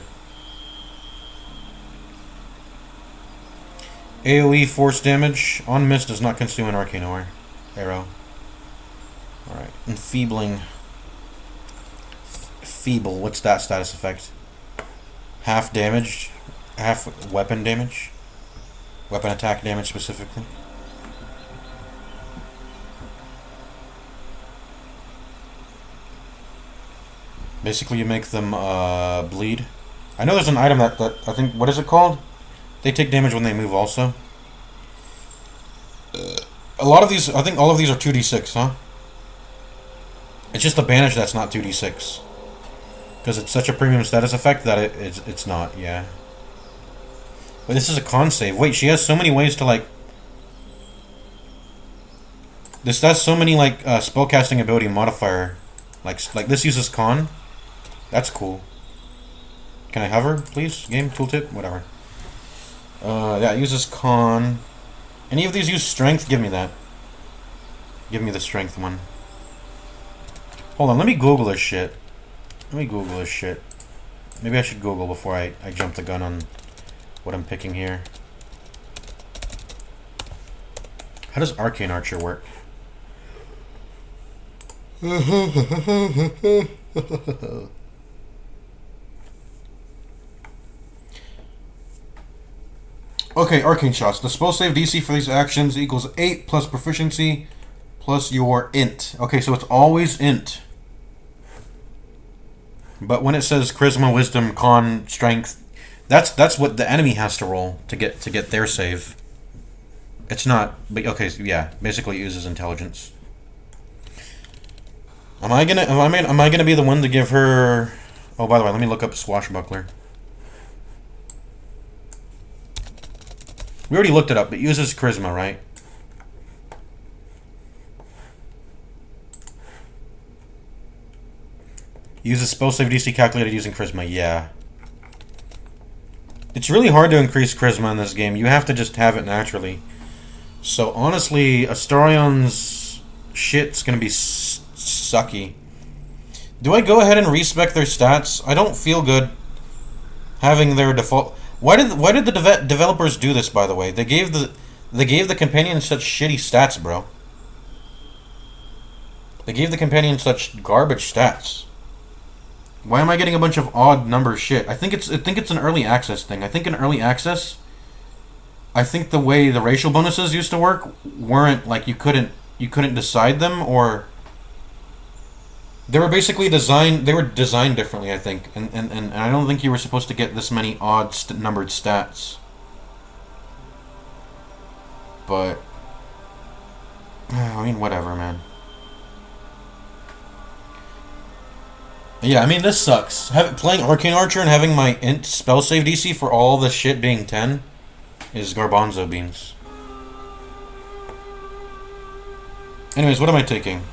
AoE force damage on miss does not consume an arcane arrow. Alright, enfeebling. Feeble. What's that status effect? Half damage, half weapon damage, weapon attack damage specifically. Basically, you make them bleed. I know there's an item that I think, what is it called? They take damage when they move also. A lot of these, I think all of these are 2d6, huh? It's just the banish that's not 2d6. Because it's such a premium status effect that it's not, yeah. But this is a con save. Wait, she has so many ways to, like... This does so many, like, spellcasting ability modifier. Like this uses con. That's cool. Can I hover, please? Game, tooltip, whatever. Yeah, it uses con. Any of these use strength? Give me that. Give me the strength one. Hold on, let me Google this shit. Let me Google this shit. Maybe I should Google before I jump the gun on what I'm picking here. How does Arcane Archer work? Okay, Arcane Shots. The spell save DC for these actions equals 8 plus proficiency plus your int. Okay, so it's always int. But when it says Charisma, Wisdom, Con, Strength, that's what the enemy has to roll to get their save. It's not, but okay, so yeah, basically it uses intelligence. Am I gonna be the one to give her? Oh, by the way, let me look up Swashbuckler. We already looked it up. It uses Charisma, right? Uses spell save DC calculated using Charisma. Yeah. It's really hard to increase Charisma in this game. You have to just have it naturally. So honestly, Astarion's shit's gonna be sucky. Do I go ahead and respec their stats? I don't feel good having their default. Why did the developers do this? By the way, they gave the companion such shitty stats, bro. They gave the companion such garbage stats. Why am I getting a bunch of odd number shit? I think it's an early access thing. I think in early access, I think the way the racial bonuses used to work weren't like you couldn't decide them, or they were basically designed. They were designed differently, I think, and I don't think you were supposed to get this many odd numbered stats. But I mean, whatever, man. Yeah, I mean, this sucks. Playing Arcane Archer and having my int spell save DC for all the shit being 10 is garbanzo beans. Anyways, what am I taking?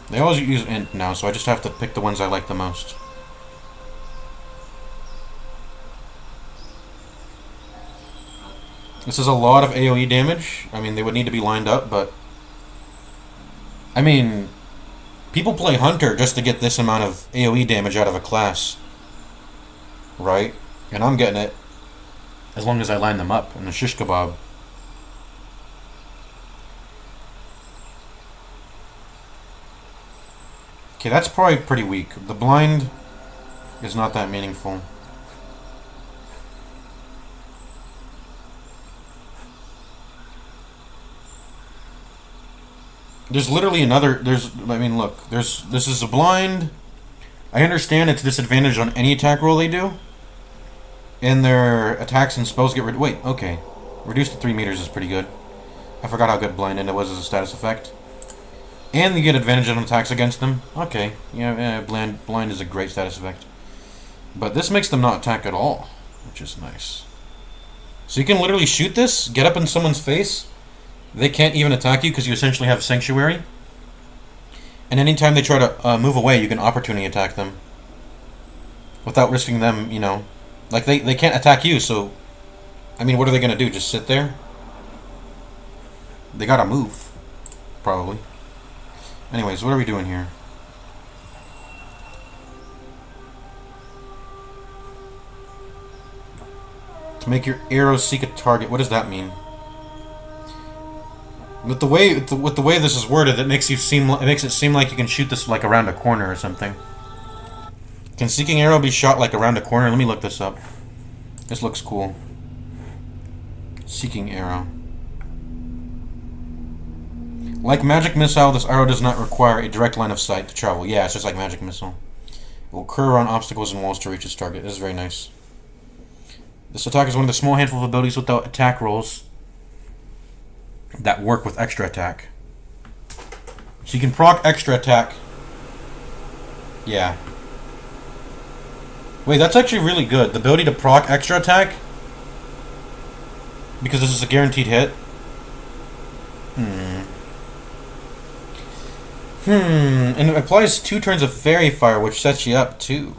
They always use int now, so I just have to pick the ones I like the most. This is a lot of AoE damage. I mean, they would need to be lined up, but I mean, people play Hunter just to get this amount of AoE damage out of a class, right? And I'm getting it as long as I line them up in the shish kebab. Okay, that's probably pretty weak. The blind is not that meaningful. There's literally another, I mean, look, this is a blind. I understand it's disadvantage on any attack roll they do. And their attacks and spells get wait, okay. Reduced to 3 meters is pretty good. I forgot how good blind it was as a status effect. And you get advantage on attacks against them. Okay, yeah, blind is a great status effect. But this makes them not attack at all, which is nice. So you can literally shoot this, get up in someone's face. They can't even attack you because you essentially have Sanctuary. And anytime they try to move away, you can opportunity attack them. Without risking them, you know. Like, they can't attack you, so I mean, what are they going to do? Just sit there? They gotta move. Probably. Anyways, what are we doing here? To make your arrows seek a target. What does that mean? With the way this is worded, it makes it seem like you can shoot this like around a corner or something. Can Seeking Arrow be shot like around a corner? Let me look this up. This looks cool. Seeking Arrow. Like Magic Missile, this arrow does not require a direct line of sight to travel. Yeah, it's just like Magic Missile. It will curve around obstacles and walls to reach its target. This is very nice. This attack is one of the small handful of abilities without attack rolls that work with extra attack. So you can proc extra attack. Yeah. Wait, that's actually really good. The ability to proc extra attack, because this is a guaranteed hit. And it applies 2 turns of Fairy Fire, which sets you up too.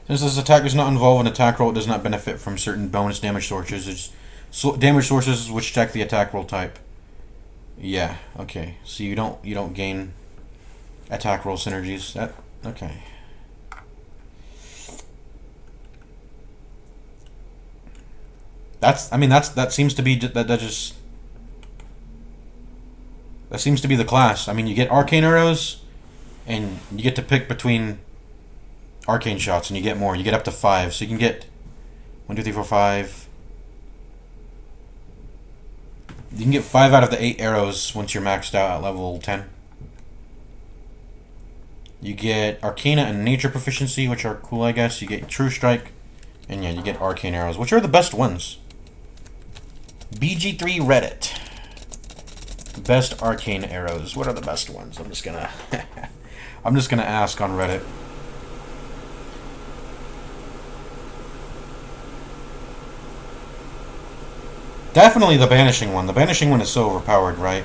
Since this attack does not involve an attack roll, it does not benefit from certain bonus damage sources. It's damage sources which check the attack roll type. Yeah, okay. So you don't gain attack roll synergies. That okay. That seems to be that seems to be the class. I mean, you get arcane arrows, and you get to pick between arcane shots, and you get more. You get up to 5, so you can get 1, 2, 3, 4, 5. You can get 5 out of the 8 arrows once you're maxed out at level 10. You get Arcana and Nature proficiency, which are cool, I guess. You get True Strike, and yeah, you get Arcane arrows, which are the best ones. bg3 Reddit. Best arcane arrows. What are the best ones? I'm just gonna ask on Reddit. Definitely the Banishing one. The Banishing one is so overpowered, right?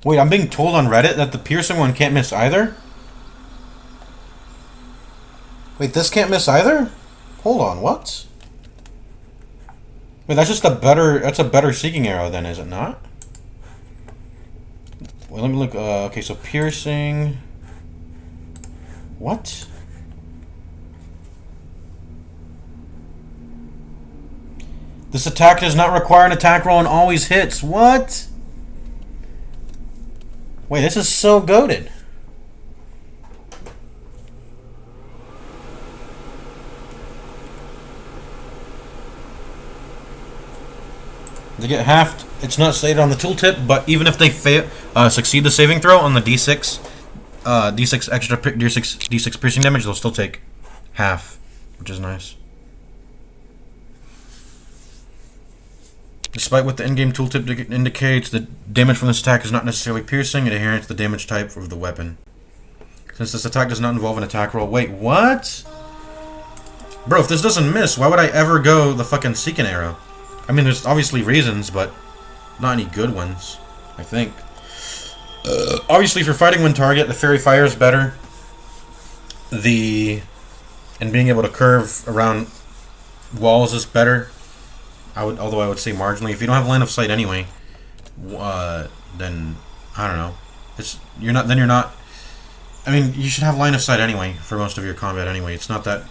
Wait, I'm being told on Reddit that the piercing one can't miss either? Wait, this can't miss either? Hold on, what? Wait, that's just that's a better Seeking Arrow then, is it not? Wait, let me look, okay, so piercing... What? This attack does not require an attack roll and always hits. What? Wait, this is so goated. They get halved. It's not stated on the tooltip, but even if they succeed the saving throw on the D6 extra D6 piercing damage, they'll still take half, which is nice. Despite what the in-game tooltip indicates, the damage from this attack is not necessarily piercing. It inherits the damage type of the weapon. Since this attack does not involve an attack roll. Wait, what? Bro, if this doesn't miss, why would I ever go the fucking Seeking Arrow? I mean, there's obviously reasons, but not any good ones, I think. Obviously, for fighting one target, the Fairy Fire is better. And being able to curve around walls is better. Although I would say marginally. If you don't have line of sight anyway, then I don't know. You're not. I mean, you should have line of sight anyway for most of your combat anyway. It's not that.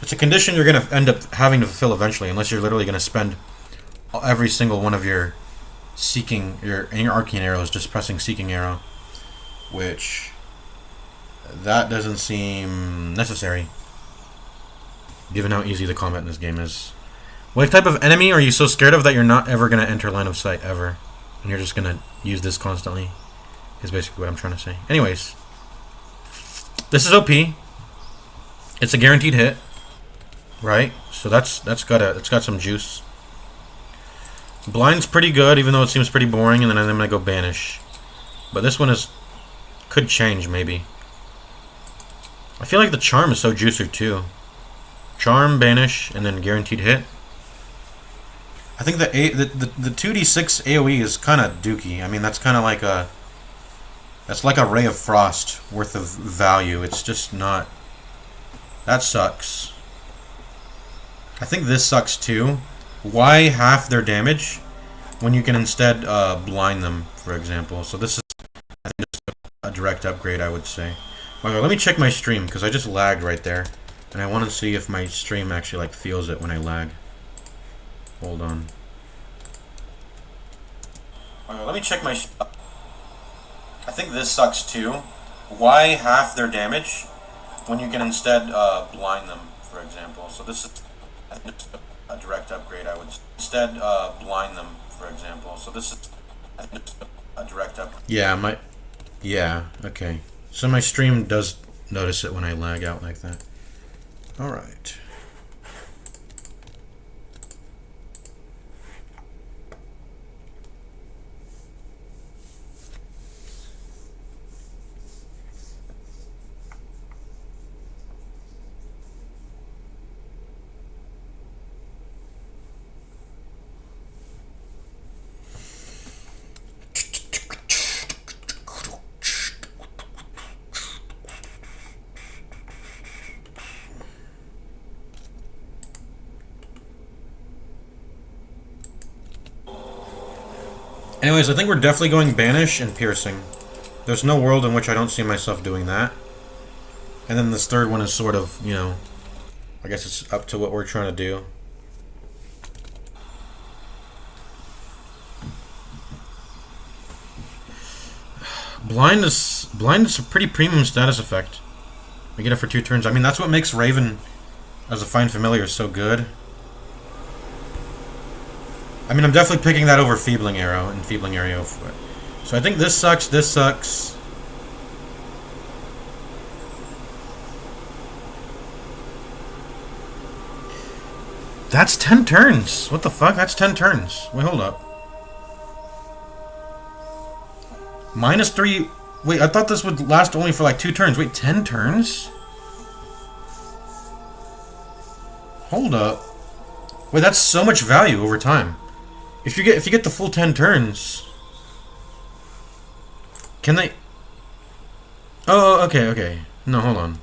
It's a condition you're gonna end up having to fulfill eventually, unless you're literally gonna spend every single one of your arcane arrows just pressing Seeking Arrow, which that doesn't seem necessary, given how easy the combat in this game is. What type of enemy are you so scared of that you're not ever going to enter line of sight, ever? And you're just going to use this constantly, is basically what I'm trying to say. Anyways. This is OP. It's a guaranteed hit. Right? So that's got some juice. Blind's pretty good, even though it seems pretty boring, and then I'm going to go Banish. But this one could change, maybe. I feel like the Charm is so juicer, too. Charm, Banish, and then guaranteed hit. I think the 2d6 AoE is kind of dookie. I mean, that's kind of like that's like a Ray of Frost worth of value. It's just not That sucks. I think this sucks too. Why half their damage when you can instead blind them, for example? So this is, I think, just a direct upgrade, I would say. By the way, let me check my stream, because I just lagged right there. And I want to see if my stream actually like feels it when I lag. Hold on. Alright, let me check my... I think this sucks too. Why half their damage when you can instead blind them, for example? So this is, I think, just a direct upgrade, I would instead blind them, for example. So this is, I think, just a direct upgrade. Yeah, okay. So my stream does notice it when I lag out like that. Alright. Anyways, I think we're definitely going Banish and Piercing. There's no world in which I don't see myself doing that. And then this third one is sort of, you know, I guess it's up to what we're trying to do. Blind is a pretty premium status effect. We get it for 2 turns. I mean, that's what makes Raven as a Find Familiar so good. I mean, I'm definitely picking that over Feebling Arrow and Feebling Arrow. So I think this sucks, this sucks. That's 10 turns. What the fuck? That's 10 turns. Wait, hold up. -3. Wait, I thought this would last only for like 2 turns. Wait, 10 turns? Hold up. Wait, that's so much value over time. If you get the full 10 turns, can they? Oh, okay. No, hold on.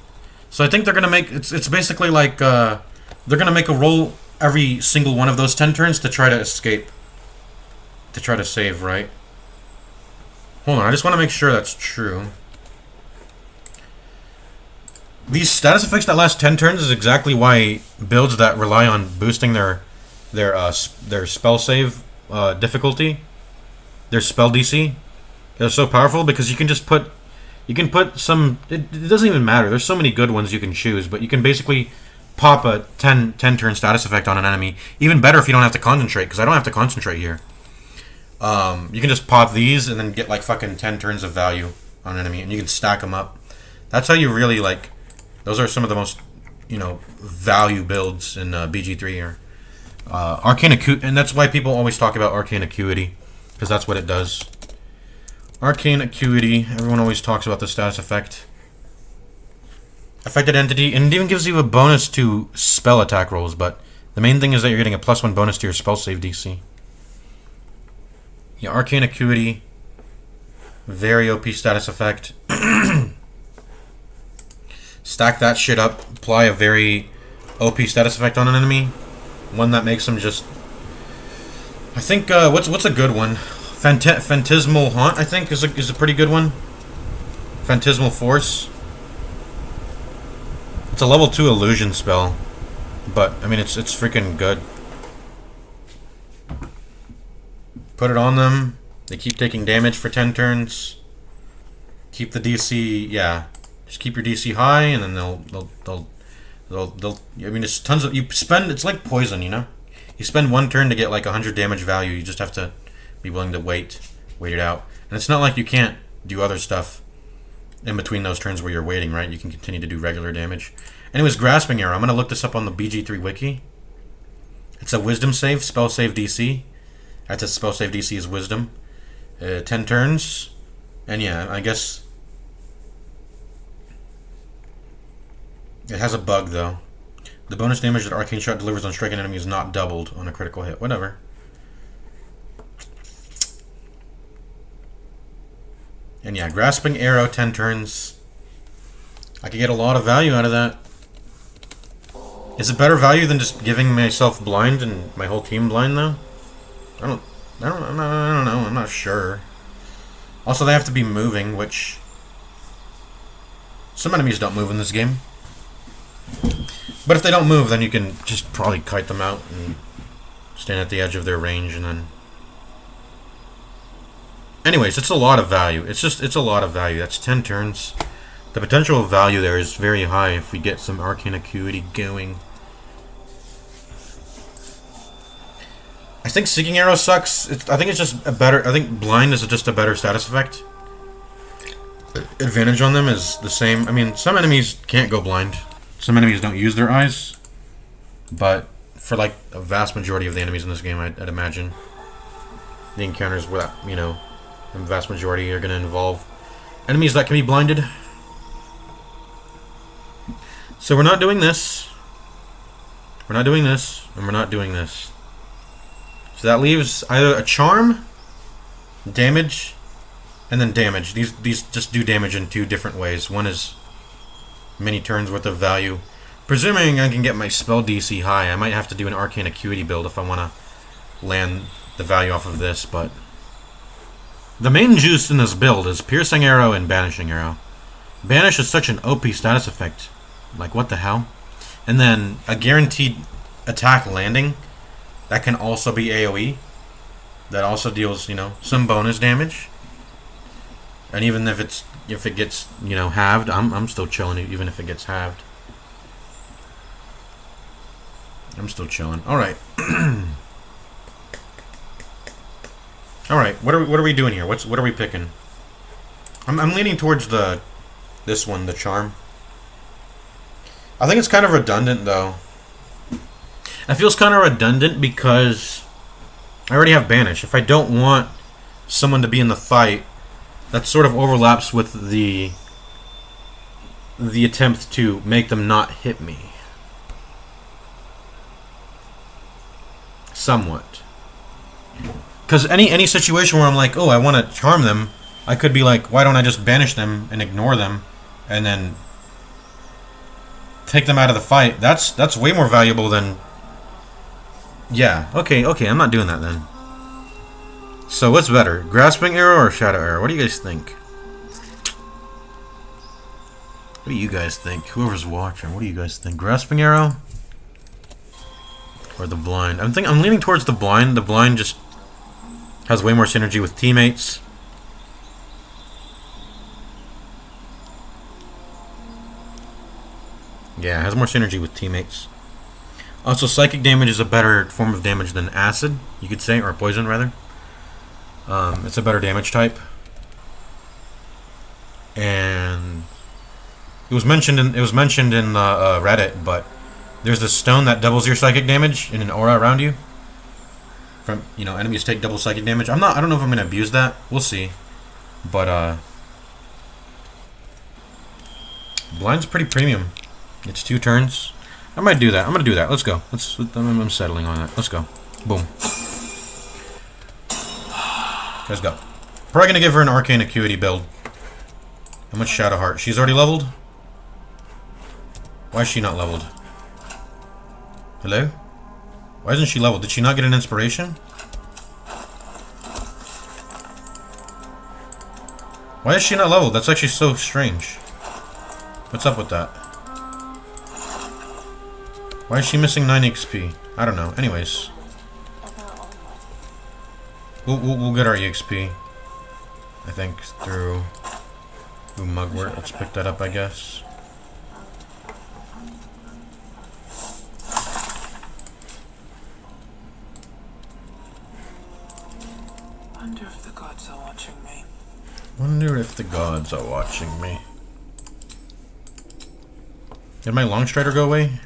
So I think they're gonna make it's basically like they're gonna make a roll every single one of those 10 turns to try to escape, to try to save, right? Hold on, I just want to make sure that's true. These status effects that last 10 turns is exactly why builds that rely on boosting their spell save difficulty, their spell DC, they're so powerful, because you can just put some, it doesn't even matter, there's so many good ones you can choose, but you can basically pop a 10 turn status effect on an enemy. Even better if you don't have to concentrate, because I don't have to concentrate here. You can just pop these and then get like fucking 10 turns of value on an enemy, and you can stack them up. That's how you really like, those are some of the most, you know, value builds in bg3 here. Arcane Acuity, and that's why people always talk about Arcane Acuity, because that's what it does. Arcane Acuity, everyone always talks about the status effect. Affected entity, and it even gives you a bonus to spell attack rolls, but the main thing is that you're getting a +1 bonus to your spell save DC. Yeah, Arcane Acuity, very OP status effect. Stack that shit up, apply a very OP status effect on an enemy. One that makes them just... I think, what's a good one? Phantasmal Haunt, I think, is a pretty good one. Phantasmal Force. It's a level 2 illusion spell. But, I mean, it's freaking good. Put it on them. They keep taking damage for 10 turns. Keep the DC, yeah. Just keep your DC high, and then they'll I mean, it's tons of, you spend, it's like poison, you know? You spend 1 turn to get like 100 damage value, you just have to be willing to wait it out. And it's not like you can't do other stuff in between those turns where you're waiting, right? You can continue to do regular damage. Anyways, Grasping Arrow, I'm going to look this up on the bg3 wiki. It's a wisdom save, spell save DC. That's a spell save DC is wisdom. 10 turns. And yeah, I guess... It has a bug, though. The bonus damage that Arcane Shot delivers on striking enemy is not doubled on a critical hit. Whatever. And yeah, Grasping Arrow, 10 turns. I could get a lot of value out of that. Is it better value than just giving myself blind and my whole team blind though? I don't know. I'm not sure. Also, they have to be moving, which some enemies don't move in this game. But if they don't move, then you can just probably kite them out and stand at the edge of their range, and then. Anyways, it's a lot of value. It's a lot of value. That's 10 turns. The potential of value there is very high if we get some arcane acuity going. I think Seeking Arrow sucks. I think it's just a better. I think Blind is just a better status effect. Advantage on them is the same. I mean, some enemies can't go blind. Some enemies don't use their eyes. But for like a vast majority of the enemies in this game, I'd imagine the encounters where, you know, the vast majority are going to involve enemies that can be blinded. So we're not doing this. We're not doing this, and we're not doing this. So that leaves either a charm, damage, and then damage. These just do damage in 2 different ways. One is many turns worth of value. Presuming I can get my spell DC high, I might have to do an arcane acuity build if I want to land the value off of this, but the main juice in this build is Piercing Arrow and Banishing Arrow. Banish is such an OP status effect. Like, what the hell? And then a guaranteed attack landing that can also be AoE. That also deals, you know, some bonus damage. And even if it gets, you know, halved, I'm still chilling even if it gets halved. I'm still chilling. All right. All right. What are we doing here? What are we picking? I'm leaning towards this one, the charm. I think it's kind of redundant though. It feels kind of redundant because I already have Banish. If I don't want someone to be in the fight, that sort of overlaps with the attempt to make them not hit me. Somewhat. Because any situation where I'm like, oh, I want to charm them, I could be like, why don't I just banish them and ignore them and then take them out of the fight? That's way more valuable than... Yeah, okay, I'm not doing that then. So what's better, Grasping Arrow or Shadow Arrow? What do you guys think? What do you guys think? Whoever's watching, what do you guys think? Grasping Arrow or the Blind? I'm leaning towards the Blind. The Blind just has way more synergy with teammates. Yeah, it has more synergy with teammates. Also, psychic damage is a better form of damage than acid, you could say, or poison rather. It's a better damage type. And it was mentioned in Reddit, but there's this stone that doubles your psychic damage in an aura around you. From, you know, enemies take double psychic damage. I don't know if I'm gonna abuse that. We'll see. But Blind's pretty premium. It's 2 turns. I might do that. I'm gonna do that. Let's go. I'm settling on that. Let's go. Boom. Let's go. Probably gonna give her an arcane acuity build. How much Shadow Heart? She's already leveled? Why is she not leveled? Hello? Why isn't she leveled? Did she not get an inspiration? Why is she not leveled? That's actually so strange. What's up with that? Why is she missing 9 XP? I don't know. Anyways. We'll get our EXP. I think through Mugwort. Let's pick that up, I guess. Wonder if the gods are watching me. Wonder if the gods are watching me. Did my Longstrider go away?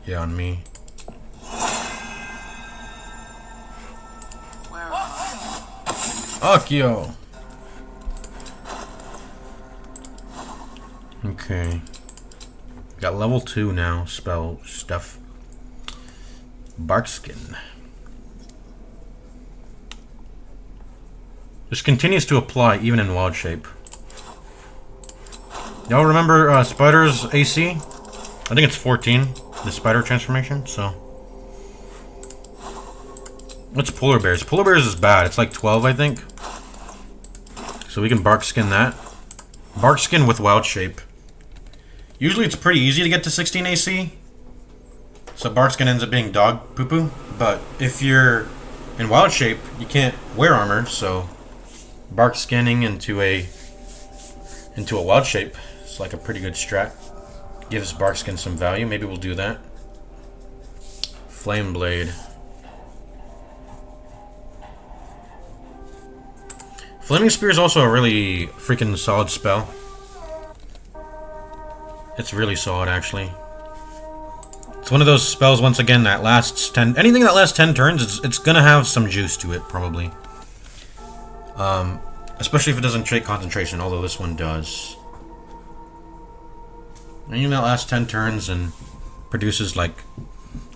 Yeah, on me. Akio! Okay. Got level 2 now, spell stuff. Barkskin. This continues to apply even in wild shape. Y'all remember Spider's AC? I think it's 14. the spider transformation, so. What's polar bears? Polar bears is bad. It's like 12, I think. So we can bark skin that. Bark skin with wild shape. Usually it's pretty easy to get to 16 AC. So bark skin ends up being dog poo poo. But if you're in wild shape, you can't wear armor, so bark skinning into a wild shape is like a pretty good strat. Gives bark skin some value. Maybe we'll do that. Flame blade. Flaming Spear is also a really freaking solid spell. It's really solid, actually. It's one of those spells, once again, that lasts 10... Anything that lasts 10 turns, it's gonna have some juice to it, probably. Especially if it doesn't take concentration, although this one does. Anything that lasts 10 turns and produces, like...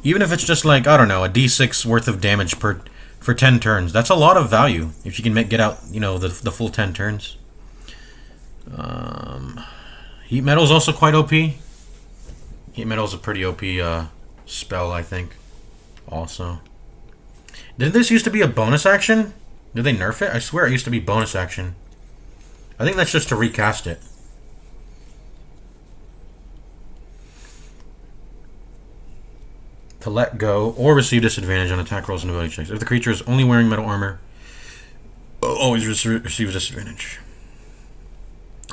Even if it's just, like, I don't know, a d6 worth of damage for 10 turns. That's a lot of value if you can get out, you know, the full 10 turns. Heat Metal is also quite OP. Heat Metal is a pretty OP spell, I think. Also. Did this used to be a bonus action? Did they nerf it? I swear it used to be bonus action. I think that's just to recast it. To let go or receive disadvantage on attack rolls and ability checks. If the creature is only wearing metal armor, always receives disadvantage.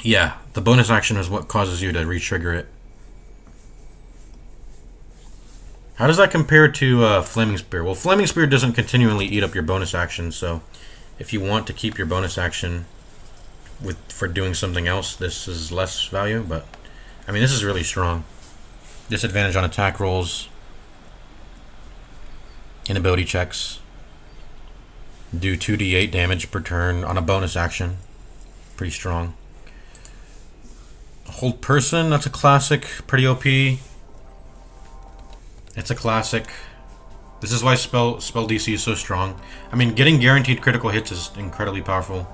Yeah, the bonus action is what causes you to re-trigger it. How does that compare to Flaming Spear? Well, Flaming Spear doesn't continually eat up your bonus action, so if you want to keep your bonus action for doing something else, this is less value, but I mean, this is really strong. Disadvantage on attack rolls. Inability checks. Do 2d8 damage per turn on a bonus action. Pretty strong. Hold Person, that's a classic. Pretty OP. It's a classic. This is why spell DC is so strong. I mean, getting guaranteed critical hits is incredibly powerful.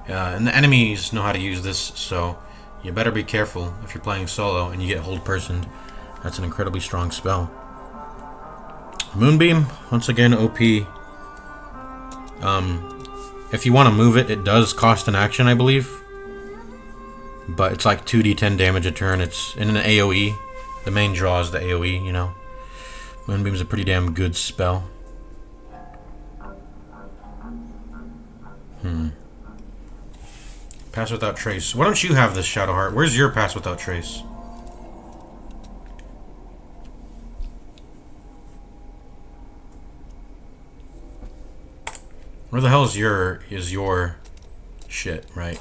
And the enemies know how to use this, so you better be careful if you're playing solo and you get Hold Personed. That's an incredibly strong spell. Moonbeam, once again, OP. If you want to move it, it does cost an action, I believe. But it's like 2d10 damage a turn. It's in an AoE. The main draw is the AoE, you know. Moonbeam's a pretty damn good spell. Pass Without Trace. Why don't you have this, Shadowheart? Where's your Pass Without Trace? Where the hell is your shit, right?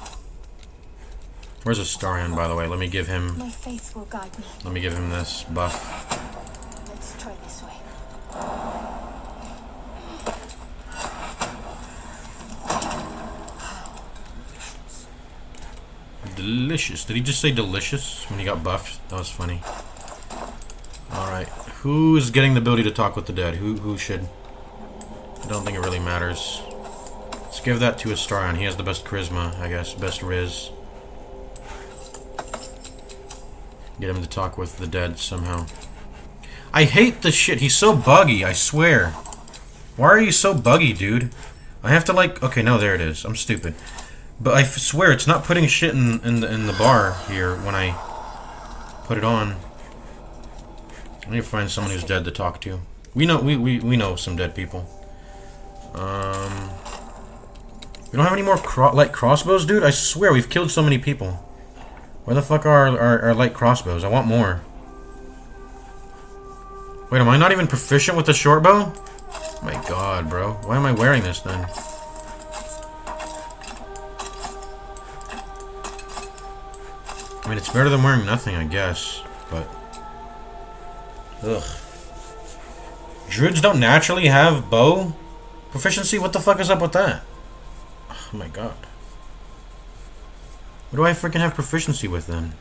Where's Astarion, by the way? Let me give him... My faith will guide me. Let me give him this buff. Let's try this way. Delicious. Did he just say delicious when he got buffed? That was funny. Alright. Who is getting the ability to talk with the dead? Who should? I don't think it really matters. Let's give that to Astarion. He has the best charisma, I guess. Best Riz. Get him to talk with the dead somehow. I hate this shit. He's so buggy, I swear. Why are you so buggy, dude? I have to like... Okay, no, there it is. I'm stupid. But I swear it's not putting shit in the bar here when I put it on. I need to find someone who's dead to talk to. We know some dead people. We don't have any more light crossbows, dude? I swear we've killed so many people. Where the fuck are our light crossbows? I want more. Wait, am I not even proficient with the short bow? My god, bro. Why am I wearing this then? I mean, it's better than wearing nothing, I guess. But... Ugh. Druids don't naturally have bow proficiency? What the fuck is up with that? Oh my god. What do I freaking have proficiency with then?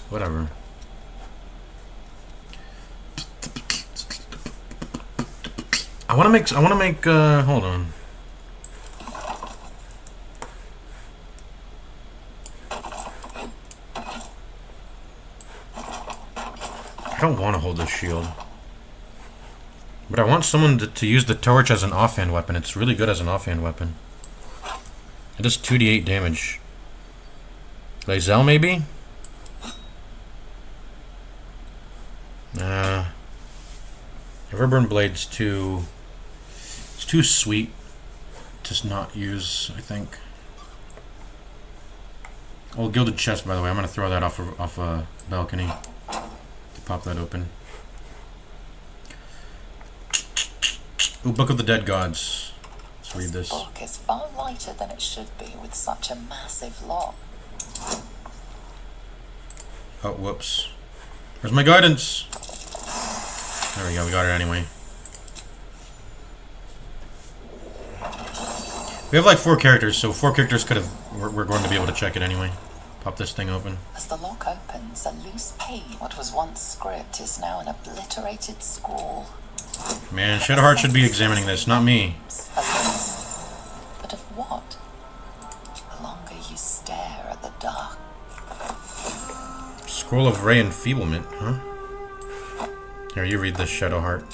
Whatever. I wanna make, hold on. I don't want to hold this shield. But I want someone to use the torch as an offhand weapon. It's really good as an offhand weapon. It does 2d8 damage. Lae'zel, maybe? Nah. Everburn Blade's too... It's too sweet to not use, I think. Oh, Gilded Chest, by the way. I'm going to throw that off a balcony to pop that open. Ooh, Book of the Dead Gods. Let's read this. This book is far lighter than it should be with such a massive lock. Oh, whoops. Where's my guidance? There we go, we got it anyway. We have like 4 characters, so 4 characters could have... We're going to be able to check it anyway. Pop this thing open. As the lock opens, a loose page. What was once script is now an obliterated scrawl. Man, Shadowheart should be examining this, not me. But of what? The longer you stare at the dark. Scroll of Ray Enfeeblement, huh? Here, you read this, Shadowheart.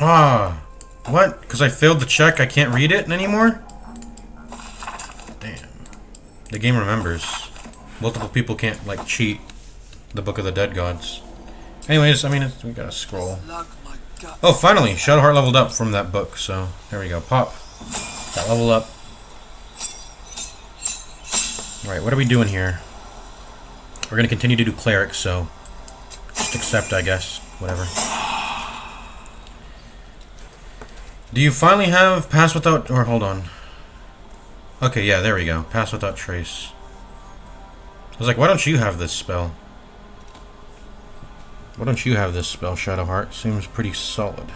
Ah, what? Because I failed the check, I can't read it anymore? Damn. The game remembers. Multiple people can't, like, cheat the Book of the Dead Gods. Anyways, I mean, we got a scroll. Oh, finally! Shadowheart leveled up from that book, so there we go. Pop. Got level up. Alright, what are we doing here? We're going to continue to do cleric, so just accept, I guess. Whatever. Do you finally have Pass Without... Or, hold on. Okay, yeah, there we go. Pass Without Trace. I was like, why don't you have this spell? Why don't you have this spell, Shadowheart? Seems pretty solid.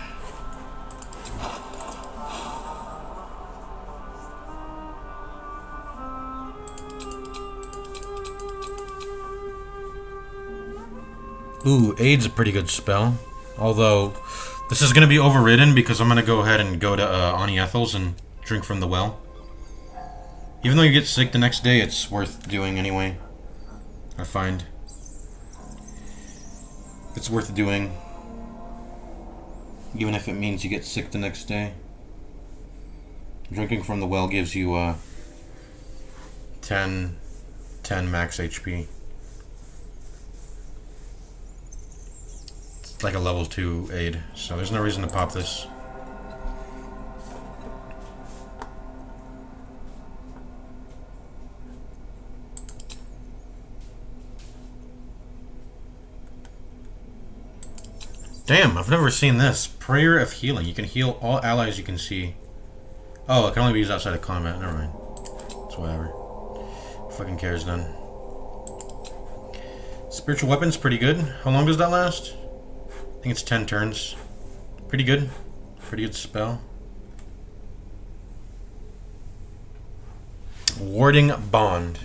Ooh, Aid's a pretty good spell. Although, this is going to be overridden because I'm going to go ahead and go to Ani Ethel's and drink from the well. Even though you get sick the next day, it's worth doing anyway. I find. It's worth doing. Even if it means you get sick the next day. Drinking from the well gives you 10 max HP. It's like a level 2 aid, so there's no reason to pop this. Damn, I've never seen this. Prayer of Healing. You can heal all allies you can see. Oh, it can only be used outside of combat. Never mind. It's whatever. Fucking cares then. Spiritual Weapon's pretty good. How long does that last? I think it's 10 turns. Pretty good. Pretty good spell. Warding Bond.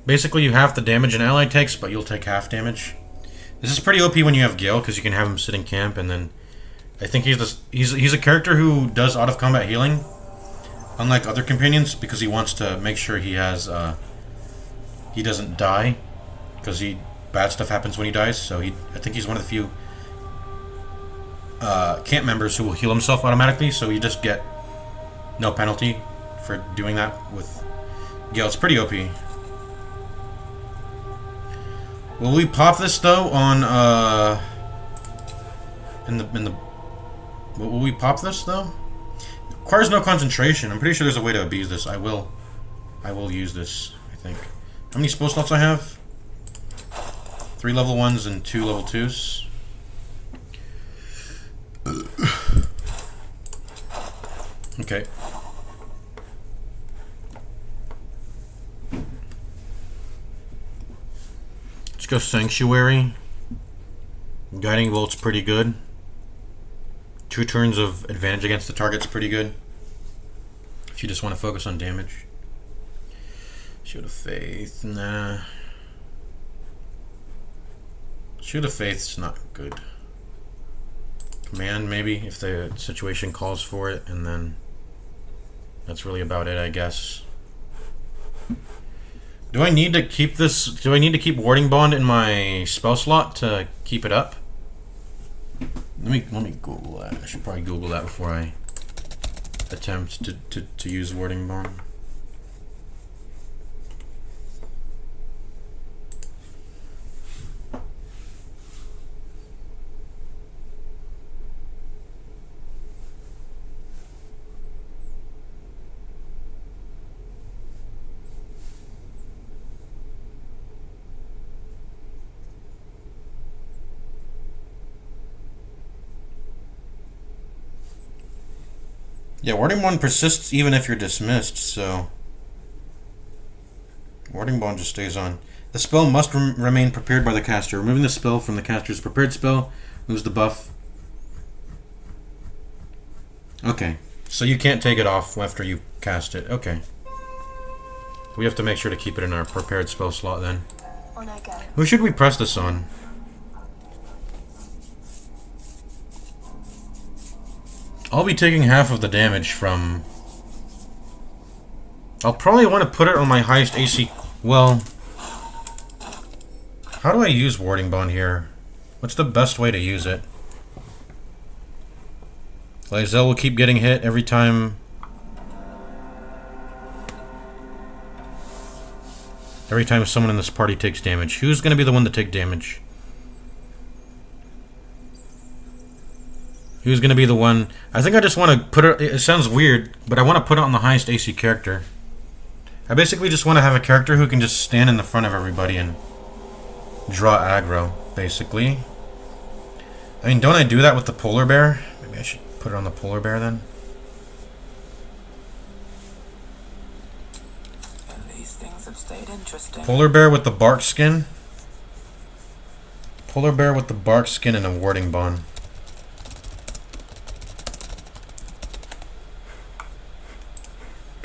Basically, you half the damage an ally takes, but you'll take half damage. This is pretty OP when you have Gale, because you can have him sit in camp, and then... I think he's a character who does out-of-combat healing, unlike other companions, because he wants to make sure he has... he doesn't die, because bad stuff happens when he dies, so I think he's one of the few camp members who will heal himself automatically, so you just get no penalty for doing that with Gale. It's pretty OP. Will we pop this though on will we pop this though? Requires no concentration. I'm pretty sure there's a way to abuse this. I will use this, I think. How many spell slots I have? 3 level 1s and 2 level 2s. Okay. Let's go Sanctuary. Guiding Bolt's pretty good. 2 turns of advantage against the target's pretty good. If you just want to focus on damage. Shield of Faith, nah. Shield of Faith's not good. Command, maybe, if the situation calls for it, and then That's really about it, I guess. Do I need to keep this? Do I need to keep Warding Bond in my spell slot to keep it up? Let me Google that. I should probably Google that before I attempt to use Warding Bond. Yeah, Warding Bond persists even if you're dismissed, so... Warding Bond just stays on. The spell must remain prepared by the caster. Removing the spell from the caster's prepared spell moves the buff. Okay, so you can't take it off after you cast it. Okay. We have to make sure to keep it in our prepared spell slot then. On I go. Who should we press this on? I'll be taking half of the damage from... I'll probably want to put it on my highest AC... Well... How do I use Warding Bond here? What's the best way to use it? Lae'zel will keep getting hit every time... Every time someone in this party takes damage. Who's going to be the one to take damage? Who's going to be the one... I think I just want to put it... It sounds weird, but I want to put it on the highest AC character. I basically just want to have a character who can just stand in the front of everybody and draw aggro, basically. I mean, don't I do that with the polar bear? Maybe I should put it on the polar bear then. And these things have stayed interesting. Polar bear with the bark skin. Polar bear with the bark skin and a Warding Bond.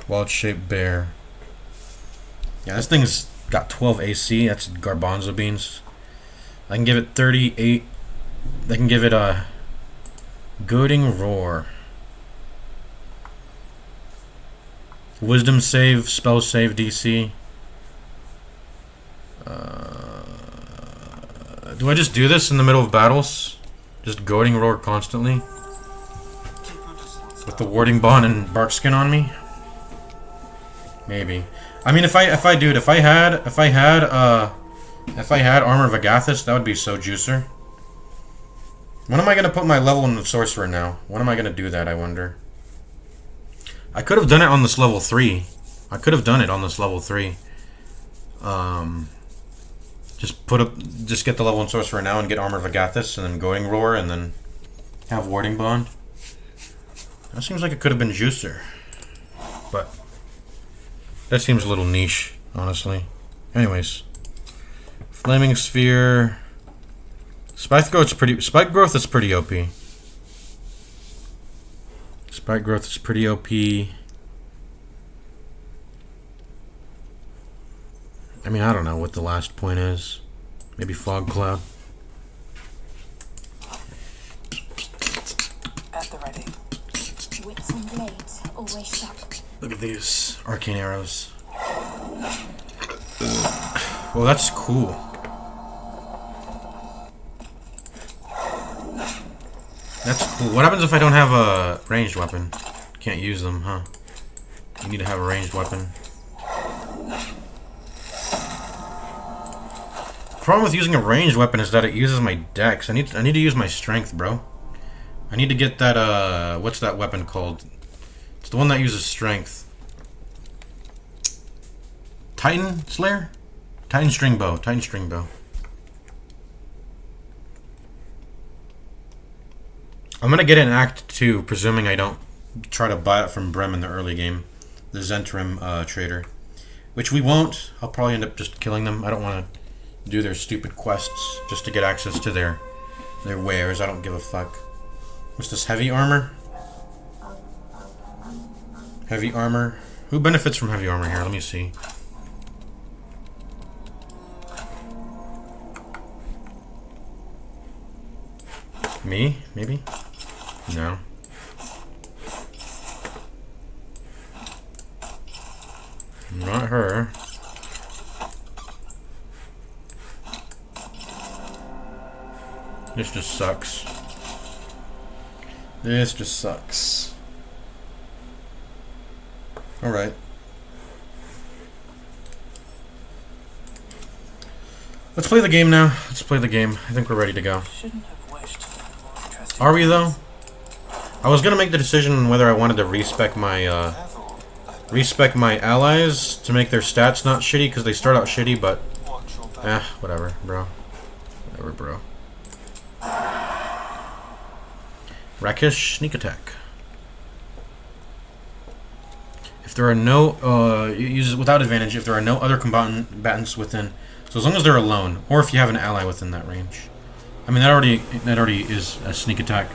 Wild-shaped bear. Yeah, this thing's got 12 AC. That's garbanzo beans. I can give it 38. I can give it a goading roar. Wisdom save, spell save DC. Do I just do this in the middle of battles? Just goading roar constantly? With the Warding Bond and bark skin on me? Maybe. I mean, if I had Armor of Agathis, that would be so juicer. When am I gonna put my level in the sorcerer now? When am I gonna do that, I wonder? I could have done it on this level 3. I could have done it on this level 3. Just get the level in sorcerer now and get Armor of Agathis and then Goading Roar and then have Warding Bond. That seems like it could have been juicer. But that seems a little niche, honestly. Anyways. Flaming Sphere. Spike growth is pretty OP. Spike growth is pretty OP. I mean, I don't know what the last point is. Maybe Fog Cloud. At the ready. Whips and blades, always sharp. Look at these arcane arrows. Well, that's cool. That's cool. What happens if I don't have a ranged weapon? Can't use them, huh? You need to have a ranged weapon. The problem with using a ranged weapon is that it uses my dex. I need to use my strength, bro. I need to get that, what's that weapon called? It's the one that uses strength. Titan Slayer? Titan String Bow. Titan String Bow. I'm gonna get it in Act 2, presuming I don't try to buy it from Brem in the early game. The Zentrim trader. Which we won't. I'll probably end up just killing them. I don't want to do their stupid quests just to get access to their wares. I don't give a fuck. What's this? Heavy armor? Heavy armor? Who benefits from heavy armor here? Let me see. Me? Maybe? No. Not her. This just sucks. This just sucks. Alright. Let's play the game now. Let's play the game. I think we're ready to go. Shouldn't have wished for more interesting. Are we though? I was gonna make the decision on whether I wanted to respec my allies to make their stats not shitty because they start out shitty, but whatever, bro. Whatever, bro. Rakish, sneak attack. If there are no use it without advantage if there are no other combatants within. So as long as they're alone, or if you have an ally within that range. I mean that already is a sneak attack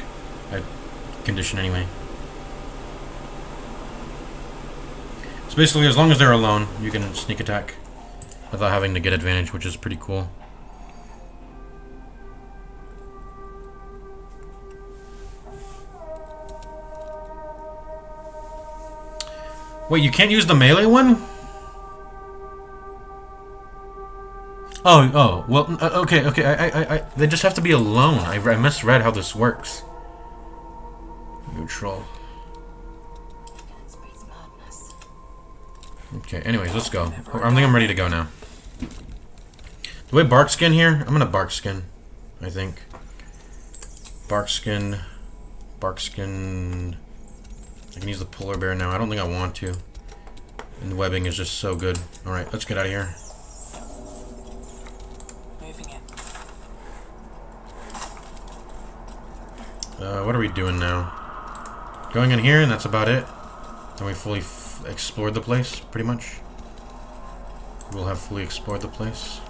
condition anyway. So basically, as long as they're alone, you can sneak attack without having to get advantage, which is pretty cool. Wait, you can't use the melee one? Oh, well, okay, they just have to be alone. I misread how this works. Neutral. Okay, anyways, let's go. I think I'm ready to go now. Do we have bark skin here? I'm gonna bark skin, I think. Bark skin. Bark skin. I can use the polar bear now. I don't think I want to. And the webbing is just so good. Alright, let's get out of here. Moving in. What are we doing now? Going in here, and that's about it. Then we fully explored the place, pretty much. We'll have fully explored the place.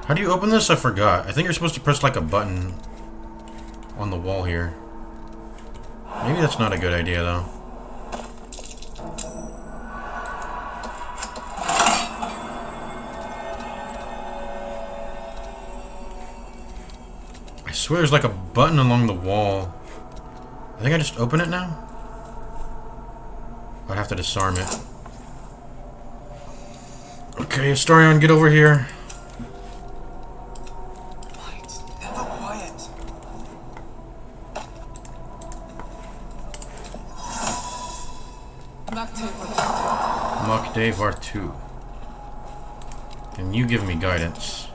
How do you open this? I forgot. I think you're supposed to press like a button on the wall here. Maybe that's not a good idea though. I swear there's like a button along the wall. I think I just open it now? I'd have to disarm it. Okay, Astarion, get over here. Dave R2. Can you give me guidance?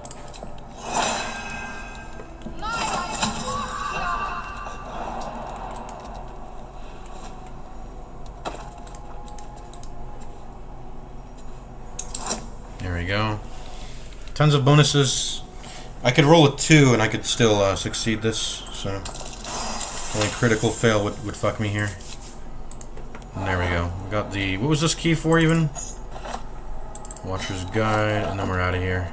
There we go. Tons of bonuses. I could roll a 2 and I could still succeed this, so only critical fail would fuck me here. And there we go. We got the... What was this key for even? Watcher's Guide, and then we're out of here.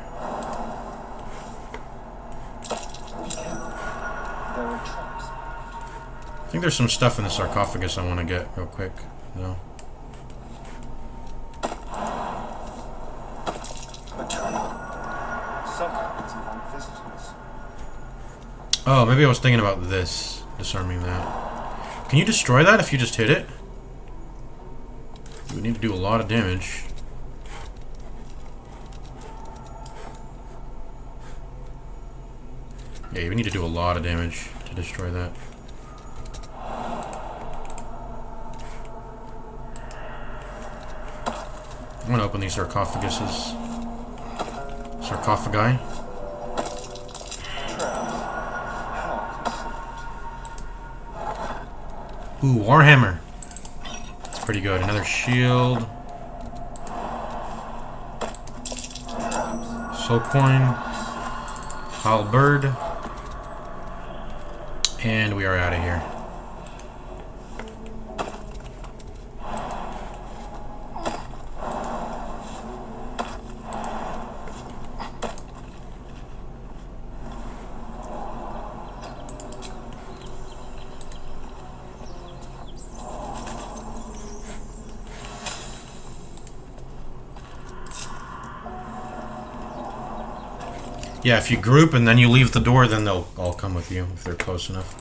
I think there's some stuff in the sarcophagus I want to get real quick. No. Oh, maybe I was thinking about this. Disarming that. Can you destroy that if you just hit it? You would need to do a lot of damage. Yeah, you would need to do a lot of damage to destroy that. I'm gonna open these sarcophaguses. Sarcophagi. Ooh, Warhammer. That's pretty good. Another shield. Soul coin. Halberd. And we are out of here. Yeah, if you group and then you leave the door, then they'll all come with you if they're close enough.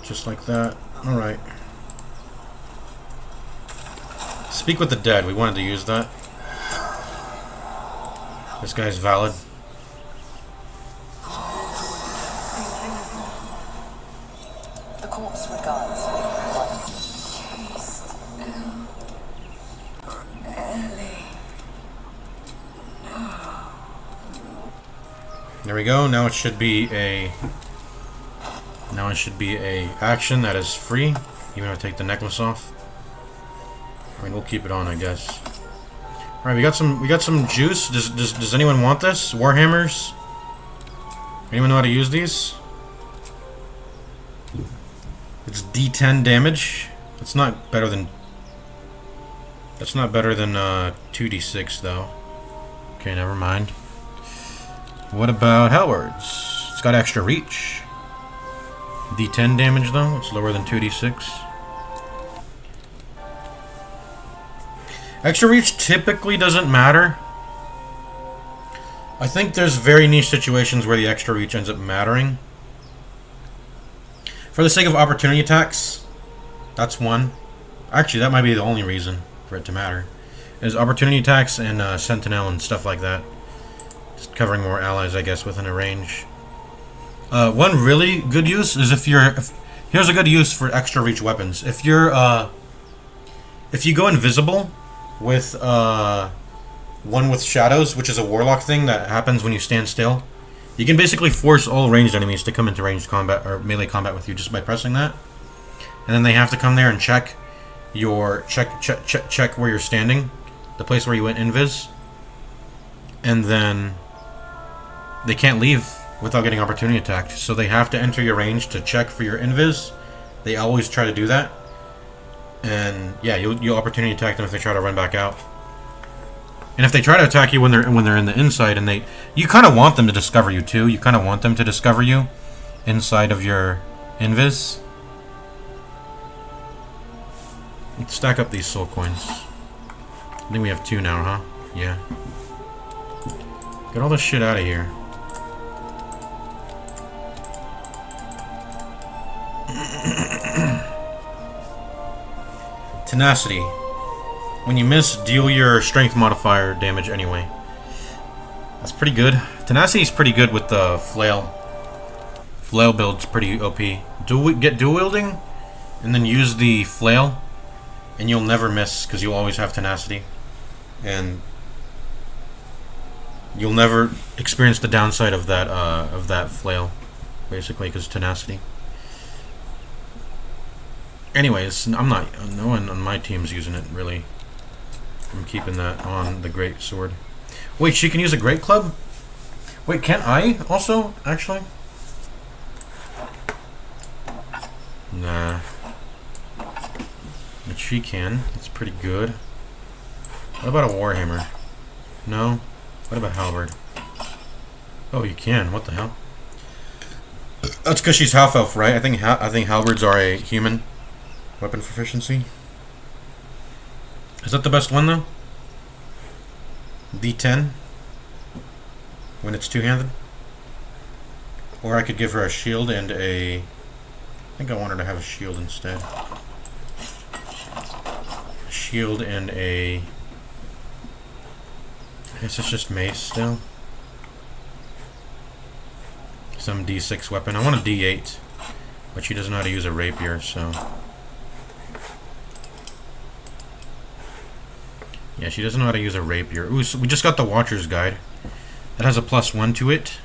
Just like that. Alright. Speak with the dead. We wanted to use that. This guy's valid. The corpse regards. There we go. Now it should be a action that is free. Even if I take the necklace off. I mean, we'll keep it on, I guess. All right, we got some juice. Does anyone want this? Warhammers? Anyone know how to use these? It's D10 damage. It's not better than. That's not better than 2d6 though. Okay, never mind. What about halberds? It's got extra reach. D10 damage though. It's lower than 2d6. Extra reach typically doesn't matter. I think there's very niche situations where the extra reach ends up mattering. For the sake of opportunity attacks, that's one. Actually, that might be the only reason for it to matter. Is opportunity attacks and sentinel and stuff like that. Just covering more allies, I guess, within a range. One really good use is here's a good use for extra reach weapons. If you go invisible with one with shadows, which is a warlock thing that happens when you stand still, you can basically force all ranged enemies to come into ranged combat or melee combat with you just by pressing that, and then they have to come there and check where you're standing, the place where you went invis, and then they can't leave without getting opportunity attacked. So they have to enter your range to check for your invis. They always try to do that. And yeah, you'll opportunity attack them if they try to run back out. And if they try to attack you when they're in the inside, and you kind of want them to discover you too. You kind of want them to discover you inside of your invis. Let's stack up these soul coins. I think we have 2 now, huh? Yeah. Get all this shit out of here. Tenacity. When you miss, deal your strength modifier damage anyway. That's pretty good. Tenacity is pretty good with the flail. Flail build's pretty OP. Get dual wielding, and then use the flail, and you'll never miss because you'll always have tenacity, and you'll never experience the downside of that flail, basically, because tenacity. Anyways, no one on my team's using it, really. I'm keeping that on the great sword. Wait, she can use a great club? Wait, can't I also, actually? Nah. But she can. It's pretty good. What about a warhammer? No? What about halberd? Oh, you can. What the hell? That's because she's half elf, right? I think halberds are a human weapon proficiency. Is that the best one though? D10 when it's two-handed. Or I could give her a shield and a. I think I want her to have a shield instead. A shield and a. I guess it's just mace still. Some D6 weapon. I want a D8, but she doesn't know how to use a rapier, so. Yeah, she doesn't know how to use a rapier. Ooh, so we just got the Watcher's Guide. That has a +1 to it.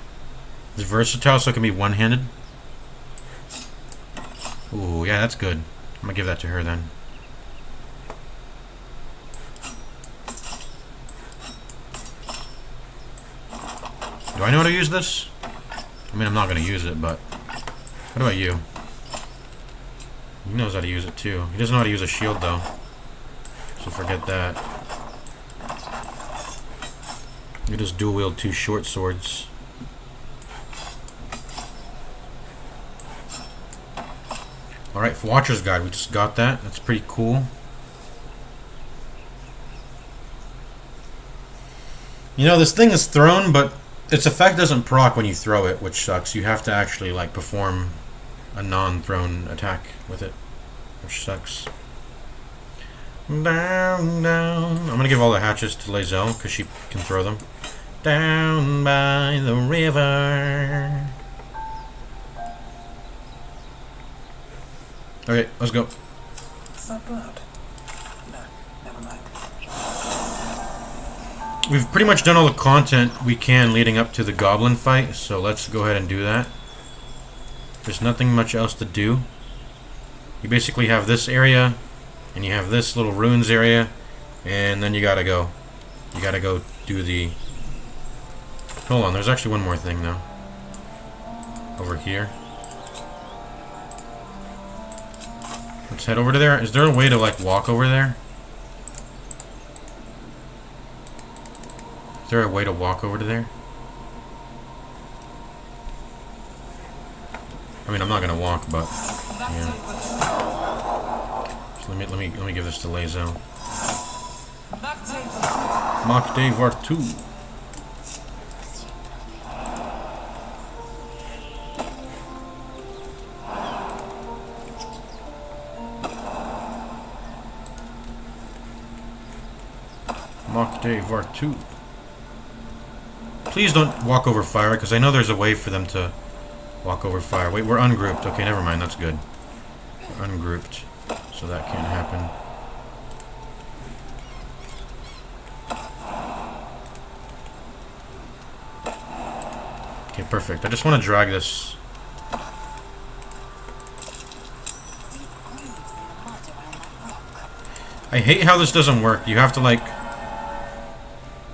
It's versatile, so it can be one-handed. Ooh, yeah, that's good. I'm gonna give that to her then. Do I know how to use this? I mean, I'm not gonna use it, but... What about you? He knows how to use it too. He doesn't know how to use a shield, though. So forget that. You just dual wield 2 short swords. Alright, for Watcher's Guide, we just got that. That's pretty cool. You know, this thing is thrown, but its effect doesn't proc when you throw it, which sucks. You have to actually like perform a non-thrown attack with it, which sucks. Down, down. I'm gonna give all the hatches to Lae'zel because she can throw them. Down by the river. Okay, let's go. It's not bad. No, never mind. We've pretty much done all the content we can leading up to the goblin fight, so let's go ahead and do that. There's nothing much else to do. You basically have this area, and you have this little ruins area, and then you gotta go. You gotta go do the... Hold on, there's actually one more thing though. Over here. Let's head over to there. Is there a way to like walk over there? Is there a way to walk over to there? I mean, I'm not gonna walk, but yeah. So let me give this to Lae'zel. Mach de Vartu. Mach de Vartu. Please don't walk over fire, because I know there's a way for them to walk over fire. Wait, we're ungrouped. Okay, never mind. That's good. We're ungrouped, so that can't happen. Okay, perfect. I just want to drag this. I hate how this doesn't work. You have to, like,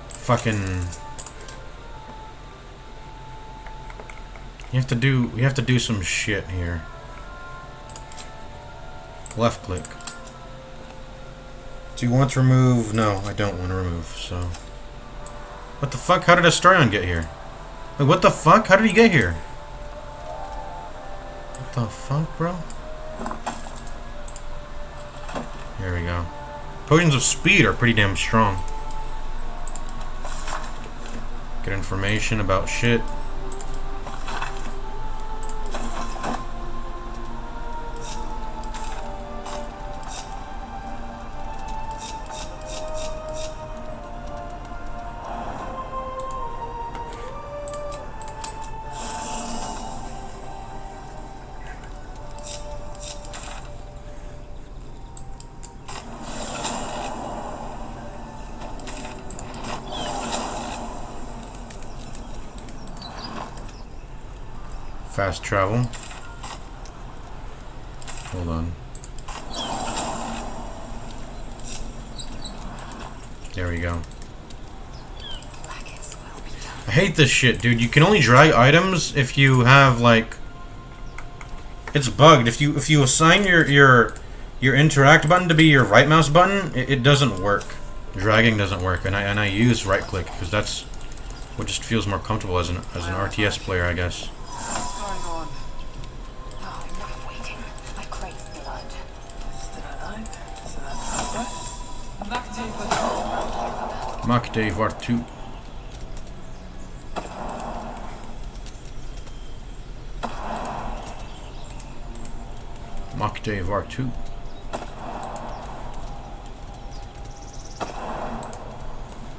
fucking... You have to do some shit here. Left click. Do you want to remove? No, I don't want to remove, so... What the fuck? How did Astarion get here? Wait, what the fuck? How did he get here? What the fuck, bro? Here we go. Potions of speed are pretty damn strong. Get information about shit. Fast travel. Hold on. There we go. I hate this shit, dude. You can only drag items if you have like... It's bugged. If you assign your interact button to be your right mouse button, it doesn't work. Dragging doesn't work, and I use right click because that's what just feels more comfortable as an RTS player, I guess. Mach de Vartu. Mach de Vartu.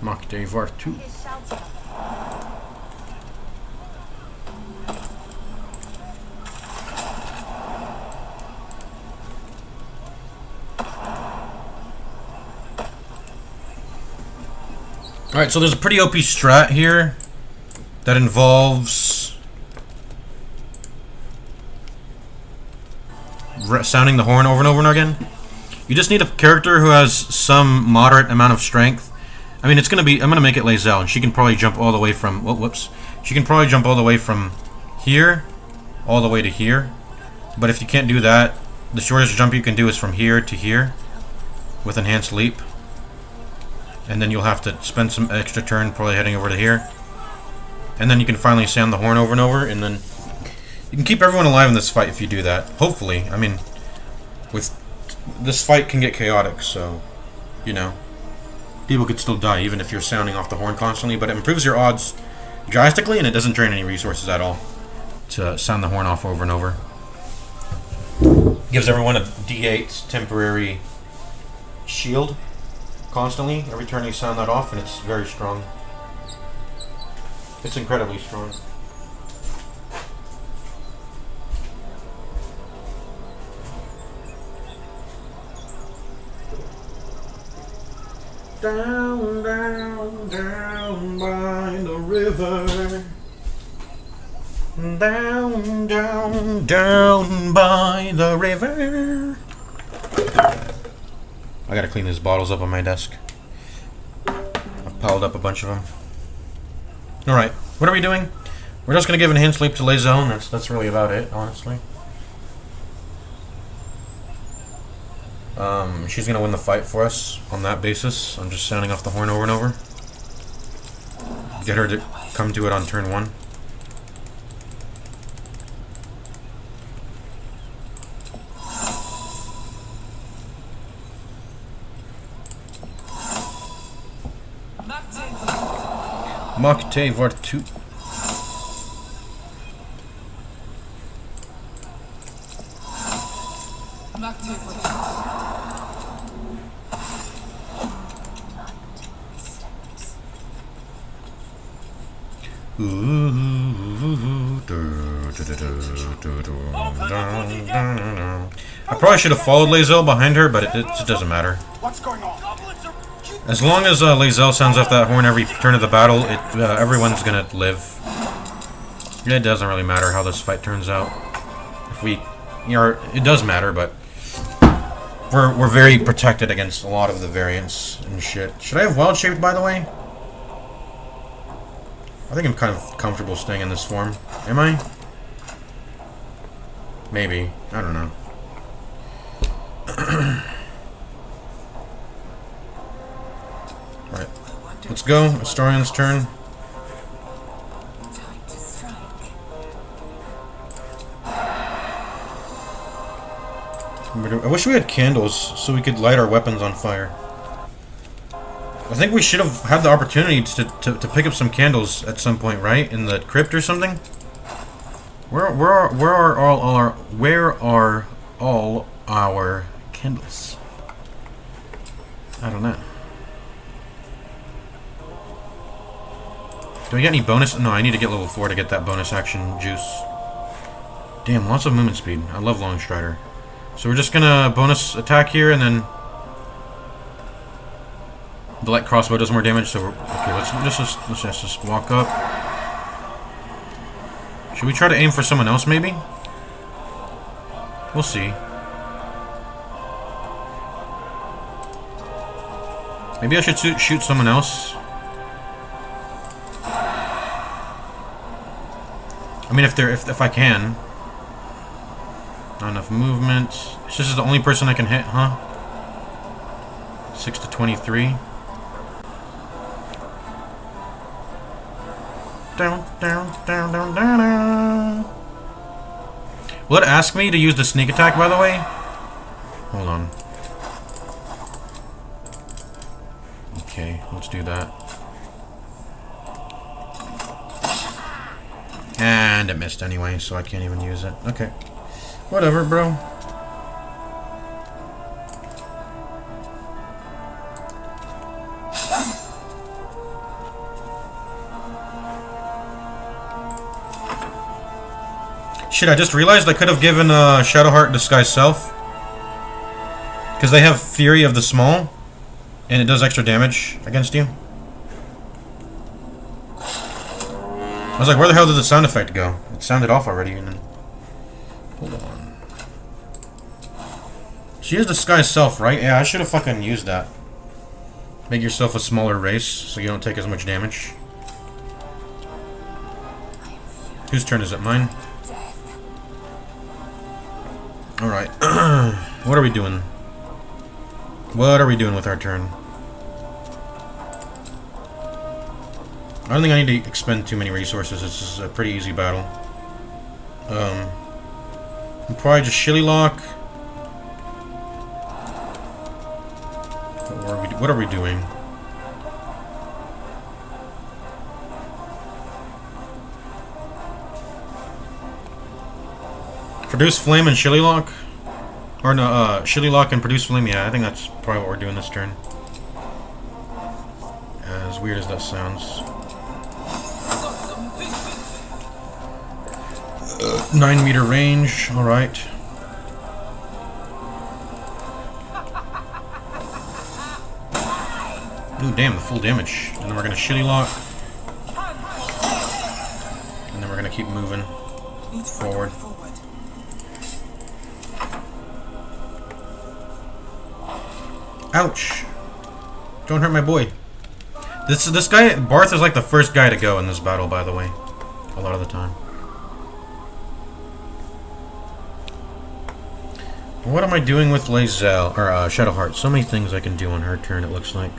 Mach de Vartu. Alright, so there's a pretty OP strat here that involves sounding the horn over and over and again. You just need a character who has some moderate amount of strength. I mean, I'm gonna make it Lae'zel, and she can probably jump all the way from, oh, whoops. She can probably jump all the way from here, all the way to here. But if you can't do that, the shortest jump you can do is from here to here with enhanced leap. And then you'll have to spend some extra turn probably heading over to here. And then you can finally sound the horn over and over, and then you can keep everyone alive in this fight if you do that. Hopefully. I mean, with this fight can get chaotic, so, you know, people could still die even if you're sounding off the horn constantly, but it improves your odds drastically, and it doesn't drain any resources at all to sound the horn off over and over. Gives everyone a D8 temporary shield constantly every turn you sound that off, and it's very strong. It's incredibly strong. Down, down, down by the river. Down, down, down by the river. I gotta clean these bottles up on my desk. I've piled up a bunch of them. Alright, what are we doing? We're just gonna give enhanced sleep to Lae'zel, and that's really about it, honestly. She's gonna win the fight for us on that basis. I'm just sounding off the horn over and over. Get her to come to it on turn 1. Makte Vartu. I probably should have followed Lae'zel behind her, but it doesn't matter. What's going on? As long as Lae'zel sounds off that horn every turn of the battle, everyone's gonna live. It doesn't really matter how this fight turns out. If we, it does matter, but we're very protected against a lot of the variants and shit. Should I have wild shaped, by the way? I think I'm kind of comfortable staying in this form. Am I? Maybe. I don't know. Right. Let's go. Historian's turn. I wish we had candles so we could light our weapons on fire. I think we should have had the opportunity to pick up some candles at some point, right? In the crypt or something? Where are all our candles? I don't know. Do I get any bonus? No, I need to get level 4 to get that bonus action juice. Damn, lots of movement speed. I love Long Strider. So we're just gonna bonus attack here, and then the light crossbow does more damage. So okay, let's just walk up. Should we try to aim for someone else, maybe? We'll see. Maybe I should shoot someone else. I mean, if I can. Not enough movement. This is the only person I can hit, huh? 6 to 23. Down, down, down, down, down, down. Will it ask me to use the sneak attack, by the way? Hold on. Okay, let's do that. And it missed anyway, so I can't even use it. Okay. Whatever, bro. Shit, I just realized I could have given Shadowheart Disguise Self. Because they have Fury of the Small. And it does extra damage against you. I was like, where the hell did the sound effect go? It sounded off already. And then... Hold on. She has Disguise Self, right? Yeah, I should have fucking used that. Make yourself a smaller race so you don't take as much damage. Whose turn is it? Mine? Alright. What are we doing? What are we doing with our turn? I don't think I need to expend too many resources. This is a pretty easy battle. I'll probably just Shilly Lock. What are we doing? Produce flame and Shilly Lock? Or no, Shilly Lock and produce flame, yeah, I think that's probably what we're doing this turn. As weird as that sounds. 9-meter range, alright. Ooh, damn, the full damage. And then we're gonna Shilly Lock. And then we're gonna keep moving forward. Ouch! Don't hurt my boy. This guy, Barth, is like the first guy to go in this battle, by the way. A lot of the time. What am I doing with Lae'zel, or Shadowheart? So many things I can do on her turn, it looks like.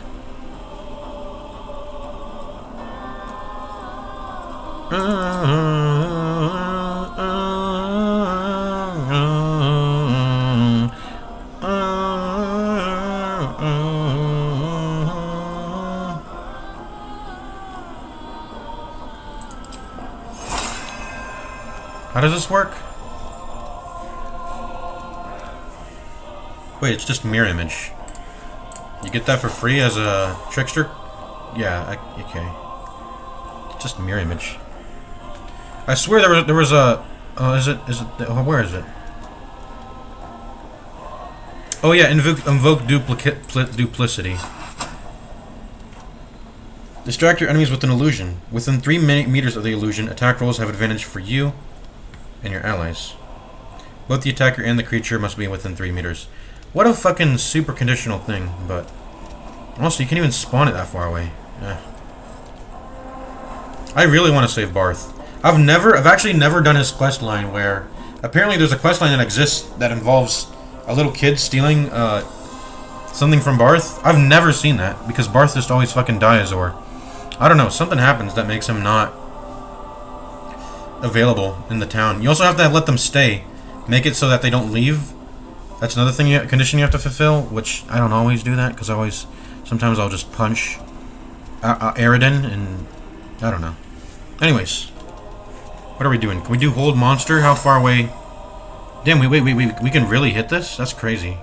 How does this work? Wait, it's just mirror image. You get that for free as a trickster? Yeah, okay. It's just mirror image. I swear there was a... where is it? Oh yeah, invoke duplicity. Distract your enemies with an illusion. Within 3 meters of the illusion, attack rolls have advantage for you and your allies. Both the attacker and the creature must be within 3 meters. What a fucking super conditional thing, but... Also, you can't even spawn it that far away. I really want to save Barth. I've actually never done his quest line where... Apparently there's a quest line that exists that involves a little kid stealing something from Barth. I've never seen that, because Barth just always fucking dies, or... I don't know, something happens that makes him not available in the town. You also have to let them stay. Make it so that they don't leave. That's another thing, condition you have to fulfill, which I don't always do that, because sometimes I'll just punch Aridin, and I don't know. Anyways, what are we doing? Can we do hold monster? How far away? Damn, we can really hit this? That's crazy.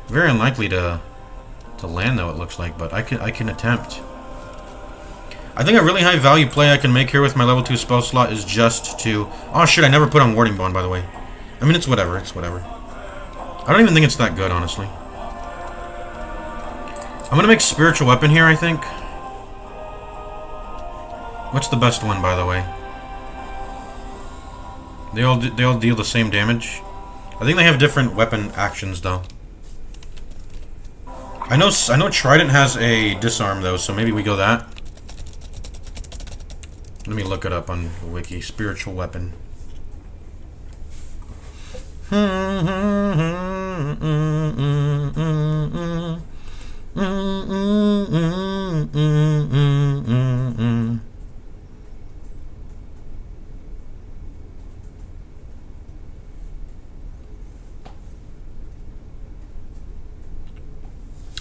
Very unlikely to land, though, it looks like, but I can attempt. I think a really high value play I can make here with my level 2 spell slot is just to... Oh shit, I never put on Warding Bond, by the way. I mean, it's whatever, I don't even think it's that good, honestly. I'm gonna make Spiritual Weapon here, I think. What's the best one, by the way? They all deal the same damage. I think they have different weapon actions, though. I know Trident has a disarm, though, so maybe we go that. Let me look it up on the wiki. Spiritual Weapon.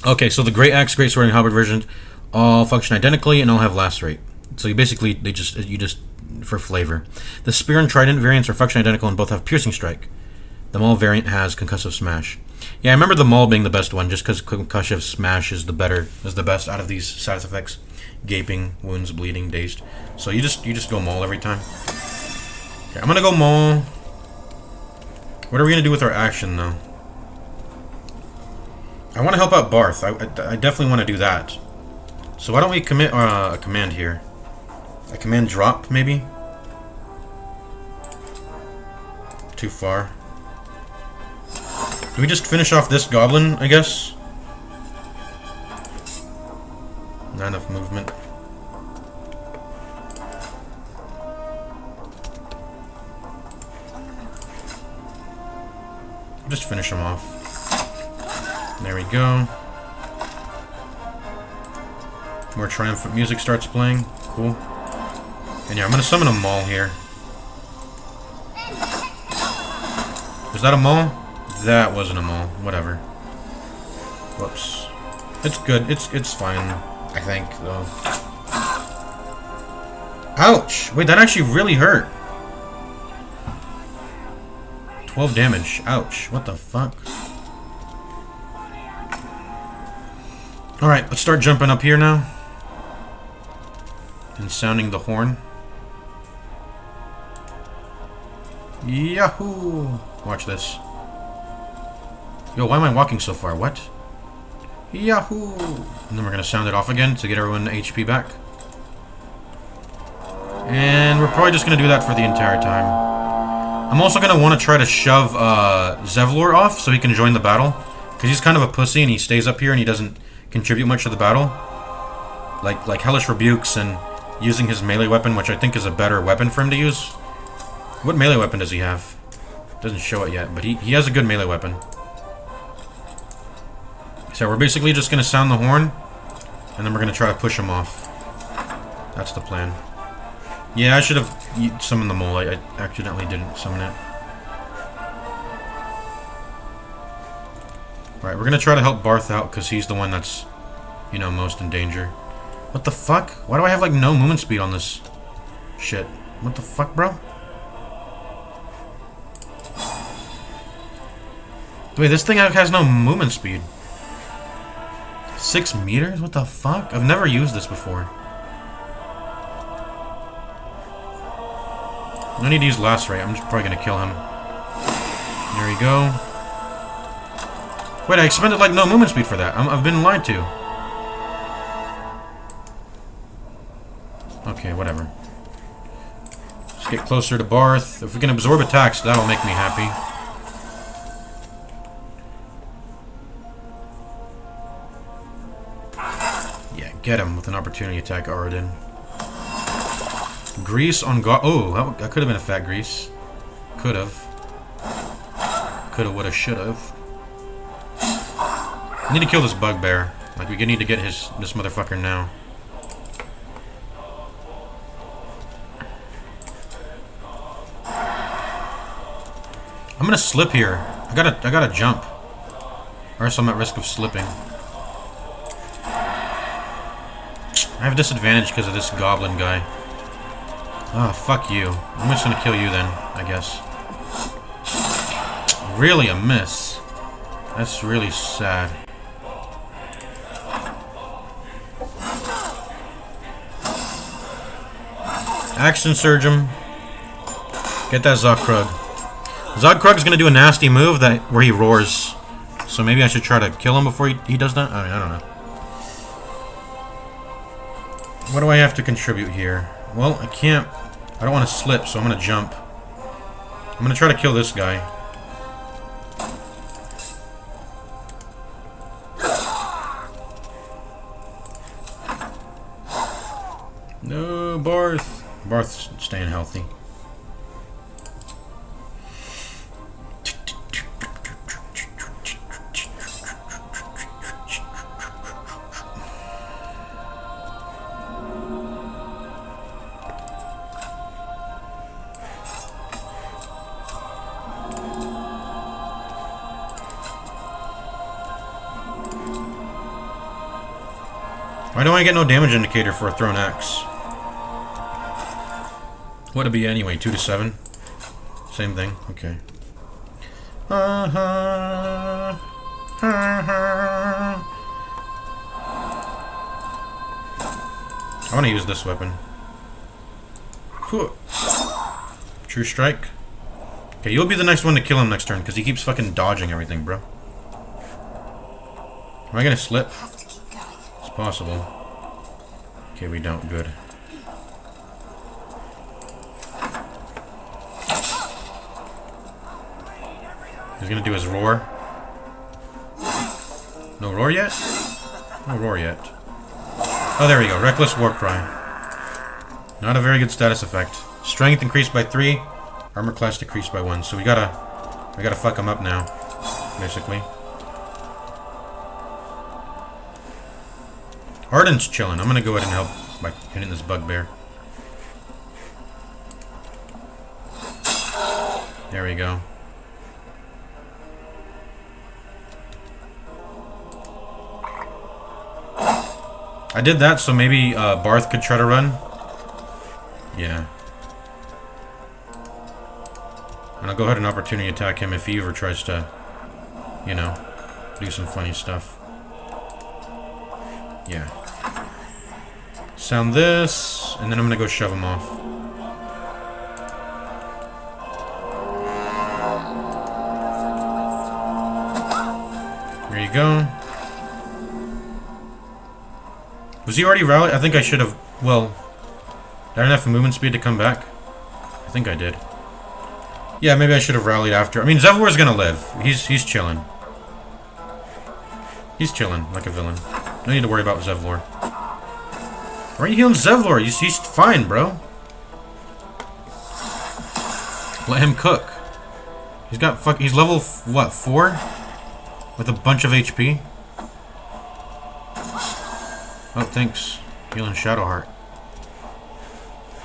Okay, so the Great Axe, Great Sword, and Halberd versions all function identically and all have lacerate. So you basically, you just for flavor. The Spear and Trident variants are function identical and both have Piercing Strike. The Maul variant has Concussive Smash. Yeah, I remember the Maul being the best one, just because Concussive Smash is the best out of these side effects. Gaping, wounds, bleeding, dazed. So you just go Maul every time. Okay, I'm gonna go Maul. What are we gonna do with our action, though? I want to help out Barth. I definitely want to do that. So why don't we commit a command here? A command drop, maybe? Too far. Do we just finish off this goblin, I guess? Not enough movement. Just finish him off. There we go. More triumphant music starts playing. Cool. And yeah, I'm gonna summon a Maul here. Was that a Maul? That wasn't a Maul. Whatever. Whoops. It's good. It's fine, I think, though. Ouch! Wait, that actually really hurt. 12 damage. Ouch. What the fuck? Alright, let's start jumping up here now. And sounding the horn. Yahoo! Watch this. Yo, why am I walking so far? What? Yahoo! And then we're gonna sound it off again to get everyone HP back. And we're probably just gonna do that for the entire time. I'm also gonna want to try to shove Zevlor off so he can join the battle. Because he's kind of a pussy and he stays up here and he doesn't contribute much to the battle. Like Hellish Rebukes and using his melee weapon, which I think is a better weapon for him to use. What melee weapon does he have? Doesn't show it yet, but he has a good melee weapon. So we're basically just going to sound the horn, and then we're going to try to push him off. That's the plan. Yeah, I should have summoned the mole. I accidentally didn't summon it. Alright, we're going to try to help Barth out, because he's the one that's, you know, most in danger. What the fuck? Why do I have, like, no movement speed on this shit? What the fuck, bro? Wait, this thing has no movement speed. 6 meters? What the fuck? I've never used this before. I need to use Lacerate. I'm just probably gonna kill him. There we go. Wait, I expended like no movement speed for that. I've been lied to. Okay, whatever. Let's get closer to Barth. If we can absorb attacks, that'll make me happy. Get him with an opportunity attack, Aradin. Grease on guard. Oh, that could have been a fat grease. Could have. Coulda, woulda, shoulda. I need to kill this bugbear. Like, we need to get this motherfucker now. I'm gonna slip here. I gotta jump. Or else I'm at risk of slipping. I have a disadvantage because of this goblin guy. Oh, fuck you. I'm just gonna kill you then, I guess. Really a miss. That's really sad. Action Surge him. Get that Zogkrug. Zogkrug's gonna do a nasty move where he roars. So maybe I should try to kill him before he does that? I mean, I don't know. What do I have to contribute here? Well, I can't. I don't want to slip, so I'm going to jump. I'm going to try to kill this guy. No, Barth. Barth's staying healthy. Why don't I get no damage indicator for a thrown axe? What'd it be anyway? 2 to 7? Same thing? Okay. I want to use this weapon. True Strike. Okay, you'll be the next one to kill him next turn, because he keeps fucking dodging everything, bro. Am I gonna slip? It's possible. Okay, we don't. Good. He's gonna do his roar. No roar yet? No roar yet. Oh, there we go. Reckless Warcry. Not a very good status effect. Strength increased by 3. Armor class decreased by 1. So we gotta fuck him up now, basically. Arden's chilling. I'm gonna go ahead and help by hitting this bugbear. There we go. I did that so maybe Barth could try to run. Yeah. And I'll go ahead and opportunity attack him if he ever tries to, you know, do some funny stuff. Yeah. Sound this, and then I'm gonna go shove him off. There you go. Was he already rallied? I think I should have. Well, did I not have movement speed to come back? I think I did. Yeah, maybe I should have rallied after. I mean, Zevlor's gonna live. He's chilling. He's chilling like a villain. No need to worry about Zevlor. Why are you healing Zevlor? He's fine, bro. Let him cook. He's got he's level what, 4? With a bunch of HP. Oh, thanks. Healing Shadowheart.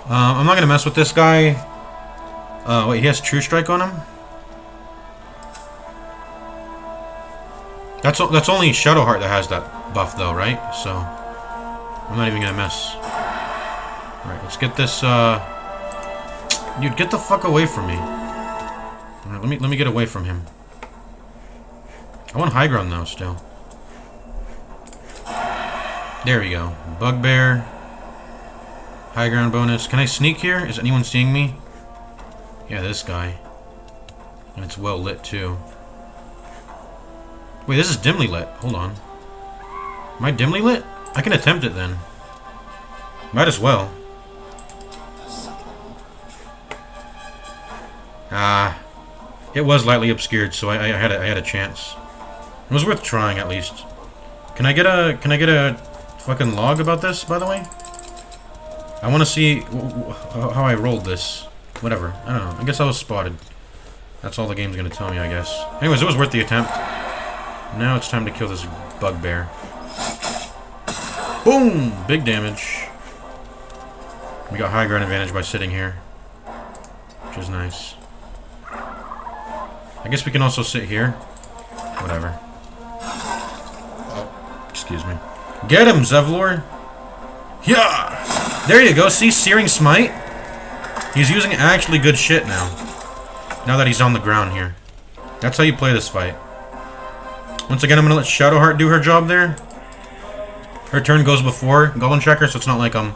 I'm not gonna mess with this guy. Wait, he has True Strike on him? That's only Shadowheart that has that buff though, right? So I'm not even gonna mess. Alright, let's get this dude, get the fuck away from me. Alright, let me get away from him. I want high ground though still. There we go. Bugbear. High ground bonus. Can I sneak here? Is anyone seeing me? Yeah, this guy. And it's well lit too. Wait, this is dimly lit. Hold on. Am I dimly lit? I can attempt it then. Might as well. Ah. It was lightly obscured, so I had a chance. It was worth trying at least. Can I get a fucking log about this, by the way? I want to see how I rolled this. Whatever. I don't know. I guess I was spotted. That's all the game's gonna tell me, I guess. Anyways, it was worth the attempt. Now it's time to kill this bugbear. Boom! Big damage. We got high ground advantage by sitting here, which is nice. I guess we can also sit here. Whatever. Oh, excuse me. Get him, Zevlor! Yeah! There you go, see? Searing Smite? He's using actually good shit now. Now that he's on the ground here. That's how you play this fight. Once again, I'm gonna let Shadowheart do her job there. Her turn goes before Golden Checker, so it's not like I'm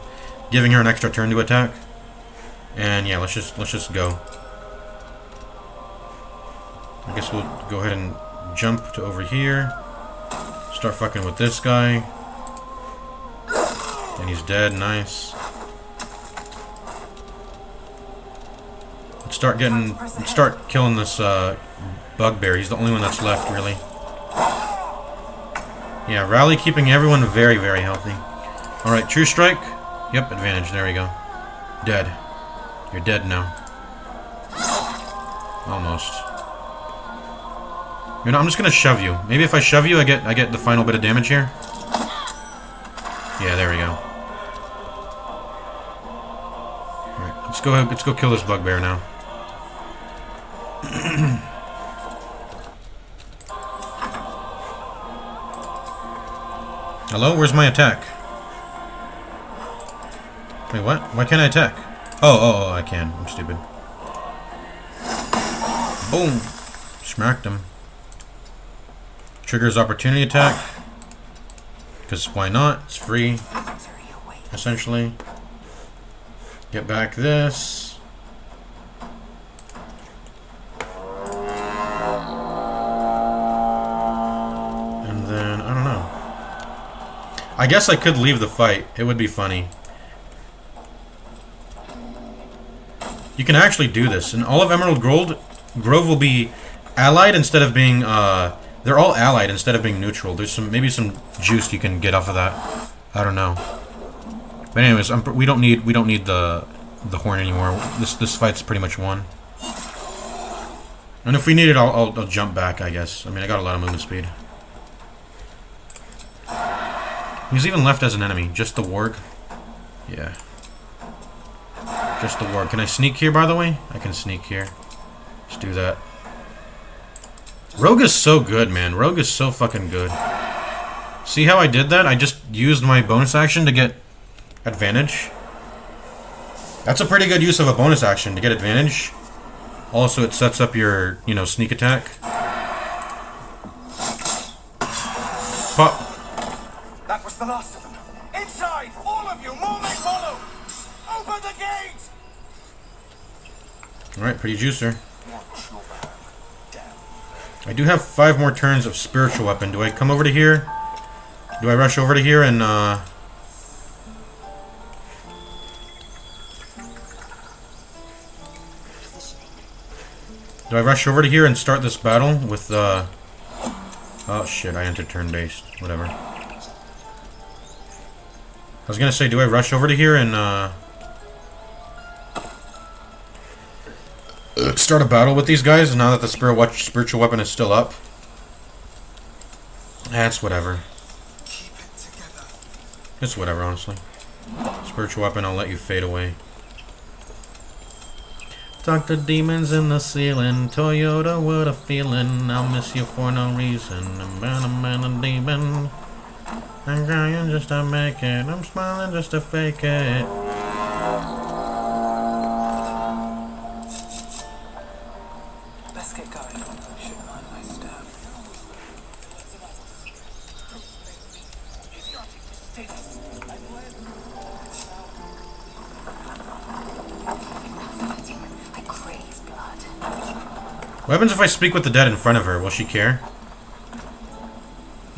giving her an extra turn to attack. And yeah, let's just go. I guess we'll go ahead and jump to over here. Start fucking with this guy. And he's dead, nice. Let's start killing this bugbear. He's the only one that's left, really. Yeah, Rally keeping everyone very, very healthy. Alright, True Strike. Yep, advantage. There we go. Dead. You're dead now. Almost. You know, I'm just gonna shove you. Maybe if I shove you, I get the final bit of damage here. Yeah, there we go. Alright, let's go kill this bugbear now. Hello? Where's my attack? Wait, what? Why can't I attack? Oh, I can. I'm stupid. Boom! Smacked him. Triggers opportunity attack. Because why not? It's free. Essentially. Get back this. And then, I don't know. I guess I could leave the fight. It would be funny. You can actually do this. And all of Emerald Grove will be allied instead of being, they're all allied instead of being neutral. There's maybe some juice you can get off of that. I don't know. But anyways, we don't need the horn anymore. This fight's pretty much won. And if we need it, I'll jump back, I guess. I mean, I got a lot of movement speed. He's even left as an enemy. Just the warg. Yeah. Just the warg. Can I sneak here, by the way? I can sneak here. Let's do that. Rogue is so good, man. Rogue is so fucking good. See how I did that? I just used my bonus action to get advantage. That's a pretty good use of a bonus action to get advantage. Also, it sets up your, you know, sneak attack. Pop. That was the last of them. Inside! All of you! More may follow! Open the gate! Alright, pretty juicer. I do have 5 more turns of spiritual weapon. Do I come over to here? Do I rush over to here and, do I rush over to here and start this battle with, oh shit, I entered turn-based. Whatever. I was gonna say, do I rush over to here and, start a battle with these guys now that the spiritual weapon is still up? That's whatever. It's whatever, honestly. Spiritual weapon, I'll let you fade away. Talk to demons in the ceiling. Toyota, what a feeling. I'll miss you for no reason. I'm a demon. I'm crying just to make it. I'm smiling just to fake it. Let's get going. Shouldn't mind my step. I crave blood. What happens if I speak with the dead in front of her? Will she care?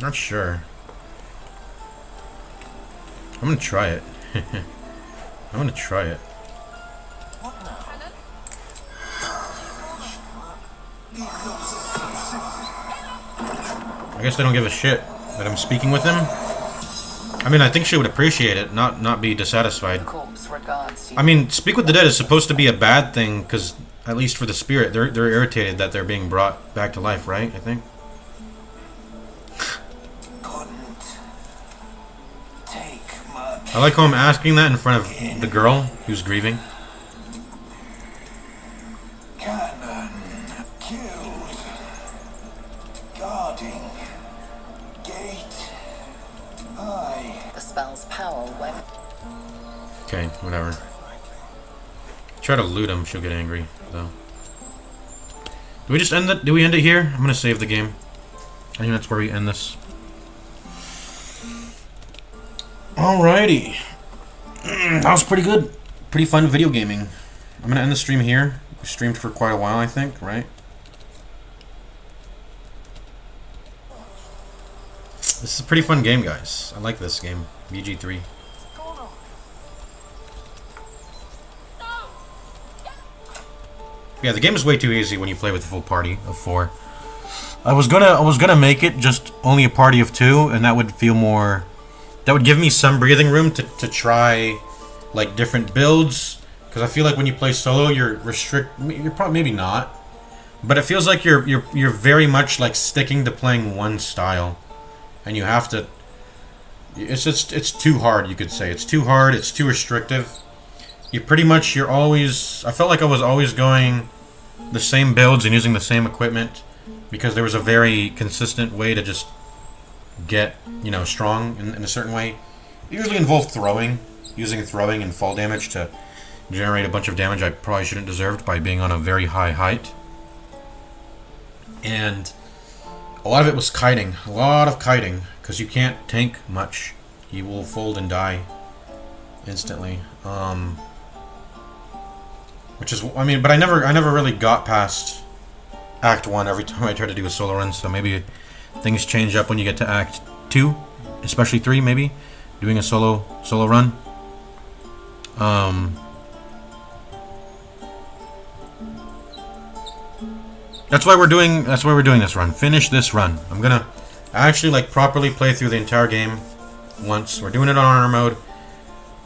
Not sure. I'm gonna try it. I'm gonna try it. I guess they don't give a shit that I'm speaking with him. I mean, I think she would appreciate it, not be dissatisfied. Corpse regards you. I mean, speak with the dead is supposed to be a bad thing, because at least for the spirit, they're irritated that they're being brought back to life, right? I think. I like how I'm asking that in front of the girl who's grieving. Cannon killed. Guarding. Gate. The spell's power when Okay, whatever. Try to loot him, she'll get angry, though. Do we just end it? Do we end it here? I'm gonna save the game. I think that's where we end this. Alrighty. That was pretty good. Pretty fun video gaming. I'm gonna end the stream here. We streamed for quite a while, I think, right? This is a pretty fun game, guys. I like this game. bg3. Yeah, the game is way too easy when you play with a full party of 4. I was gonna make it just only a party of 2, and that would feel more. That would give me some breathing room to try, like, different builds. Because I feel like when you play solo, you're You're probably maybe not, but it feels like you're very much like sticking to playing one style, and you have to. It's too hard. You could say it's too hard. It's too restrictive. You're always. I felt like I was always going the same builds and using the same equipment because there was a very consistent way to just get, you know, strong in a certain way. It usually involved using throwing and fall damage to generate a bunch of damage I probably shouldn't deserved by being on a very high height. And a lot of it was kiting. A lot of kiting, because you can't tank much. You will fold and die instantly. Which is, I mean, but I never really got past Act 1 every time I tried to do a solo run, so maybe things change up when you get to Act 2, especially 3 maybe, doing a solo run. That's why we're doing this run. Finish this run. I'm gonna actually like properly play through the entire game once. We're doing it on honor mode.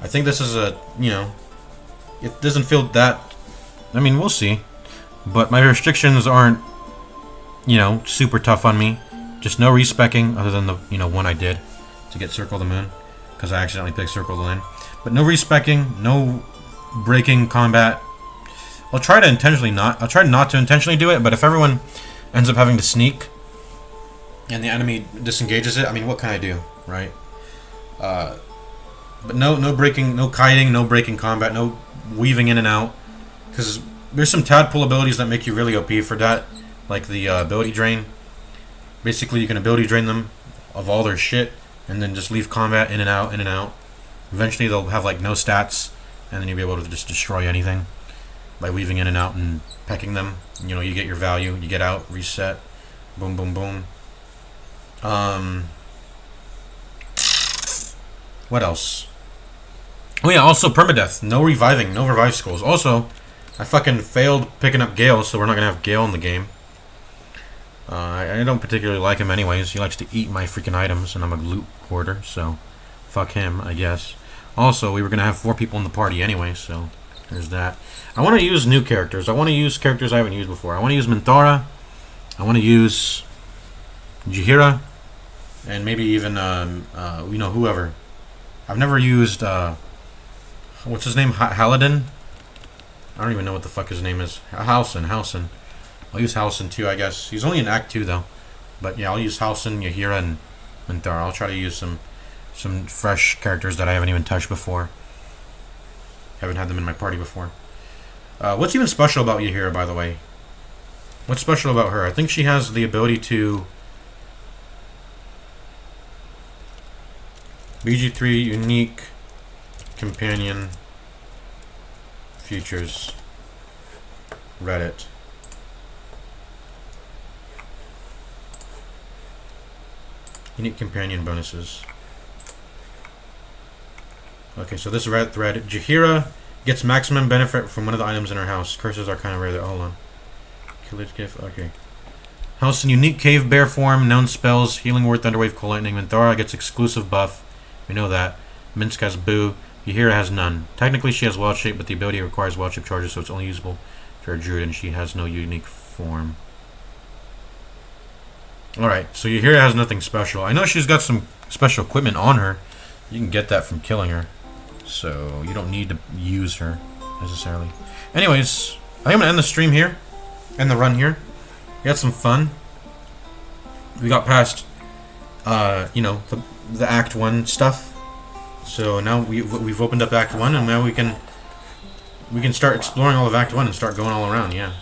I think this is a, you know, it doesn't feel that, I mean, we'll see. But my restrictions aren't, you know, super tough on me. Just no respecking other than the, you know, one I did to get Circle the Moon, because I accidentally picked Circle the Land. But no respecking, no breaking combat. I'll try not to intentionally do it, but if everyone ends up having to sneak and the enemy disengages it, I mean, what can I do, right? But no breaking, no kiting, no breaking combat, no weaving in and out, because There's some tadpole abilities that make you really OP for that, like the ability drain. Basically, you can ability drain them of all their shit, and then just leave combat in and out, in and out. Eventually, they'll have like no stats, and then you'll be able to just destroy anything by weaving in and out and pecking them. You know, you get your value, you get out, reset, boom, boom, boom. What else? Oh yeah, also permadeath. No reviving, no revive skulls. Also, I fucking failed picking up Gale, so we're not gonna have Gale in the game. I don't particularly like him anyways. He likes to eat my freaking items, and I'm a loot hoarder, so fuck him, I guess. Also, we were gonna have 4 people in the party anyway, so there's that. I want to use new characters. I want to use characters I haven't used before. I want to use Minthara. I want to use Jaheira, and maybe even you know, whoever. I've never used what's his name? Haladin? I don't even know what the fuck his name is. Halsin. I'll use Halsin too, I guess. He's only in Act 2 though. But yeah, I'll use Halsin, Jaheira, and Minthara. I'll try to use some fresh characters that I haven't even touched before. Haven't had them in my party before. What's even special about Jaheira, by the way? What's special about her? I think she has the ability to bg3 unique companion features. Reddit. Unique companion bonuses. Okay, so this red thread. Jaheira gets maximum benefit from one of the items in her house. Curses are kind of rare there. Hold on. Killer's gift. Okay. House in unique cave bear form. Known spells. Healing word. Thunderwave. Cold lightning. Minthara gets exclusive buff. We know that. Minsk has boo. Jaheira has none. Technically she has wild shape, but the ability requires wild shape charges, so it's only usable for a druid, and she has no unique form. Alright, so Jaheira has nothing special. I know she's got some special equipment on her. You can get that from killing her. So you don't need to use her necessarily. Anyways, I think I'm gonna end the stream here. End the run here. We had some fun. We got past you know, the Act 1 stuff. So now we've opened up Act 1, and now we can start exploring all of Act 1 and start going all around, yeah.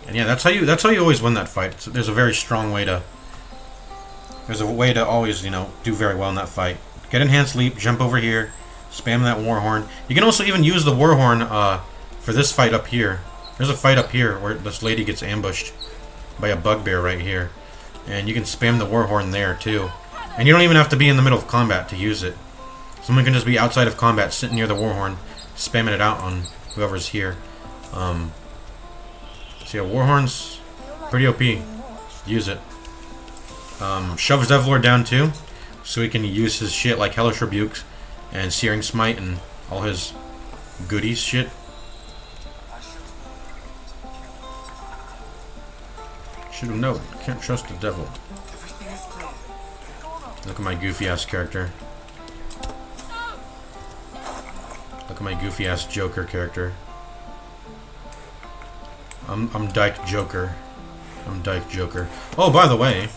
And yeah, that's how you always win that fight. So there's a very strong way to always, you know, do very well in that fight. Get enhanced leap, jump over here, spam that war horn. You can also even use the war horn for this fight up here. There's a fight up here where this lady gets ambushed by a bugbear right here. And you can spam the war horn there too. And you don't even have to be in the middle of combat to use it. Someone can just be outside of combat, sitting near the war horn, spamming it out on whoever's here. So yeah, war horn's pretty OP. Use it. Shove Zevlor down too, so he can use his shit like Hellish Rebuke and Searing Smite and all his goodies shit. Should have known. Can't trust the devil. Look at my goofy ass character. Look at my goofy ass Joker character. I'm Dyke Joker. I'm Dyke Joker. Oh, by the way,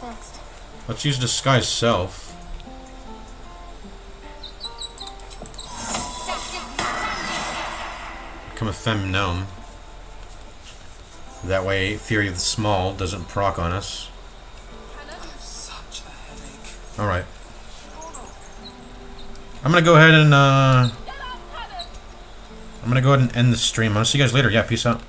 let's use Disguise Self. Become a femme gnome. That way, Fury of the Small doesn't proc on us. Alright. I'm gonna go ahead and end the stream. I'll see you guys later. Yeah, peace out.